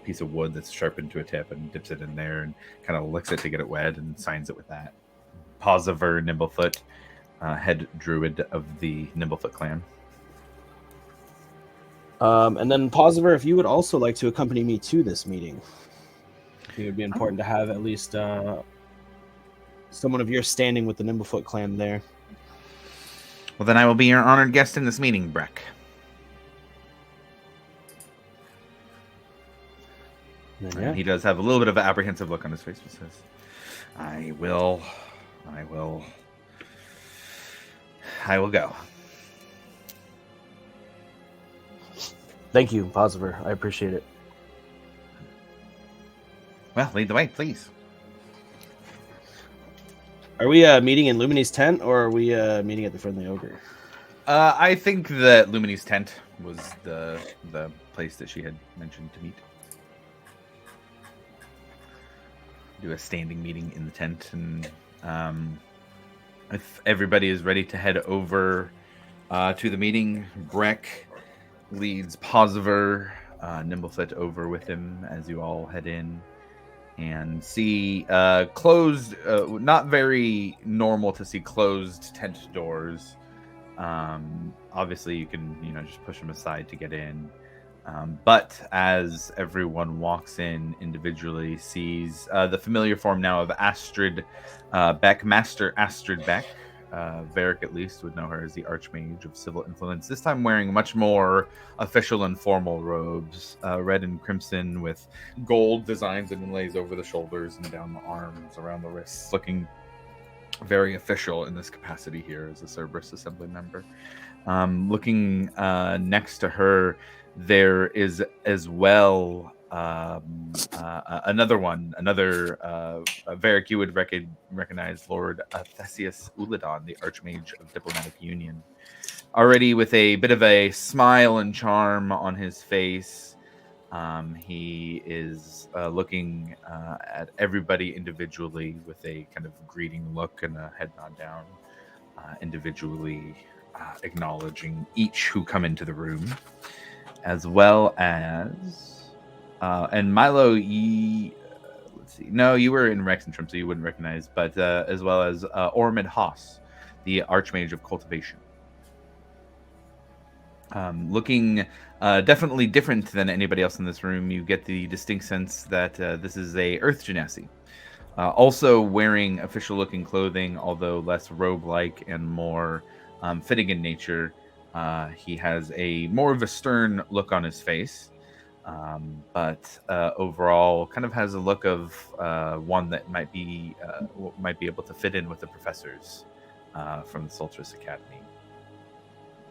piece of wood that's sharpened to a tip and dips it in there and kind of licks it to get it wet and signs it with that. Poziver Nimblefoot, head druid of the Nimblefoot clan. And then, Posiver, if you would also like to accompany me to this meeting, I think it would be important to have at least someone of your standing with the Nimblefoot clan there. Well, then I will be your honored guest in this meeting, Breck. Then, He does have a little bit of an apprehensive look on his face, but says, I will go. Thank you, Posiver. I appreciate it. Well, lead the way, please. Are we meeting in Lumini's tent, or are we meeting at the Friendly Ogre? I think that Lumini's tent was the place that she had mentioned to meet. Do a standing meeting in the tent, and if everybody is ready to head over to the meeting, Breck leads Posiver, Nimblefoot over with him as you all head in and see closed, not very normal to see closed tent doors. Obviously, you can just push them aside to get in. But as everyone walks in individually, sees the familiar form now of Astrid Beck, Master Astrid Beck. Varric, at least, would know her as the Archmage of Civil Influence, this time wearing much more official and formal robes, red and crimson with gold designs and inlays over the shoulders and down the arms, around the wrists, looking very official in this capacity here as a Cerberus Assembly member. Looking next to her, there is as well another Varric, you would recognize Lord Theseus Uladon, the Archmage of Diplomatic Union, already with a bit of a smile and charm on his face. He is looking at everybody individually with a kind of greeting look and a head nod down, individually acknowledging each who come into the room, as well as and Milo, let's see. No, you were in Rexentrum, so you wouldn't recognize, but as well as Ormid Haas, the Archmage of Cultivation. Looking definitely different than anybody else in this room. You get the distinct sense that this is a Earth Genasi. Also wearing official-looking clothing, although less robe-like and more fitting in nature. He has more of a stern look on his face. But overall, kind of has a look of one that might be able to fit in with the professors from the Solstice Academy.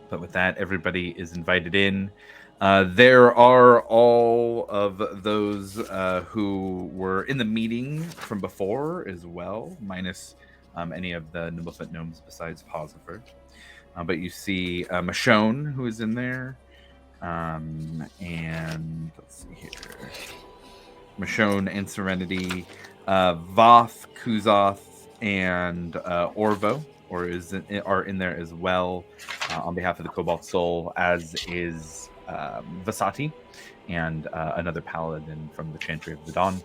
But with that, everybody is invited in. There are all of those who were in the meeting from before as well, minus any of the Nimblefoot gnomes besides Posiver. But you see Michonne, who is in there. And let's see here. Michonne and Serenity, Voth, Kuzoth, and Orvo, are in there as well on behalf of the Cobalt Soul, as is Vasati and another paladin from the Chantry of the Dawn.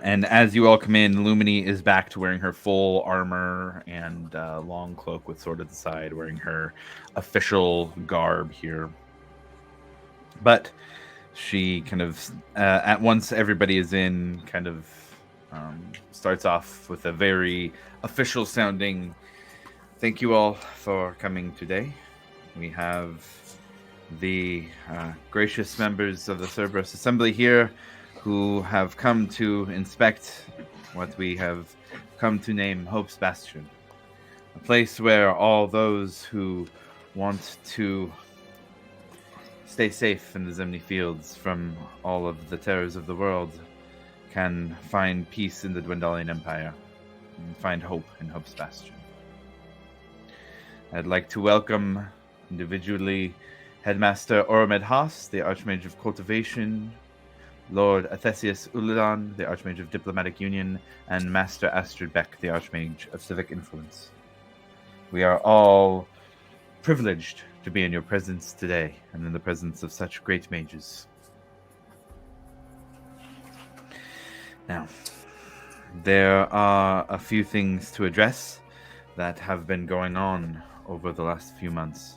And as you all come in, Lumini is back to wearing her full armor and long cloak with sword at the side, wearing her official garb here. But she kind of, at once everybody is in, kind of starts off with a very official sounding, thank you all for coming today. We have the gracious members of the Cerberus Assembly here who have come to inspect what we have come to name Hope's Bastion. A place where all those who want to stay safe in the Zemni Fields from all of the terrors of the world can find peace in the Dwendalian Empire and find hope in Hope's Bastion. I'd like to welcome individually Headmaster Oromed Haas, the Archmage of Cultivation, Lord Athesius Uladan, the Archmage of Diplomatic Union, and Master Astrid Beck, the Archmage of Civic Influence. We are all privileged to be in your presence today, and in the presence of such great mages. Now, there are a few things to address that have been going on over the last few months.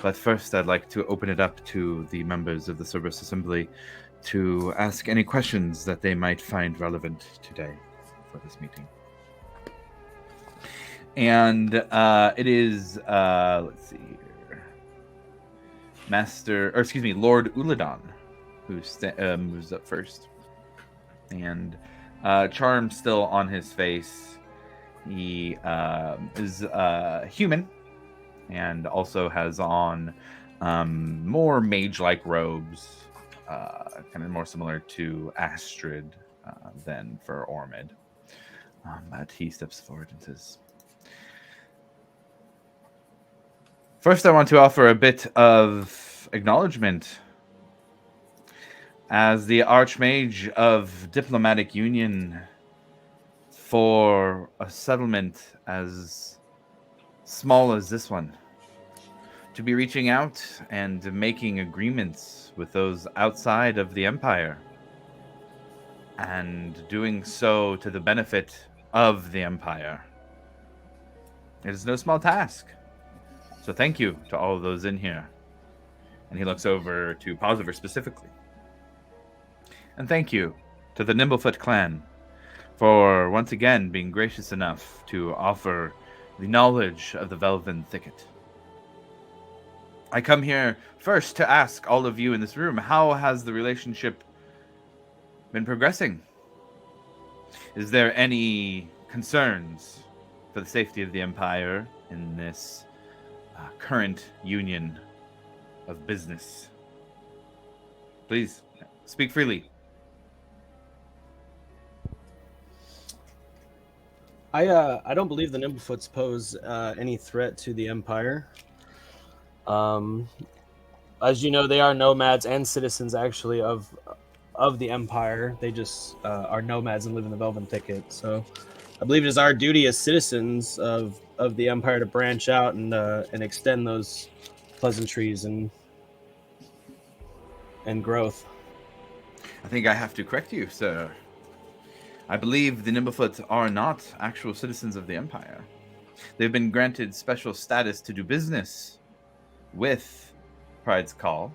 But first, I'd like to open it up to the members of the Cerberus Assembly to ask any questions that they might find relevant today for this meeting. And it is, let's see here, Lord Uladan, who moves up first. And charm still on his face. He is human and also has on more mage-like robes, kind of more similar to Astrid than for Oromed. But he steps forward and says, "First, I want to offer a bit of acknowledgement. As the Archmage of Diplomatic Union, for a settlement as small as this one, to be reaching out and making agreements with those outside of the Empire, and doing so to the benefit of the Empire. It is no small task. So thank you to all of those in here." And he looks over to Posiver specifically. "And thank you to the Nimblefoot clan for once again being gracious enough to offer the knowledge of the Velven Thicket. I come here first to ask all of you in this room, how has the relationship been progressing? Is there any concerns for the safety of the Empire in this current union of business? Please, speak freely." I don't believe the Nimblefoots pose any threat to the Empire. As you know, they are nomads and citizens, actually, of the Empire. They just are nomads and live in the Velven Thicket. So I believe it is our duty as citizens of the Empire to branch out and extend those pleasantries and growth. I think I have to correct you, sir. I believe the Nimblefoot are not actual citizens of the Empire. They've been granted special status to do business with Pride's Call.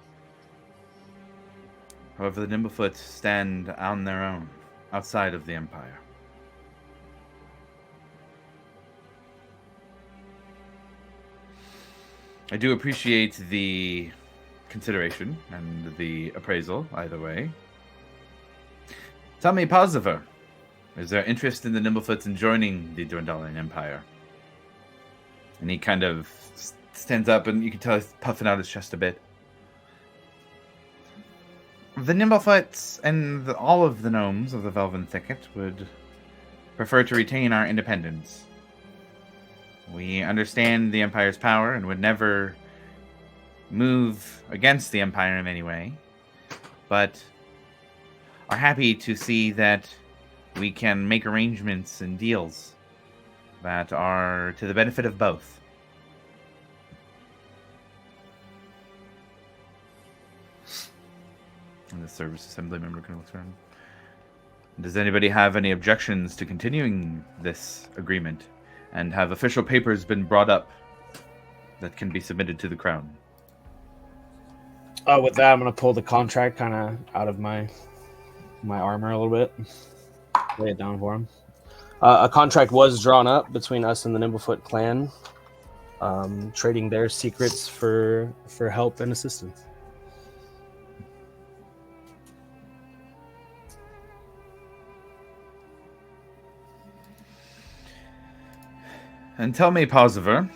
However, the Nimblefoot stand on their own, outside of the Empire. I do appreciate the consideration and the appraisal, either way. Tell me, Posiver, is there interest in the Nimblefoots in joining the Dwendalian Empire? And he kind of stands up, and you can tell he's puffing out his chest a bit. The Nimblefoots and all of the gnomes of the Velven Thicket would prefer to retain our independence. We understand the Empire's power and would never move against the Empire in any way, but are happy to see that we can make arrangements and deals that are to the benefit of both. And the Service Assembly member kind of looks around. Does anybody have any objections to continuing this agreement? And have official papers been brought up that can be submitted to the Crown? With that, I'm going to pull the contract kind of out of my armor a little bit. Lay it down for him. A contract was drawn up between us and the Nimblefoot clan, trading their secrets for help and assistance. And tell me, Posiver,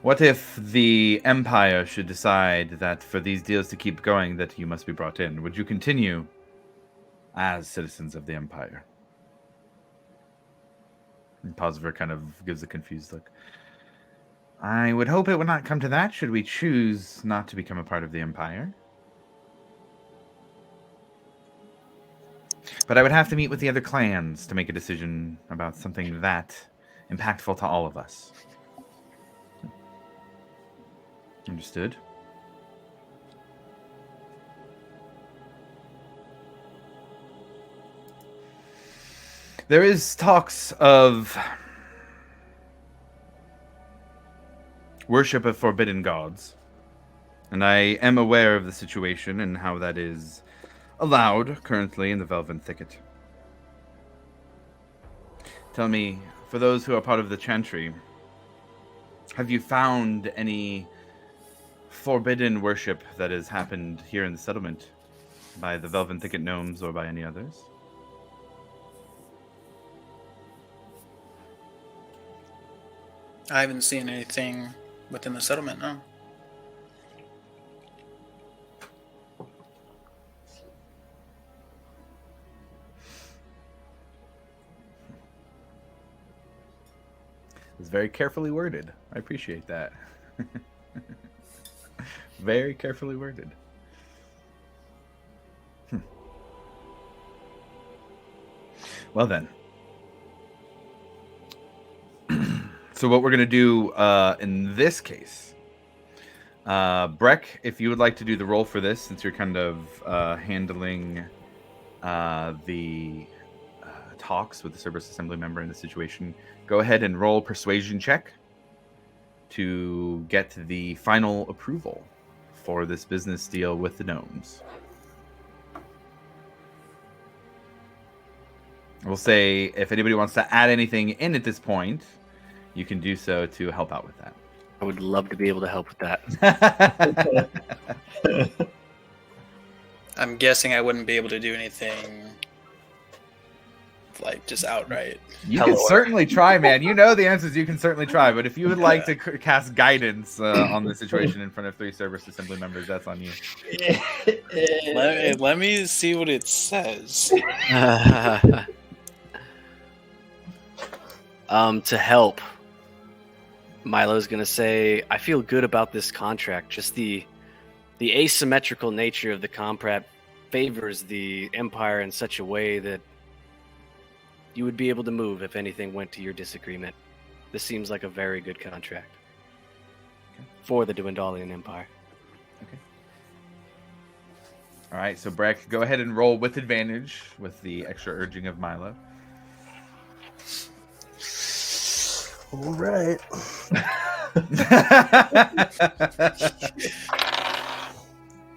what if the Empire should decide that for these deals to keep going, that you must be brought in? Would you continue as citizens of the Empire? And Posiver kind of gives a confused look. I would hope it would not come to that should we choose not to become a part of the Empire. But I would have to meet with the other clans to make a decision about something that impactful to all of us. Understood. There is talks of worship of forbidden gods, and I am aware of the situation and how that is allowed currently in the Velven Thicket. Tell me, for those who are part of the Chantry, have you found any forbidden worship that has happened here in the settlement by the Velven Thicket gnomes or by any others? I haven't seen anything within the settlement, no. It was very carefully worded. I appreciate that. Very carefully worded. Well then. So what we're going to do in this case, Breck, if you would like to do the roll for this, since you're kind of handling the talks with the Cerberus Assembly member in the situation, go ahead and roll persuasion check to get the final approval for this business deal with the gnomes. We'll say if anybody wants to add anything in at this point, you can do so to help out with that. I would love to be able to help with that. I'm guessing I wouldn't be able to do anything like just outright. You can certainly try, man. You know the answers. You can certainly try. But if you would like to cast guidance on the situation in front of 3 Cerberus Assembly members, that's on you. Let me see what it says. To help, Milo's gonna say, I feel good about this contract. Just the asymmetrical nature of the contract favors the Empire in such a way that you would be able to move if anything went to your disagreement. This seems like a very good contract for the Dwendalian Empire. Okay. All right, so Breck, go ahead and roll with advantage with the extra urging of Milo. All right.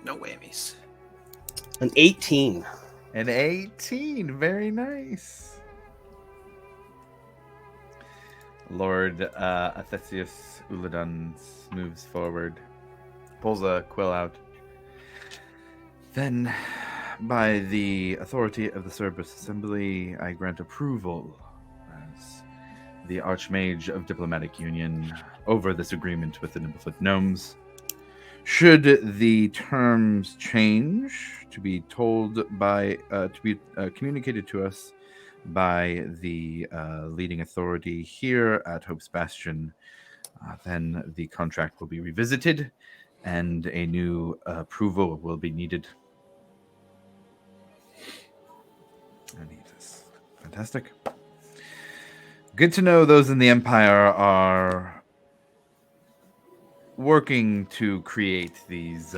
No whammies. An 18. An 18. Very nice. Lord Athesius Uladun moves forward, pulls a quill out. Then, by the authority of the Cerberus Assembly, I grant approval as the Archmage of Diplomatic Union over this agreement with the Nimblefoot Gnomes. Should the terms change, to be told by, to be communicated to us by the leading authority here at Hope's Bastion, then the contract will be revisited and a new approval will be needed. I need this. Fantastic. Good to know those in the Empire are working to create these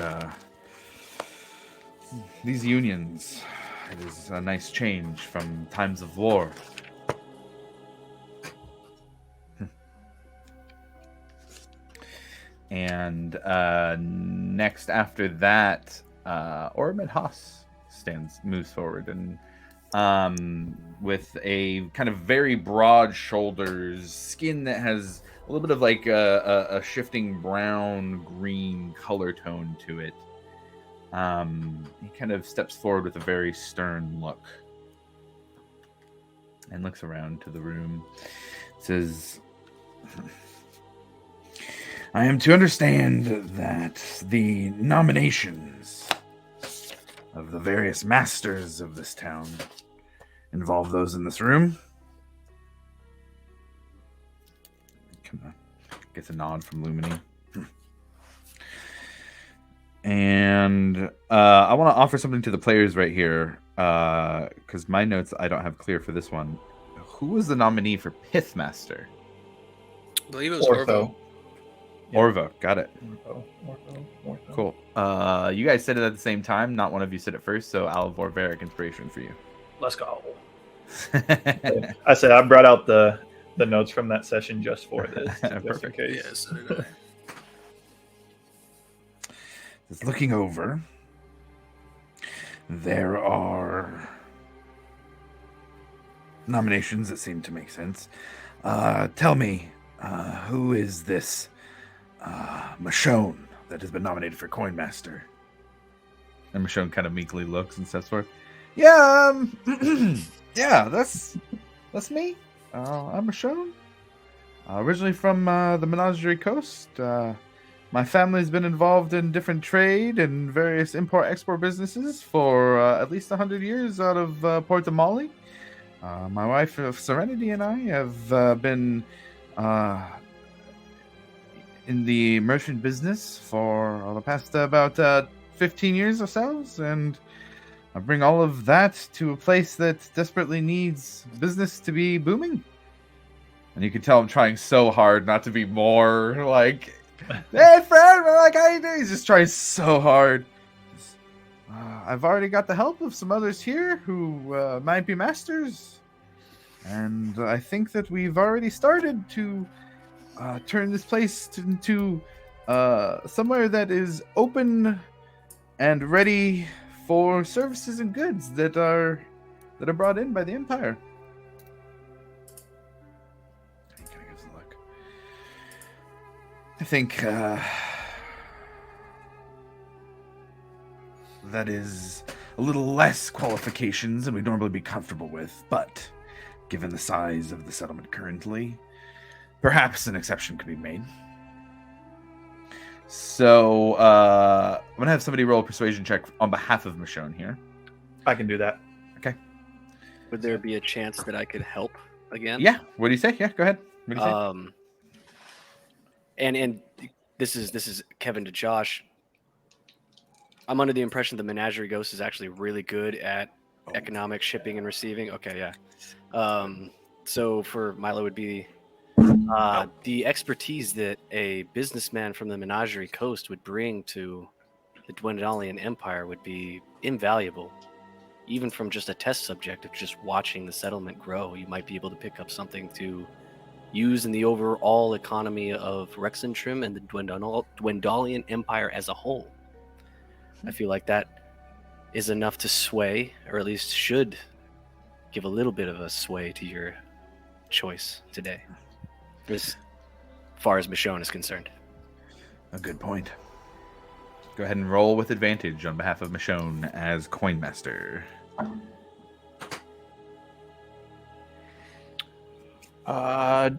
unions. It is a nice change from times of war. And next after that, Ormond Haas moves forward and with a kind of very broad shoulders, skin that has a little bit of like a shifting brown-green color tone to it. He kind of steps forward with a very stern look. and looks around to the room. Says, I am to understand that the nominations of the various masters of this town involve those in this room. Gets a nod from Lumini. And I want to offer something to the players right here, because my notes I don't have clear for this one. Who was the nominee for Pithmaster? I believe it was Orvo. Orvo, got it. Orvo. Cool. You guys said it at the same time. Not one of you said it first, so Alivor Varric inspiration for you. Let's go. I said I brought out the notes from that session just for this, just in case. Yeah, so did I. Just looking over, there are nominations that seem to make sense. Tell me, who is this Michonne that has been nominated for Coinmaster? And Michonne kind of meekly looks and steps forward. Yeah, yeah, that's me. I'm Michonne. Originally from the Menagerie Coast. My family's been involved in different trade and various import-export businesses for at least 100 years out of Port of Mali. My wife of Serenity and I have been in the merchant business for the past about 15 years ourselves, and I bring all of that to a place that desperately needs business to be booming. And you can tell I'm trying so hard not to be more like, hey friend, like how you doing? He's just trying so hard. I've already got the help of some others here who might be masters, and I think that we've already started to turn this place into somewhere that is open and ready for services and goods that are brought in by the Empire. He kind of gives a look. I think that is a little less qualifications than we'd normally be comfortable with, but given the size of the settlement currently, perhaps an exception could be made. So I'm going to have somebody roll a persuasion check on behalf of Michonne here. I can do that. Okay. Would there be a chance that I could help again? Yeah. What do you say? Yeah, go ahead. What do you say? And this is Kevin to Josh. I'm under the impression the Menagerie Ghost is actually really good at economic shipping and receiving. Okay, yeah. So for Milo would be the expertise that a businessman from the Menagerie Coast would bring to the Dwendalian Empire would be invaluable. Even from just a test subject of just watching the settlement grow, you might be able to pick up something to use in the overall economy of Rexentrim and the Dwendalian Empire as a whole. I feel like that is enough to sway, or at least should give a little bit of a sway to your choice today, as far as Michonne is concerned. A good point. Go ahead and roll with advantage on behalf of Michonne as Coinmaster.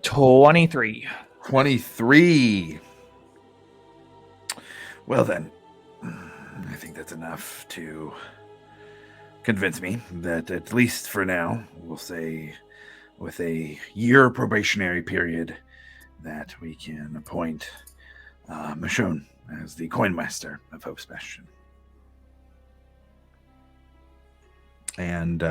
23. 23. Well then, I think that's enough to convince me that, at least for now, we'll say with a year probationary period, that we can appoint Michonne as the Coinmaster of Hope's Bastion. And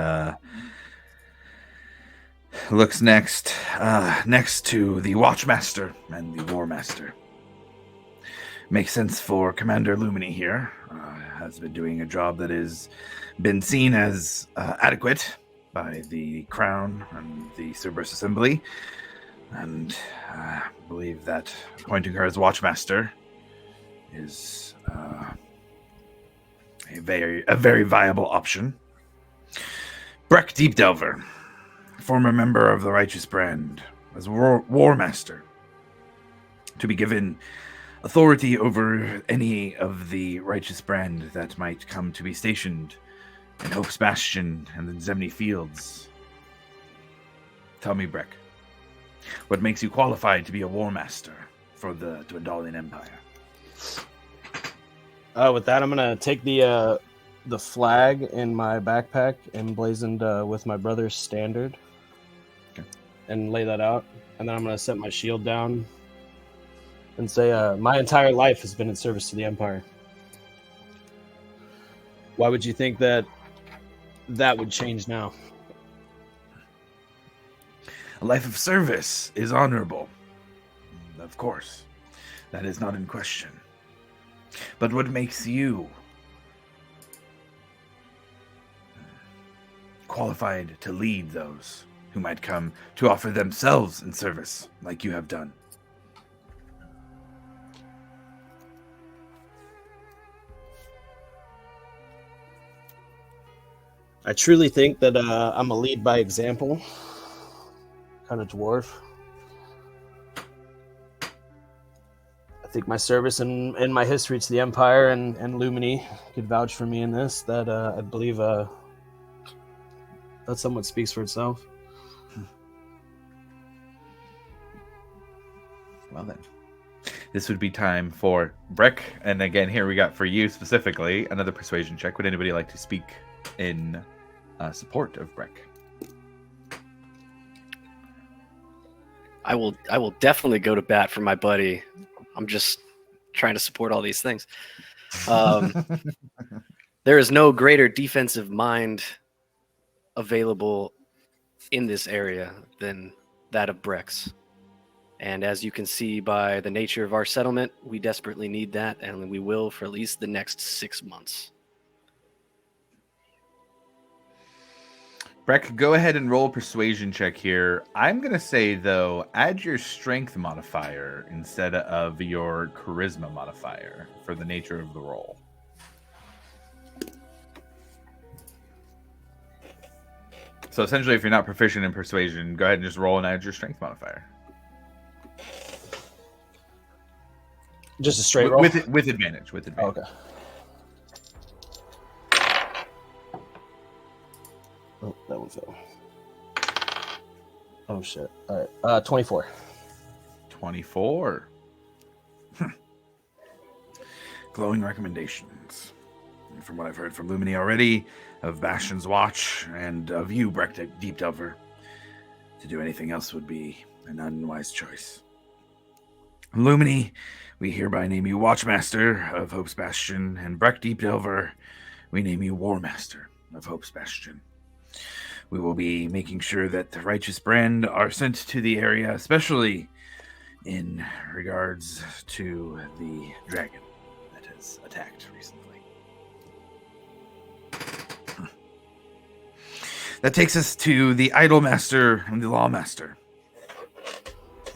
looks next to the Watchmaster and the Warmaster. Makes sense for Commander Lumini here. Has been doing a job that has been seen as adequate by the Crown and the Cerberus Assembly, and I believe that appointing her as Watchmaster is a very viable option. Breck Deepdelver, former member of the Righteous Brand, as War Master, to be given authority over any of the Righteous Brand that might come to be stationed in Hope's Bastion and the Zemni Fields. Tell me, Breck, what makes you qualified to be a war master for the Dwendalian Empire? With that, I'm gonna take the flag in my backpack emblazoned with my brother's standard, Okay. and lay that out. And then I'm gonna set my shield down and say, "My entire life has been in service to the Empire." Why would you think that would change now? A life of service is honorable. Of course, that is not in question. But what makes you qualified to lead those who might come to offer themselves in service like you have done? I truly think that I'm a lead by example, kind of dwarf. I think my service and my history to the Empire and Lumini could vouch for me in this. That I believe that somewhat speaks for itself. Well then, this would be time for Breck. And again, here we got for you specifically another persuasion check. Would anybody like to speak in support of Breck? I will definitely go to bat for my buddy. I'm just trying to support all these things. There is no greater defensive mind available in this area than that of Breck's. And as you can see by the nature of our settlement, we desperately need that, and we will for at least the next 6 months. Breck, go ahead and roll a persuasion check here. I'm going to say, though, add your strength modifier instead of your charisma modifier for the nature of the roll. So essentially, if you're not proficient in persuasion, go ahead and just roll and add your strength modifier. Just a straight roll? With advantage. With advantage. Oh, okay. Oh, that one fell. Oh, shit. All right. 24. 24. Glowing recommendations. And from what I've heard from Lumini already, of Bastion's Watch, and of you, Breck Deep Delver, to do anything else would be an unwise choice. Lumini, we hereby name you Watchmaster of Hope's Bastion, and Breck Deep Delver, we name you Warmaster of Hope's Bastion. We will be making sure that the Righteous Brand are sent to the area, especially in regards to the dragon that has attacked recently. That takes us to the Idolmaster and the Lawmaster.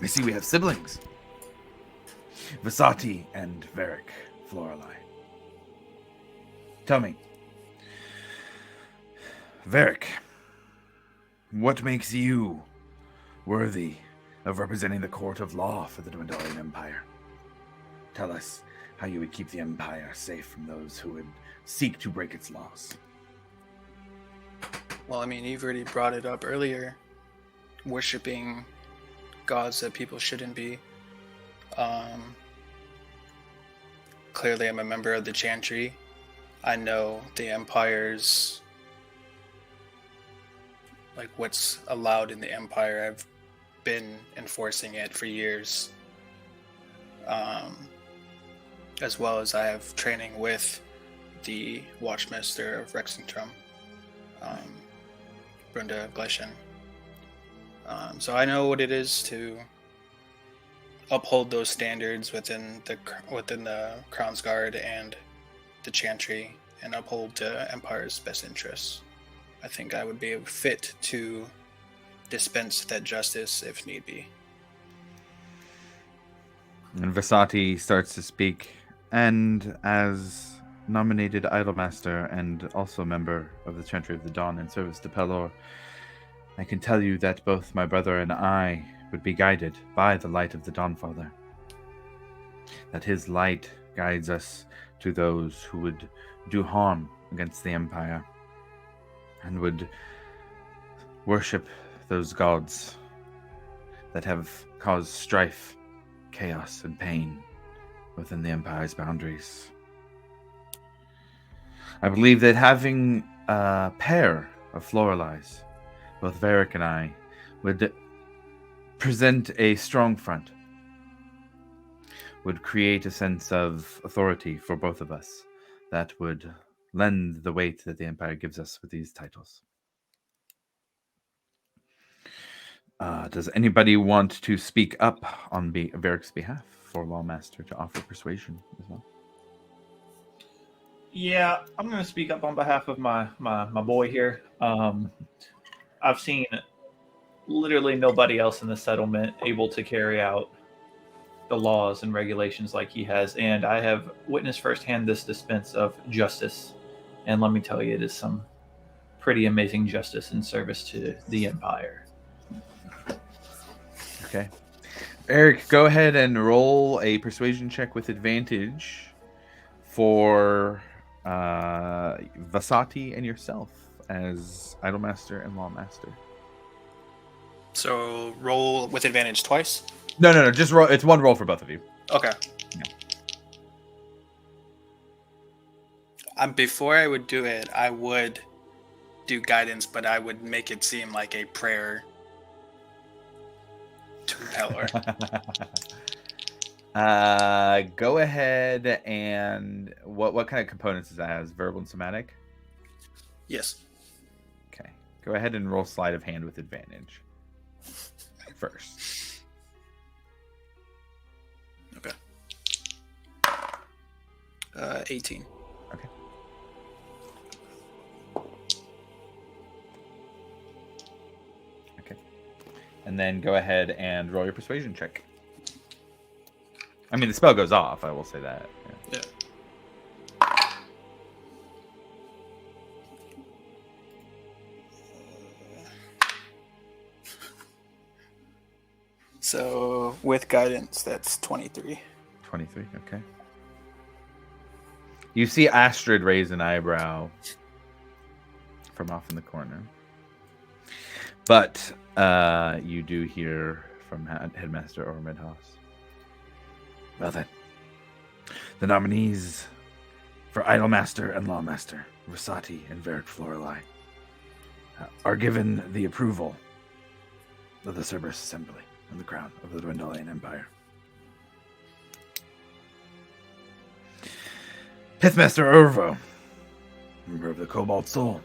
I see we have siblings. Vasati and Varric Florali. Tell me, Varric, what makes you worthy of representing the court of law for the Dwendalian Empire? Tell us how you would keep the Empire safe from those who would seek to break its laws. Well, I mean, you've already brought it up earlier. Worshipping gods that people shouldn't be. Clearly, I'm a member of the Chantry. I know the Empire's, like, what's allowed in the Empire. I've been enforcing it for years. As well as I have training with the Watchmaster of Rexentrum, Brunda Gleshen. So I know what it is to uphold those standards within the Crown's Guard and the Chantry, and uphold the Empire's best interests. I think I would be fit to dispense that justice if need be. And Vasati starts to speak, and as nominated Idolmaster and also member of the Chantry of the Dawn in service to Pelor, I can tell you that both my brother and I would be guided by the light of the Dawnfather. That his light guides us to those who would do harm against the Empire and would worship those gods that have caused strife, chaos, and pain within the Empire's boundaries. I believe that having a pair of Floralies, both Varric and I, would present a strong front, would create a sense of authority for both of us that would lend the weight that the Empire gives us with these titles. Does anybody want to speak up on Varric's behalf for Lawmaster to offer persuasion as well? Yeah, I'm going to speak up on behalf of my boy here. I've seen literally nobody else in the settlement able to carry out the laws and regulations like he has, and I have witnessed firsthand this dispense of justice. And let me tell you, it is some pretty amazing justice in service to the Empire. Okay. Eric, go ahead and roll a persuasion check with advantage for Vasati and yourself as Idolmaster and Lawmaster. So roll with advantage twice. No. Just roll. It's one roll for both of you. Okay. Yeah. Before I would do it, I would do guidance, but I would make it seem like a prayer to Pelor. Go ahead and what kind of components does that have? Verbal and somatic? Yes. Okay. Go ahead and roll sleight of hand with advantage first. Okay. 18. Okay. Okay. And then go ahead and roll your persuasion check. I mean, the spell goes off, I will say that. Yeah. So with guidance, that's 23. 23, okay. You see Astrid raise an eyebrow from off in the corner. But you do hear from Headmaster Ormidhaus. Well then, the nominees for Idolmaster and Lawmaster, Vasati and Varric Florali, are given the approval of the Cerberus Assembly and the crown of the Dwendalian Empire. Pithmaster Orvo, member of the Cobalt Soul,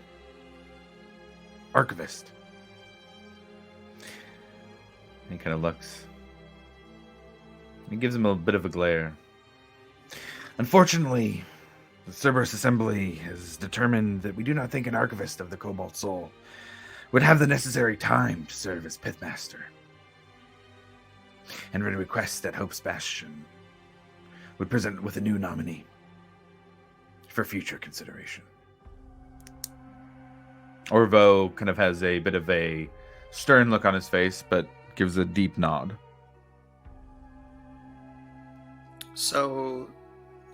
Archivist. He kind of looks. He gives him a bit of a glare. Unfortunately, the Cerberus Assembly has determined that we do not think an Archivist of the Cobalt Soul would have the necessary time to serve as Pithmaster. And we request that Hope's Bastion would present with a new nominee for future consideration. Orvo kind of has a bit of a stern look on his face, but gives a deep nod. So,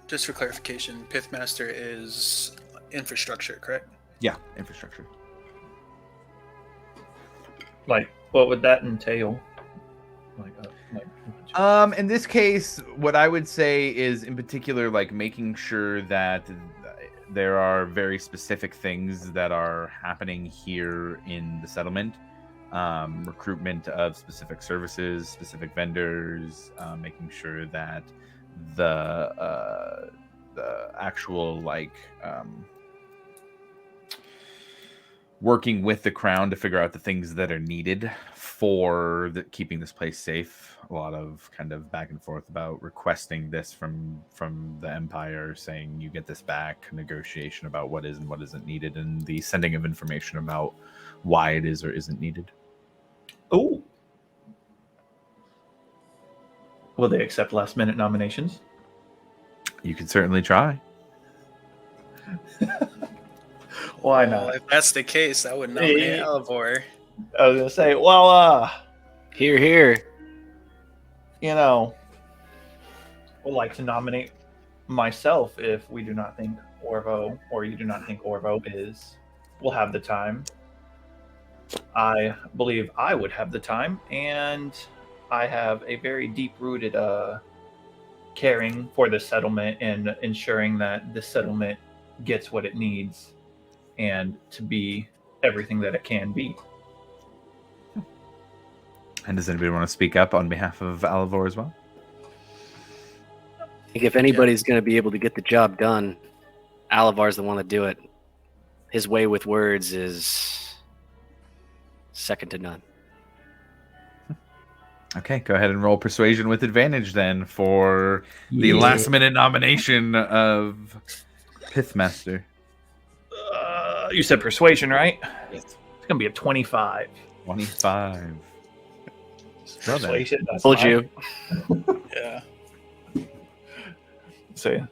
just for clarification, Pithmaster is infrastructure, correct? Yeah, infrastructure. Like, what would that entail? In this case, what I would say is, in particular, like making sure that there are very specific things that are happening here in the settlement. Recruitment of specific services, specific vendors, making sure that the actual working with the crown to figure out the things that are needed for keeping this place safe. A lot of kind of back and forth about requesting this from the Empire, saying you get this back, negotiation about what is and what isn't needed, and the sending of information about why it is or isn't needed. Oh. Will they accept last minute nominations? You can certainly try. Why Well, not? if that's the case, I would nominate Alivor. I was gonna say, well, Here. would like to nominate myself if we do not think Orvo, or you do not think Orvo will have the time. I believe I would have the time, and I have a very deep-rooted caring for the settlement and ensuring that the settlement gets what it needs and to be everything that it can be. And does anybody want to speak up on behalf of Alivor as well? I think if anybody's going to be able to get the job done, Alivar's the one to do it. His way with words is second to none. Okay, go ahead and roll persuasion with advantage then for the last minute nomination of Pithmaster. You said persuasion, right? It's going to be a 25. 25. Well then. Persuasion. That's Told fine. you. Yeah. Say,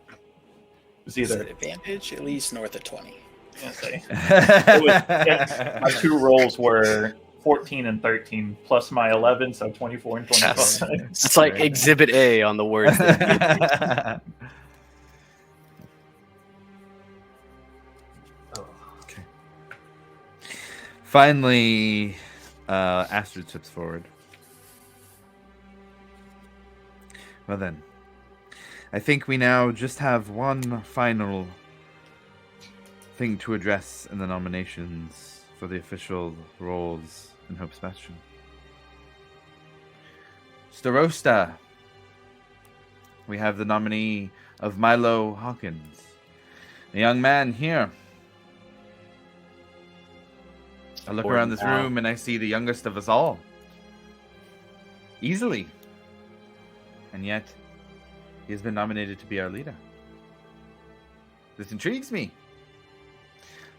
it's Is it either. advantage? At least north of 20. Yeah, say. My two rolls were 14 and 13 plus my 11, so 24 and 25. Yes. It's like Exhibit A on the words. That Okay. Finally, Astrid steps forward. Well then, I think we now just have one final thing to address in the nominations for the official roles in Hope's Bastion. Starosta. We have the nominee of Milo Hawkins. A young man here. I look around this room and I see the youngest of us all. Easily. And yet, he has been nominated to be our leader. This intrigues me.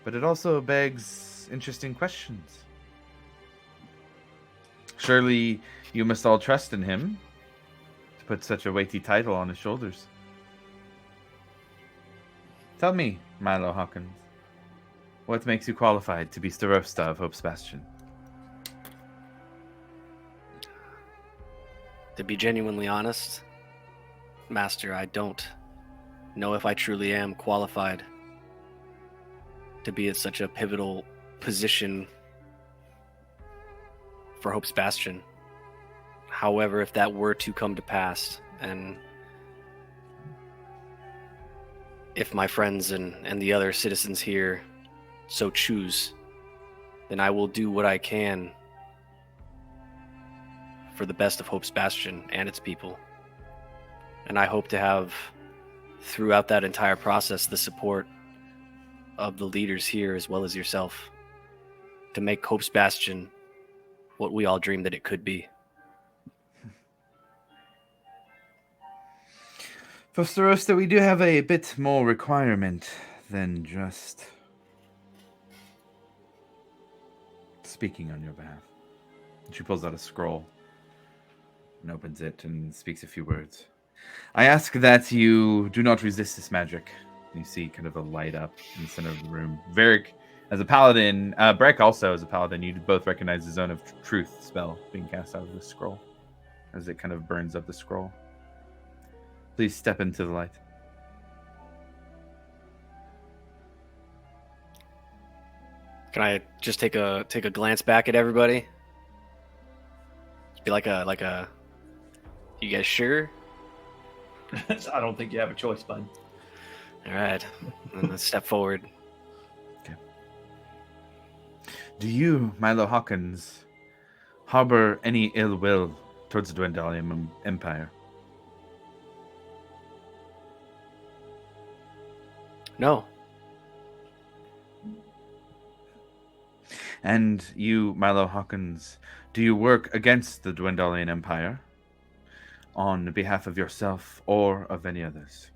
But it also begs interesting questions. Surely you must all trust in him to put such a weighty title on his shoulders. Tell me, Milo Hawkins, what makes you qualified to be Starosta of Hope's Bastion? To be genuinely honest, Master, I don't know if I truly am qualified to be at such a pivotal position for Hope's Bastion. However, if that were to come to pass, and if my friends and the other citizens here so choose, then I will do what I can for the best of Hope's Bastion and its people. And I hope to have, throughout that entire process, the support of the leaders here as well as yourself to make Hope's Bastion what we all dreamed that it could be. For Starosta, we do have a bit more requirement than just speaking on your behalf. She pulls out a scroll and opens it and speaks a few words. I ask that you do not resist this magic. You see kind of a light up in the center of the room. Varric, as a paladin, Breck also as a paladin, you both recognize the Zone of Truth spell being cast out of this scroll as it kind of burns up the scroll. Please step into the light. Can I just take a glance back at everybody? Be like a you guys sure? I don't think you have a choice, bud. All right. Then let's step forward. Do you, Milo Hawkins, harbor any ill will towards the Dwendalian Empire? No. And you, Milo Hawkins, do you work against the Dwendalian Empire on behalf of yourself or of any others?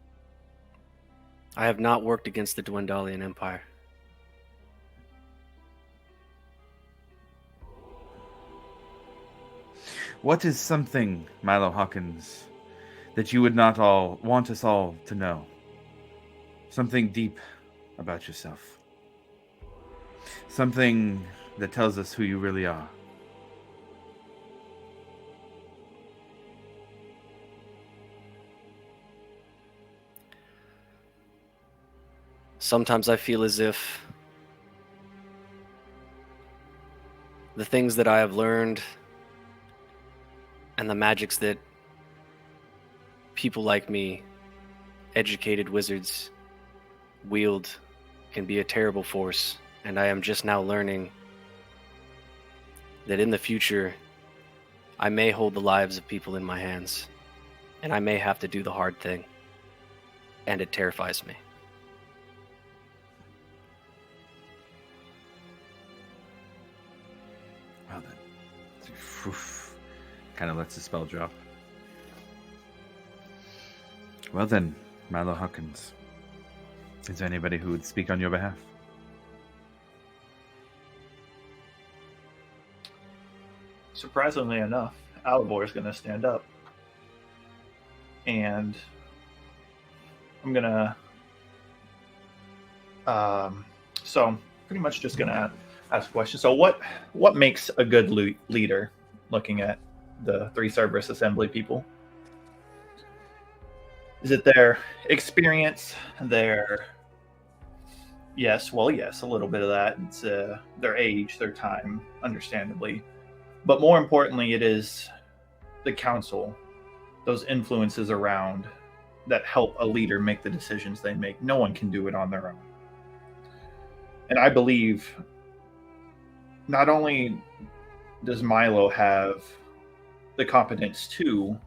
I have not worked against the Dwendalian Empire. What is something, Milo Hawkins, that you would not all want us all to know? Something deep about yourself. Something that tells us who you really are. Sometimes I feel as if the things that I have learned and the magics that people like me, educated wizards, wield can be a terrible force. And I am just now learning that in the future, I may hold the lives of people in my hands, and I may have to do the hard thing. And it terrifies me. Well then, kind of lets the spell drop. Well then, Milo Hawkins, is there anybody who would speak on your behalf? Surprisingly enough, Alivor is going to stand up. And I'm going to... so I'm pretty much just going to ask a question. So what makes a good leader, looking at the 3 Cerberus Assembly people? Is it their experience, yes, a little bit of that. It's their age, their time, understandably. But more importantly, it is the council, those influences around that help a leader make the decisions they make. No one can do it on their own. And I believe not only does Milo have the competence to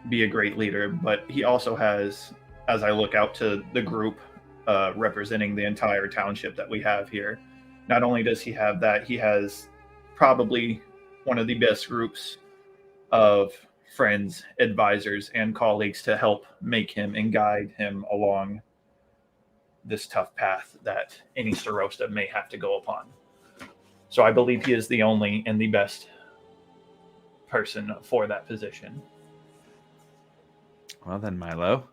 be a great leader, but he also has, as I look out to the group representing the entire township that we have here, not only does he have that, he has probably one of the best groups of friends, advisors, and colleagues to help make him and guide him along this tough path that any Starosta may have to go upon. So I believe he is the only and the best person for that position. Well then, Milo,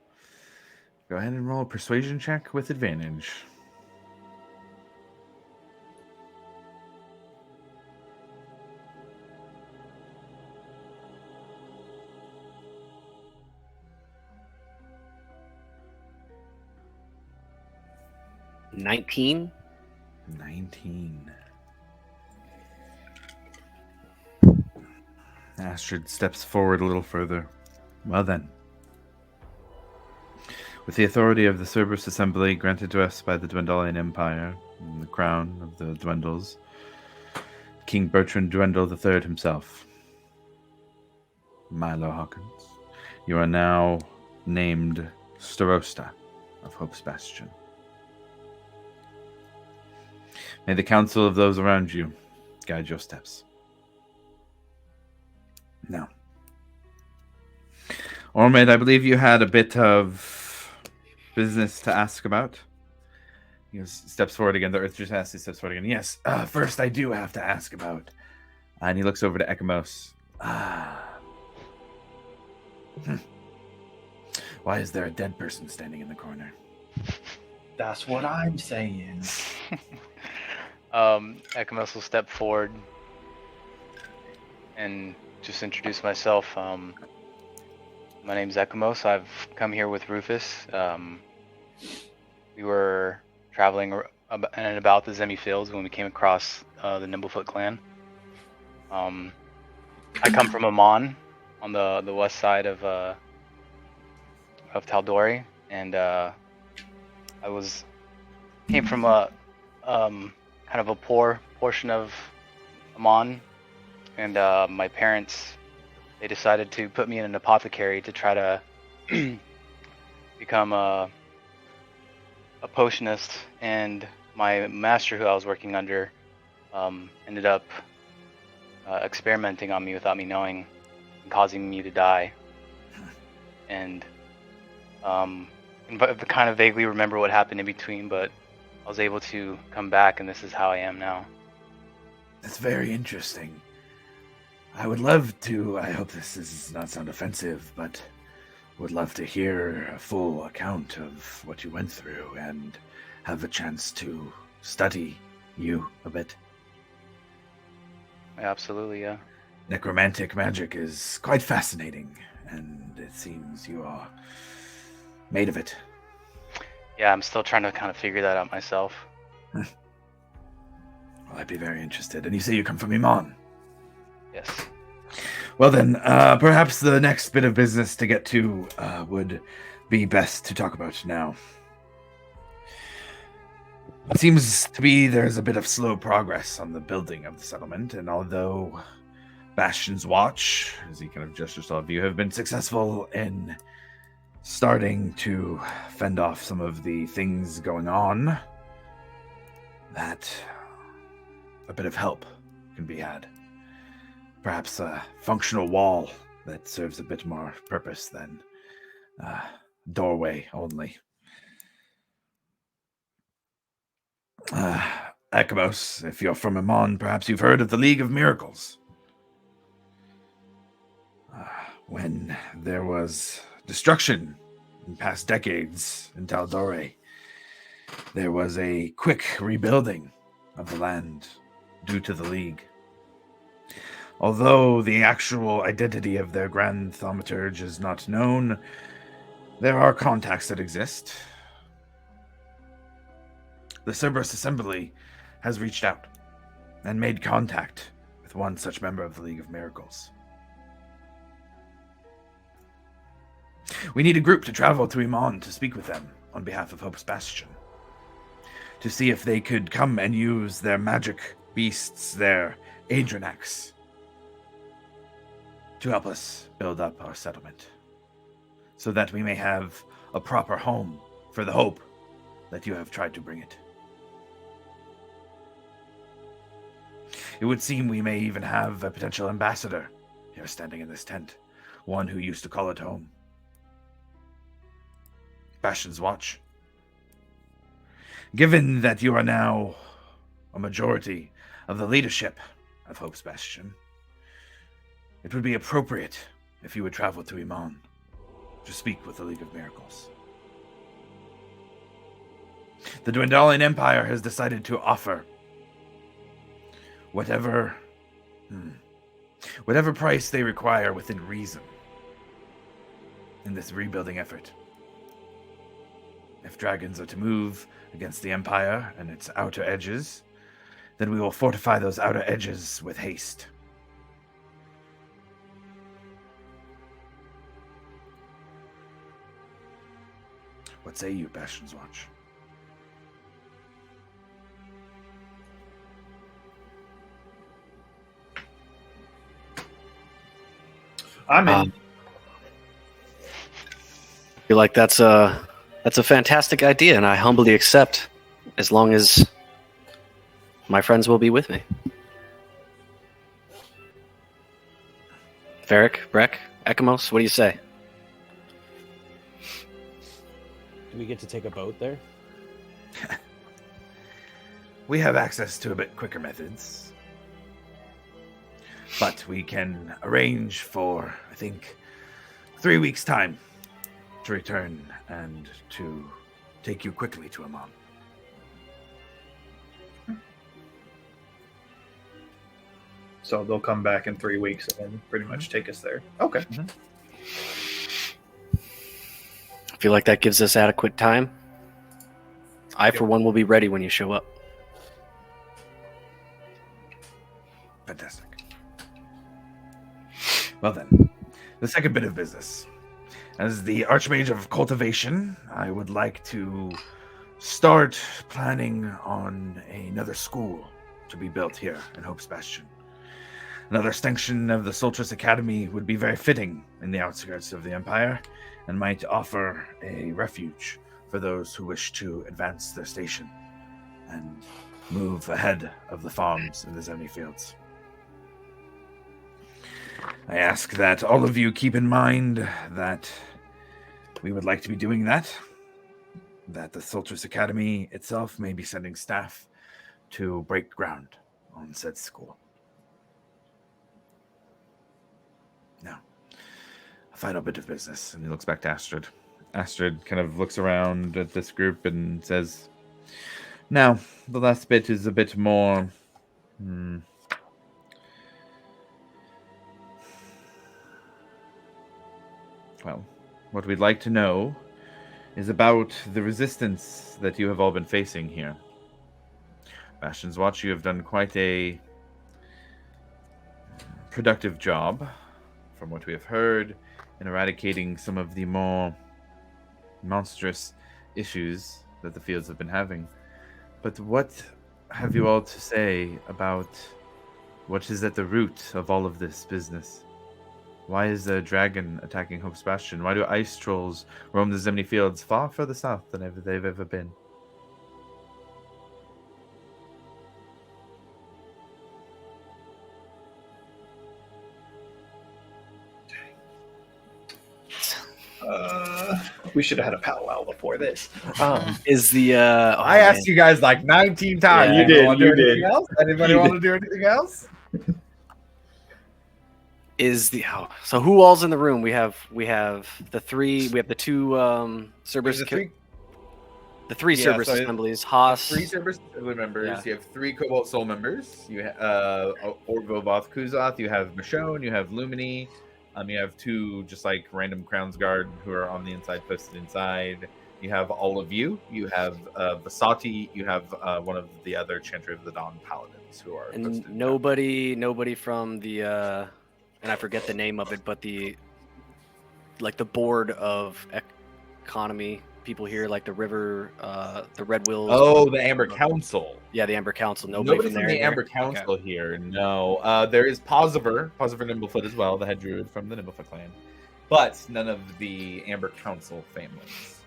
go ahead and roll a persuasion check with advantage. $19? 19. Astrid steps forward a little further. Well then. With the authority of the Cerberus Assembly granted to us by the Dwendalian Empire and the crown of the Dwendals, King Bertrand Dwendal III himself, Milo Hawkins, you are now named Starosta of Hope's Bastion. May the counsel of those around you guide your steps. Now, Ormid, I believe you had a bit of business to ask about. He steps forward again. The Earth just asks, he steps forward again. Yes, first I do have to ask about. And he looks over to Ekamos. Why is there a dead person standing in the corner? That's what I'm saying. Ekamos will step forward and just introduce myself. My name's Ekamos. I've come here with Rufus. We were traveling in and about the Zemi Fields when we came across the Nimblefoot clan. I come from Amon on the west side of Tal'Dorei, and I came from a kind of a poor portion of Amon, and my parents, they decided to put me in an apothecary to try to become a potionist, and my master, who I was working under, ended up experimenting on me without me knowing and causing me to die. And I kind of vaguely remember what happened in between, but I was able to come back, and this is how I am now. That's very interesting. I would love to, I hope this does not sound offensive, but would love to hear a full account of what you went through and have a chance to study you a bit. Absolutely, yeah. Necromantic magic is quite fascinating, and it seems you are made of it. Yeah, I'm still trying to kind of figure that out myself. Well, I'd be very interested. And you say you come from Iman? Yes. Well then, perhaps the next bit of business to get to would be best to talk about now. It seems to be there's a bit of slow progress on the building of the settlement, and although Bastion's Watch, as he kind of gestures to all of you, have been successful in starting to fend off some of the things going on, that a bit of help can be had. Perhaps a functional wall that serves a bit more purpose than doorway only. Ekamos, if you're from Iman, perhaps you've heard of the League of Miracles. When there was destruction in past decades in Taldore, there was a quick rebuilding of the land due to the League. Although the actual identity of their Grand Thaumaturge is not known, there are contacts that exist. The Cerberus Assembly has reached out and made contact with one such member of the League of Miracles. We need a group to travel to Iman to speak with them on behalf of Hope's Bastion, to see if they could come and use their magic beasts, their Adrenax, to help us build up our settlement, so that we may have a proper home for the hope that you have tried to bring it. It would seem we may even have a potential ambassador here standing in this tent, one who used to call it home. Bastion's Watch. Given that you are now a majority of the leadership of Hope's Bastion, it would be appropriate if you would travel to Iman to speak with the League of Miracles. The Dwendalian Empire has decided to offer whatever price they require within reason in this rebuilding effort. If dragons are to move against the Empire and its outer edges, then we will fortify those outer edges with haste. What say you, Bastion's Watch? I'm in. I feel like that's a fantastic idea, and I humbly accept, as long as my friends will be with me. Varric, Breck, Ekamos, what do you say? Do we get to take a boat there? We have access to a bit quicker methods. But we can arrange for, I think, 3 weeks' time to return and to take you quickly to Iman. So they'll come back in 3 weeks and then pretty much take us there. Okay. I feel like that gives us adequate time. I, for one, will be ready when you show up. Fantastic. Well then, the second bit of business. As the Archmage of Cultivation, I would like to start planning on another school to be built here in Hope's Bastion. Another extension of the Soltris Academy would be very fitting in the outskirts of the Empire, and might offer a refuge for those who wish to advance their station and move ahead of the farms in the Zemni Fields. I ask that all of you keep in mind that we would like to be doing that the Soltris Academy itself may be sending staff to break ground on said school. Now, a final bit of business. And he looks back to Astrid. Astrid kind of looks around at this group and says, now, the last bit is a bit more... Well, what we'd like to know is about the resistance that you have all been facing here. Bastion's Watch, you have done quite a productive job, from what we have heard, in eradicating some of the more monstrous issues that the fields have been having. But what have you all to say about what is at the root of all of this business? Why is a dragon attacking Hope's Bastion? Why do ice trolls roam the Zemni fields far further south than they've ever been? We should have had a powwow before this. Is the I asked you guys like 19 times. Yeah, you did, Anyone do you did. anything else? Anybody You want to do anything else? Is the so who all's in the room? We have the three. We have the two Cerberus. The three Yeah, Cerberus so assemblies. Haas. 3 Cerberus members. Yeah. You have 3 Cobalt Soul members. You Orvo Voth Kuzoth. You have Michonne. You have Lumini. You have 2 just like random Crown's Guard who are on the inside, posted inside. You have all of you. You have Vasati. You have one of the other Chantry of the Dawn Paladins who are And posted. nobody from the and I forget the name of it, but the board of economy people here, like the river, the Red Wills. Oh, the Amber Council. Yeah, the Amber Council. Nobody from there. the either? Amber Council here. No. There is Posiver Nimblefoot as well, the head druid from the Nimblefoot clan. But none of the Amber Council families.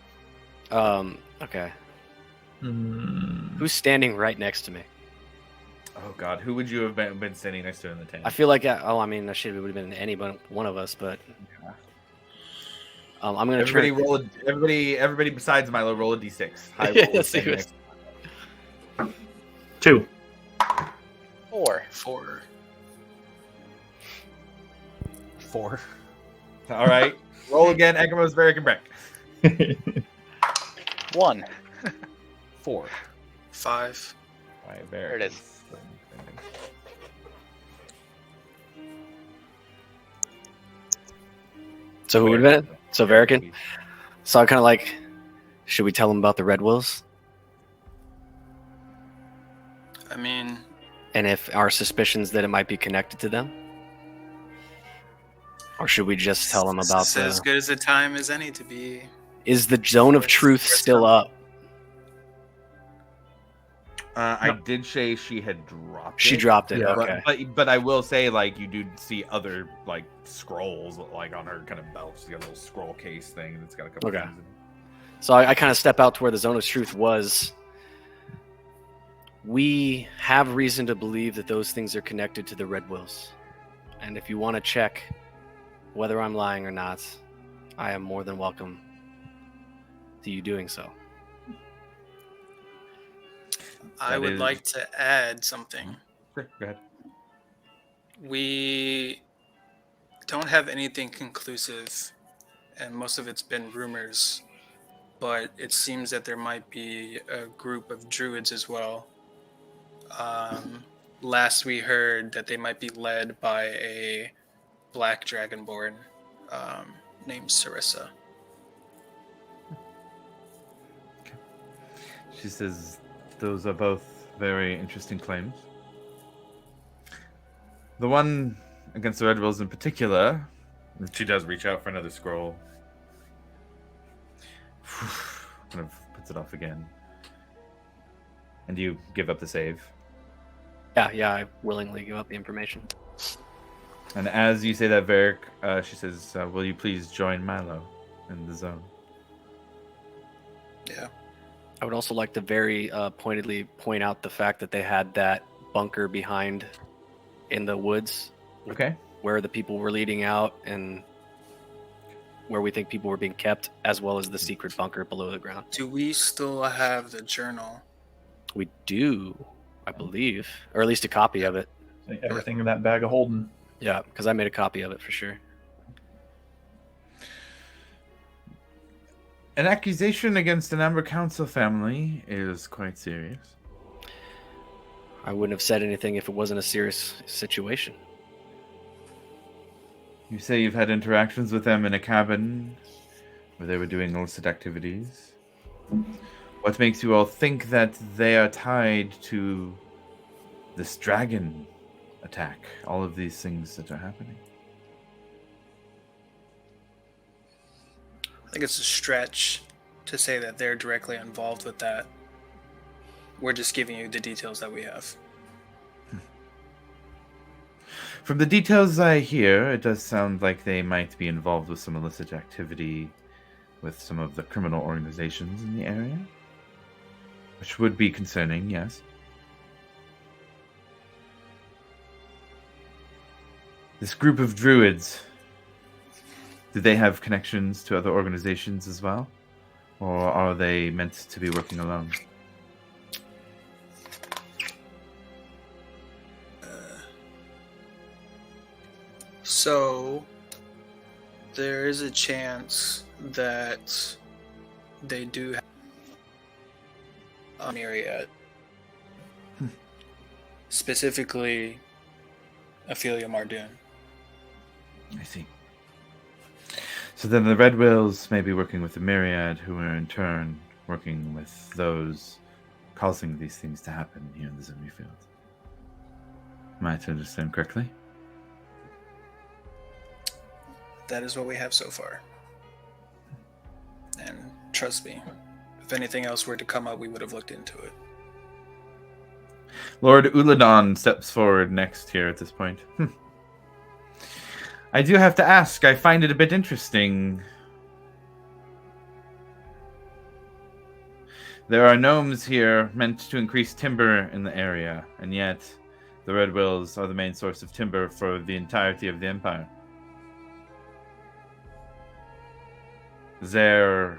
Okay. Who's standing right next to me? Oh God, who would you have been standing next to in the tent? I feel like shit, it would have been any one of us, but I'm gonna everybody besides Milo roll a d6. High Yeah, roll let's see standing who's- next. 2. 4. 4. 4. All right, roll again. Ekamos, Varric, and Breck. 1. 4. 5. All right, Varric. There it is. So who would have been it? So Varican. So I kind of like, should we tell him about the Red Wills? I mean, And if our suspicions that it might be connected to them? Or should we just tell them about it's as good as a time as any to be. Is the zone of truth still up? I did say she had dropped. She it. dropped it. Yeah, Okay. But I will say, like, you do see other like scrolls like on her kind of belt. She's got a little scroll case thing that's got a couple Okay. things in it. So I kind of step out to where the zone of truth was. We have reason to believe that those things are connected to the Red Wills. And if you want to check whether I'm lying or not, I am more than welcome to you doing so. I That would is- like to add something. Sure, go ahead. We don't have anything conclusive, and most of it's been rumors, but it seems that there might be a group of druids as well. Last we heard that they might be led by a black dragonborn named Sarissa. She says those are both very interesting claims. The one against the Red Wills in particular, she does reach out for another scroll. Kind of puts it off again. And you give up the save. Yeah, I willingly give up the information. And as you say that, Varric, she says, will you please join Milo in the zone? Yeah. I would also like to very pointedly point out the fact that they had that bunker behind in the woods Okay. where the people were leading out and where we think people were being kept, as well as the secret bunker below the ground. Do we still have the journal? We do, I believe, or at least a copy of it. Everything in that bag of holding. Yeah, because I made a copy of it for sure. An accusation against an Amber Council family is quite serious. I wouldn't have said anything if it wasn't a serious situation. You say you've had interactions with them in a cabin where they were doing illicit activities. What makes you all think that they are tied to this dragon attack, all of these things that are happening? I think it's a stretch to say that they're directly involved with that. We're just giving you the details that we have. From the details I hear, it does sound like they might be involved with some illicit activity with some of the criminal organizations in the area, which would be concerning, yes. This group of druids, do they have connections to other organizations as well? Or are they meant to be working alone? So, there is a chance that they do have a myriad. Specifically, Ophelia Mardoon. I see. So then the Red Wills may be working with the Myriad, who are in turn working with those causing these things to happen here in the Zimri Field. Am I to understand correctly? That is what we have so far. And trust me, if anything else were to come up, we would have looked into it. Lord Uladon steps forward next here at this point. I do have to ask, I find it a bit interesting. There are gnomes here meant to increase timber in the area, and yet the Red Wills are the main source of timber for the entirety of the Empire. Is there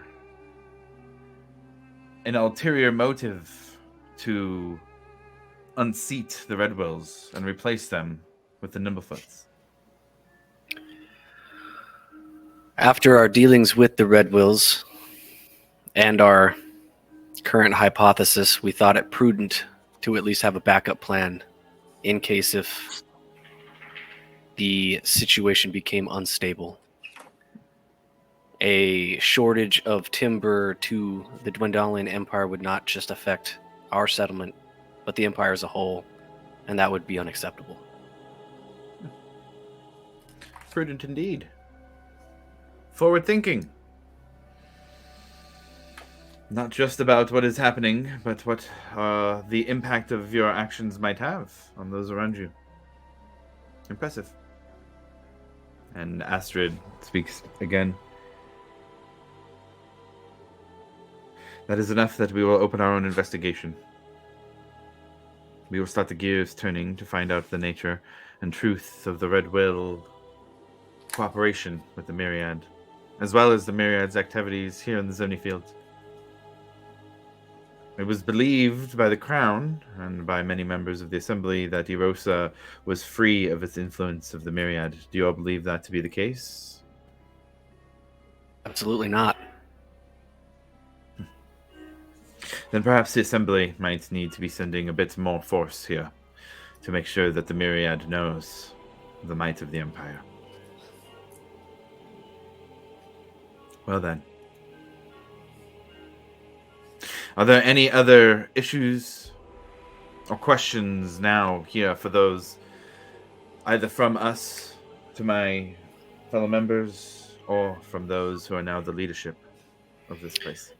an ulterior motive to unseat the Red Wills and replace them with the Nimblefoots? After our dealings with the Red Wills and our current hypothesis, we thought it prudent to at least have a backup plan in case if the situation became unstable. A shortage of timber to the Dwendalian Empire would not just affect our settlement, but the Empire as a whole, and that would be unacceptable. Prudent indeed. Forward thinking. Not just about what is happening, but what the impact of your actions might have on those around you. Impressive. And Astrid speaks again. That is enough that we will open our own investigation. We will start the gears turning to find out the nature and truth of the Red Will cooperation with the Myriad, as well as the Myriad's activities here in the Zimni Fields. It was believed by the Crown and by many members of the Assembly that Erosa was free of its influence of the Myriad. Do you all believe that to be the case? Absolutely not. Then perhaps the Assembly might need to be sending a bit more force here to make sure that the Myriad knows the might of the Empire. Well then. Are there any other issues or questions now here for those either from us to my fellow members or from those who are now the leadership of this place?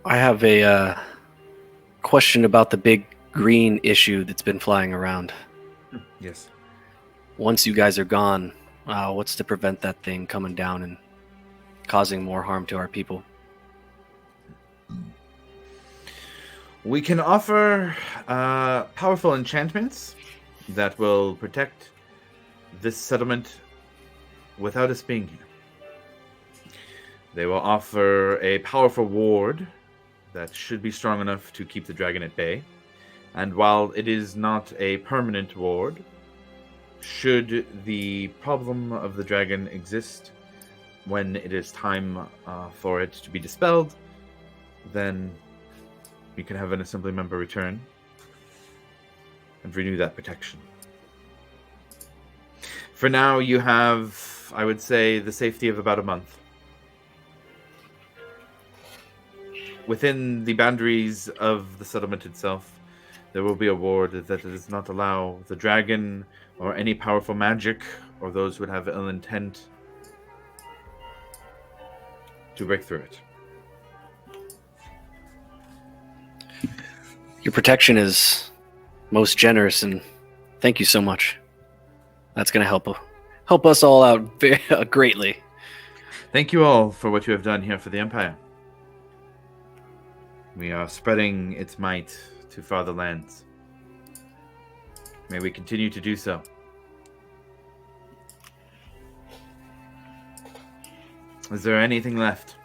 I have a question about the big green issue that's been flying around. Yes. Once you guys are gone, what's to prevent that thing coming down and causing more harm to our people? We can offer powerful enchantments that will protect this settlement without us being here. They will offer a powerful ward that should be strong enough to keep the dragon at bay. And while it is not a permanent ward, should the problem of the dragon exist when it is time for it to be dispelled, then we can have an assembly member return and renew that protection. For now, you have, I would say, the safety of about a month. Within the boundaries of the settlement itself, there will be a ward that does not allow the dragon or any powerful magic or those who would have ill intent to break through it. Your protection is most generous, and thank you so much. That's going to help us all out greatly. Thank you all for what you have done here for the Empire. We are spreading its might to farther lands. May we continue to do so. Is there anything left?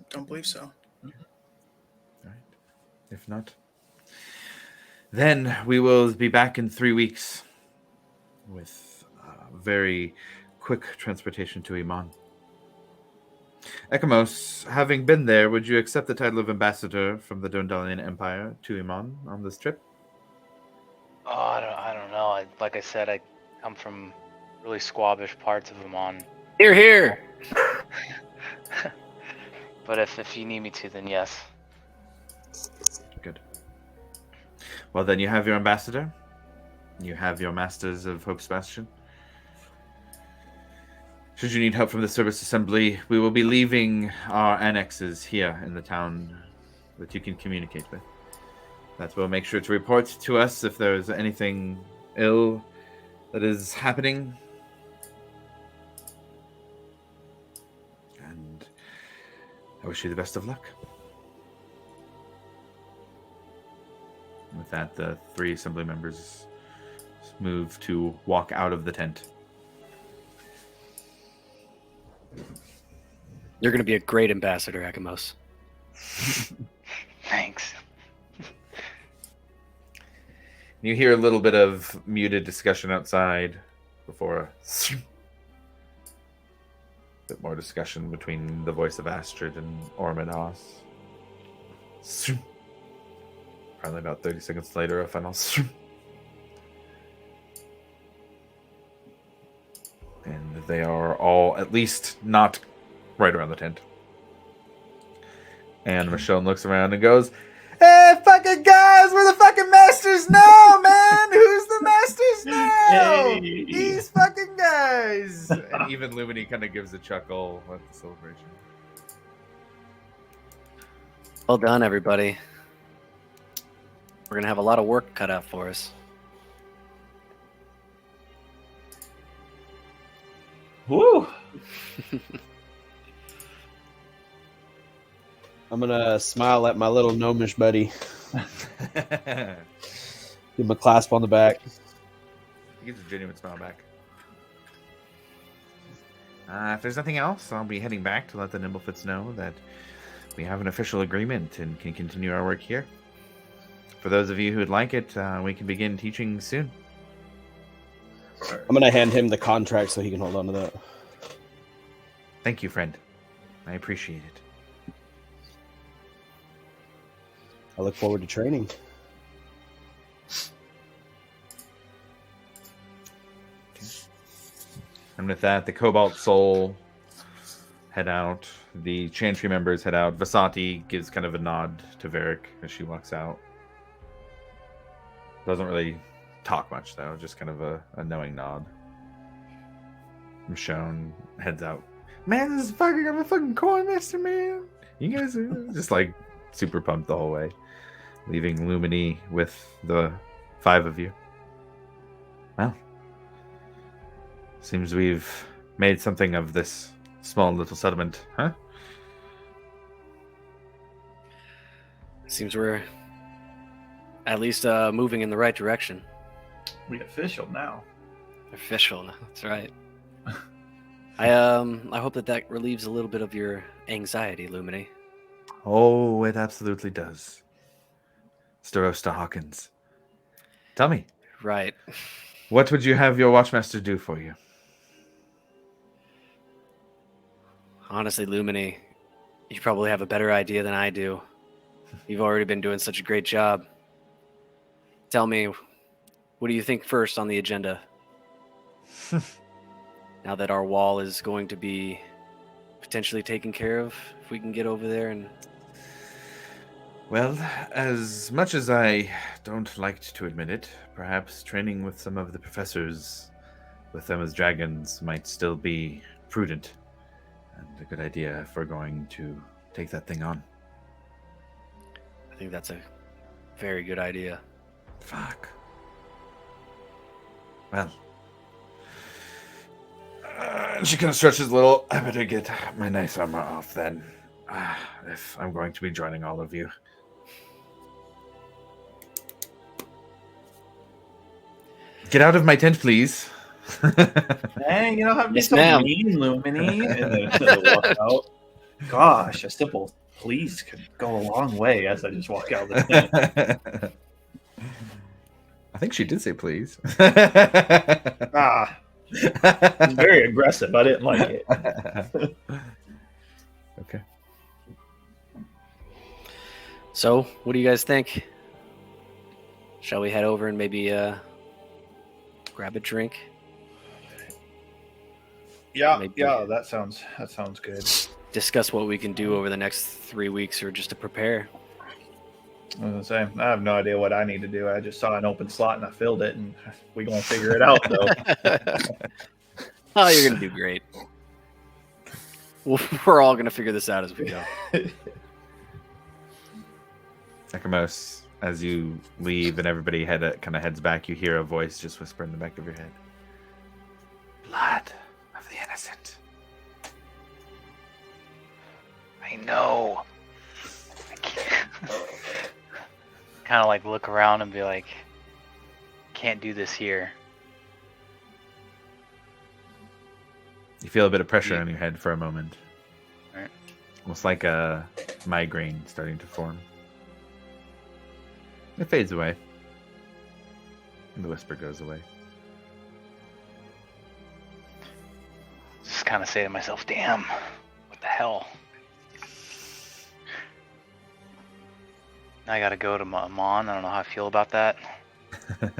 Don't believe so. All right. If not, then we will be back in 3 weeks with very quick transportation to Iman. Ekamos, having been there, would you accept the title of ambassador from the Dondalian Empire to Iman on this trip? Oh, I don't know. Like I said, I come from really squabbish parts of Oman. Here. But if you need me to, then yes. Good. Well, then you have your ambassador. You have your masters of Hope's Bastion. Should you need help from the service assembly, we will be leaving our annexes here in the town that you can communicate with. That will make sure to report to us if there is anything ill that is happening. And I wish you the best of luck. With that, the 3 assembly members move to walk out of the tent. You're going to be a great ambassador, Ekamos. Thanks. You hear a little bit of muted discussion outside before a bit more discussion between the voice of Astrid and Ormanos. Probably about 30 seconds later, a final. And they are all at least not right around the tent. And Michonne looks around and goes, "Hey, fucking guys, we're the fucking masters now, man! Who's the masters now? Yay. These fucking guys!" And even Lumini kind of gives a chuckle at the celebration. Well done, everybody. We're going to have a lot of work cut out for us. Woo! I'm gonna smile at my little gnomish buddy. Give him a clasp on the back. He gives a genuine smile back. If there's nothing else, I'll be heading back to let the Nimblefoots know that we have an official agreement and can continue our work here. For those of you who would like it, we can begin teaching soon. I'm gonna hand him the contract so he can hold on to that. Thank you, friend. I appreciate it. I look forward to training. And with that, the Cobalt Soul head out. The Chantry members head out. Vasati gives kind of a nod to Varric as she walks out. Doesn't really talk much, though. Just kind of a knowing nod. Michonne heads out. Man, this is fucking, I'm a fucking coin master, man. You guys are just like super pumped the whole way. Leaving Lumini with the 5 of you. Well, seems we've made something of this small little settlement, huh? Seems we're at least moving in the right direction. We official now. Official, that's right. I hope that relieves a little bit of your anxiety, Lumini. Oh, it absolutely does. Starosta Hawkins. Tell me, Right. what would you have your Watchmaster do for you? Honestly, Lumini, you probably have a better idea than I do. You've already been doing such a great job. Tell me, what do you think first on the agenda? Now that our wall is going to be potentially taken care of, if we can get over there and... Well, as much as I don't like to admit it, perhaps training with some of the professors with them as dragons might still be prudent and a good idea if we're going to take that thing on. I think that's a very good idea. Fuck. Well. She kind of stretches a little. I better get my nice armor off then. If I'm going to be joining all of you. Get out of my tent, please. Hey, you don't have to be Yes, so ma'am. mean, Lumini. And then walk out. Gosh, a simple please could go a long way as I just walk out of the tent. I think she did say please. Ah, it's very aggressive. I didn't like it. Okay. So, what do you guys think? Shall we head over and maybe grab a drink? Yeah, Maybe. yeah, that sounds good. Discuss what we can do over the next 3 weeks or just to prepare. I was gonna say, I have no idea what I need to do. I just saw an open slot and I filled it, and we gonna figure it out though. Oh, you're gonna do great. We're all gonna figure this out as we go. Ekamos, as you leave and everybody kind of heads back, you hear a voice just whisper in the back of your head. Blood of the innocent. I know. I can't. Kind of like look around and be like, can't do this here. You feel a bit of pressure on your head for a moment. Right. Almost like a migraine starting to form. It fades away. And the whisper goes away. Just kind of say to myself, damn, what the hell? Now I gotta go to Mon. I don't know how I feel about that. I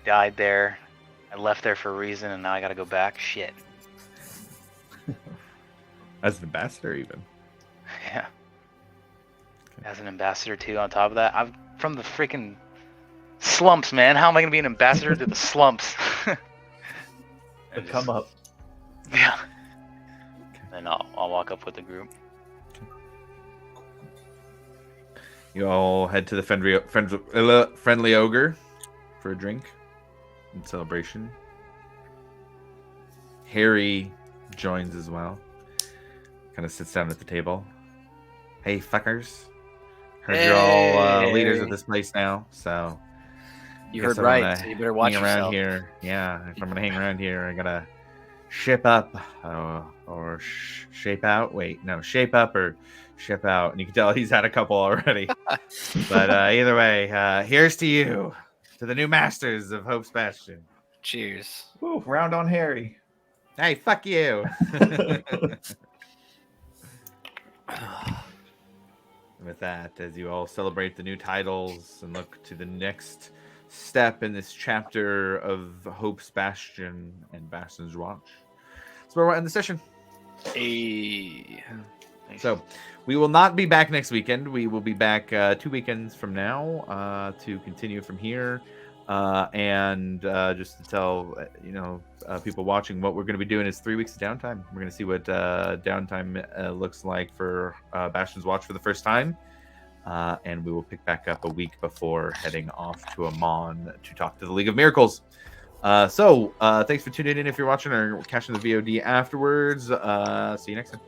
died there. I left there for a reason, and now I gotta go back. Shit. As an ambassador, even. Yeah. As an ambassador, too, on top of that. I'm from the freaking slumps, man. How am I gonna be an ambassador to the slumps? But come up. Yeah. Then I'll walk up with the group. You all head to the friendly ogre for a drink in celebration. Harry joins as well. Kind of sits down at the table. Hey, fuckers. Heard you're all leaders of this place now, so... You guess heard I'm right, gonna so you better watch hang around yourself. here. Yeah, if I'm gonna hang around here, I gotta ship up or shape out. Wait, no, shape up or ship out. And you can tell he's had a couple already. But either way, here's to you, to the new masters of Hope's Bastion. Cheers. Woo, round on Harry. Hey, fuck you. With that, as you all celebrate the new titles and look to the next step in this chapter of Hope's Bastion and Bastion's Watch, that's where we'll end the session. Hey. So we will not be back next weekend. We will be back 2 weekends from now to continue from here. And just to tell people watching, what we're going to be doing is 3 weeks of downtime. We're going to see what downtime looks like for Bastion's Watch for the first time. And we will pick back up a week before heading off to Amon to talk to the League of Miracles. So thanks for tuning in if you're watching or catching the VOD afterwards. See you next time.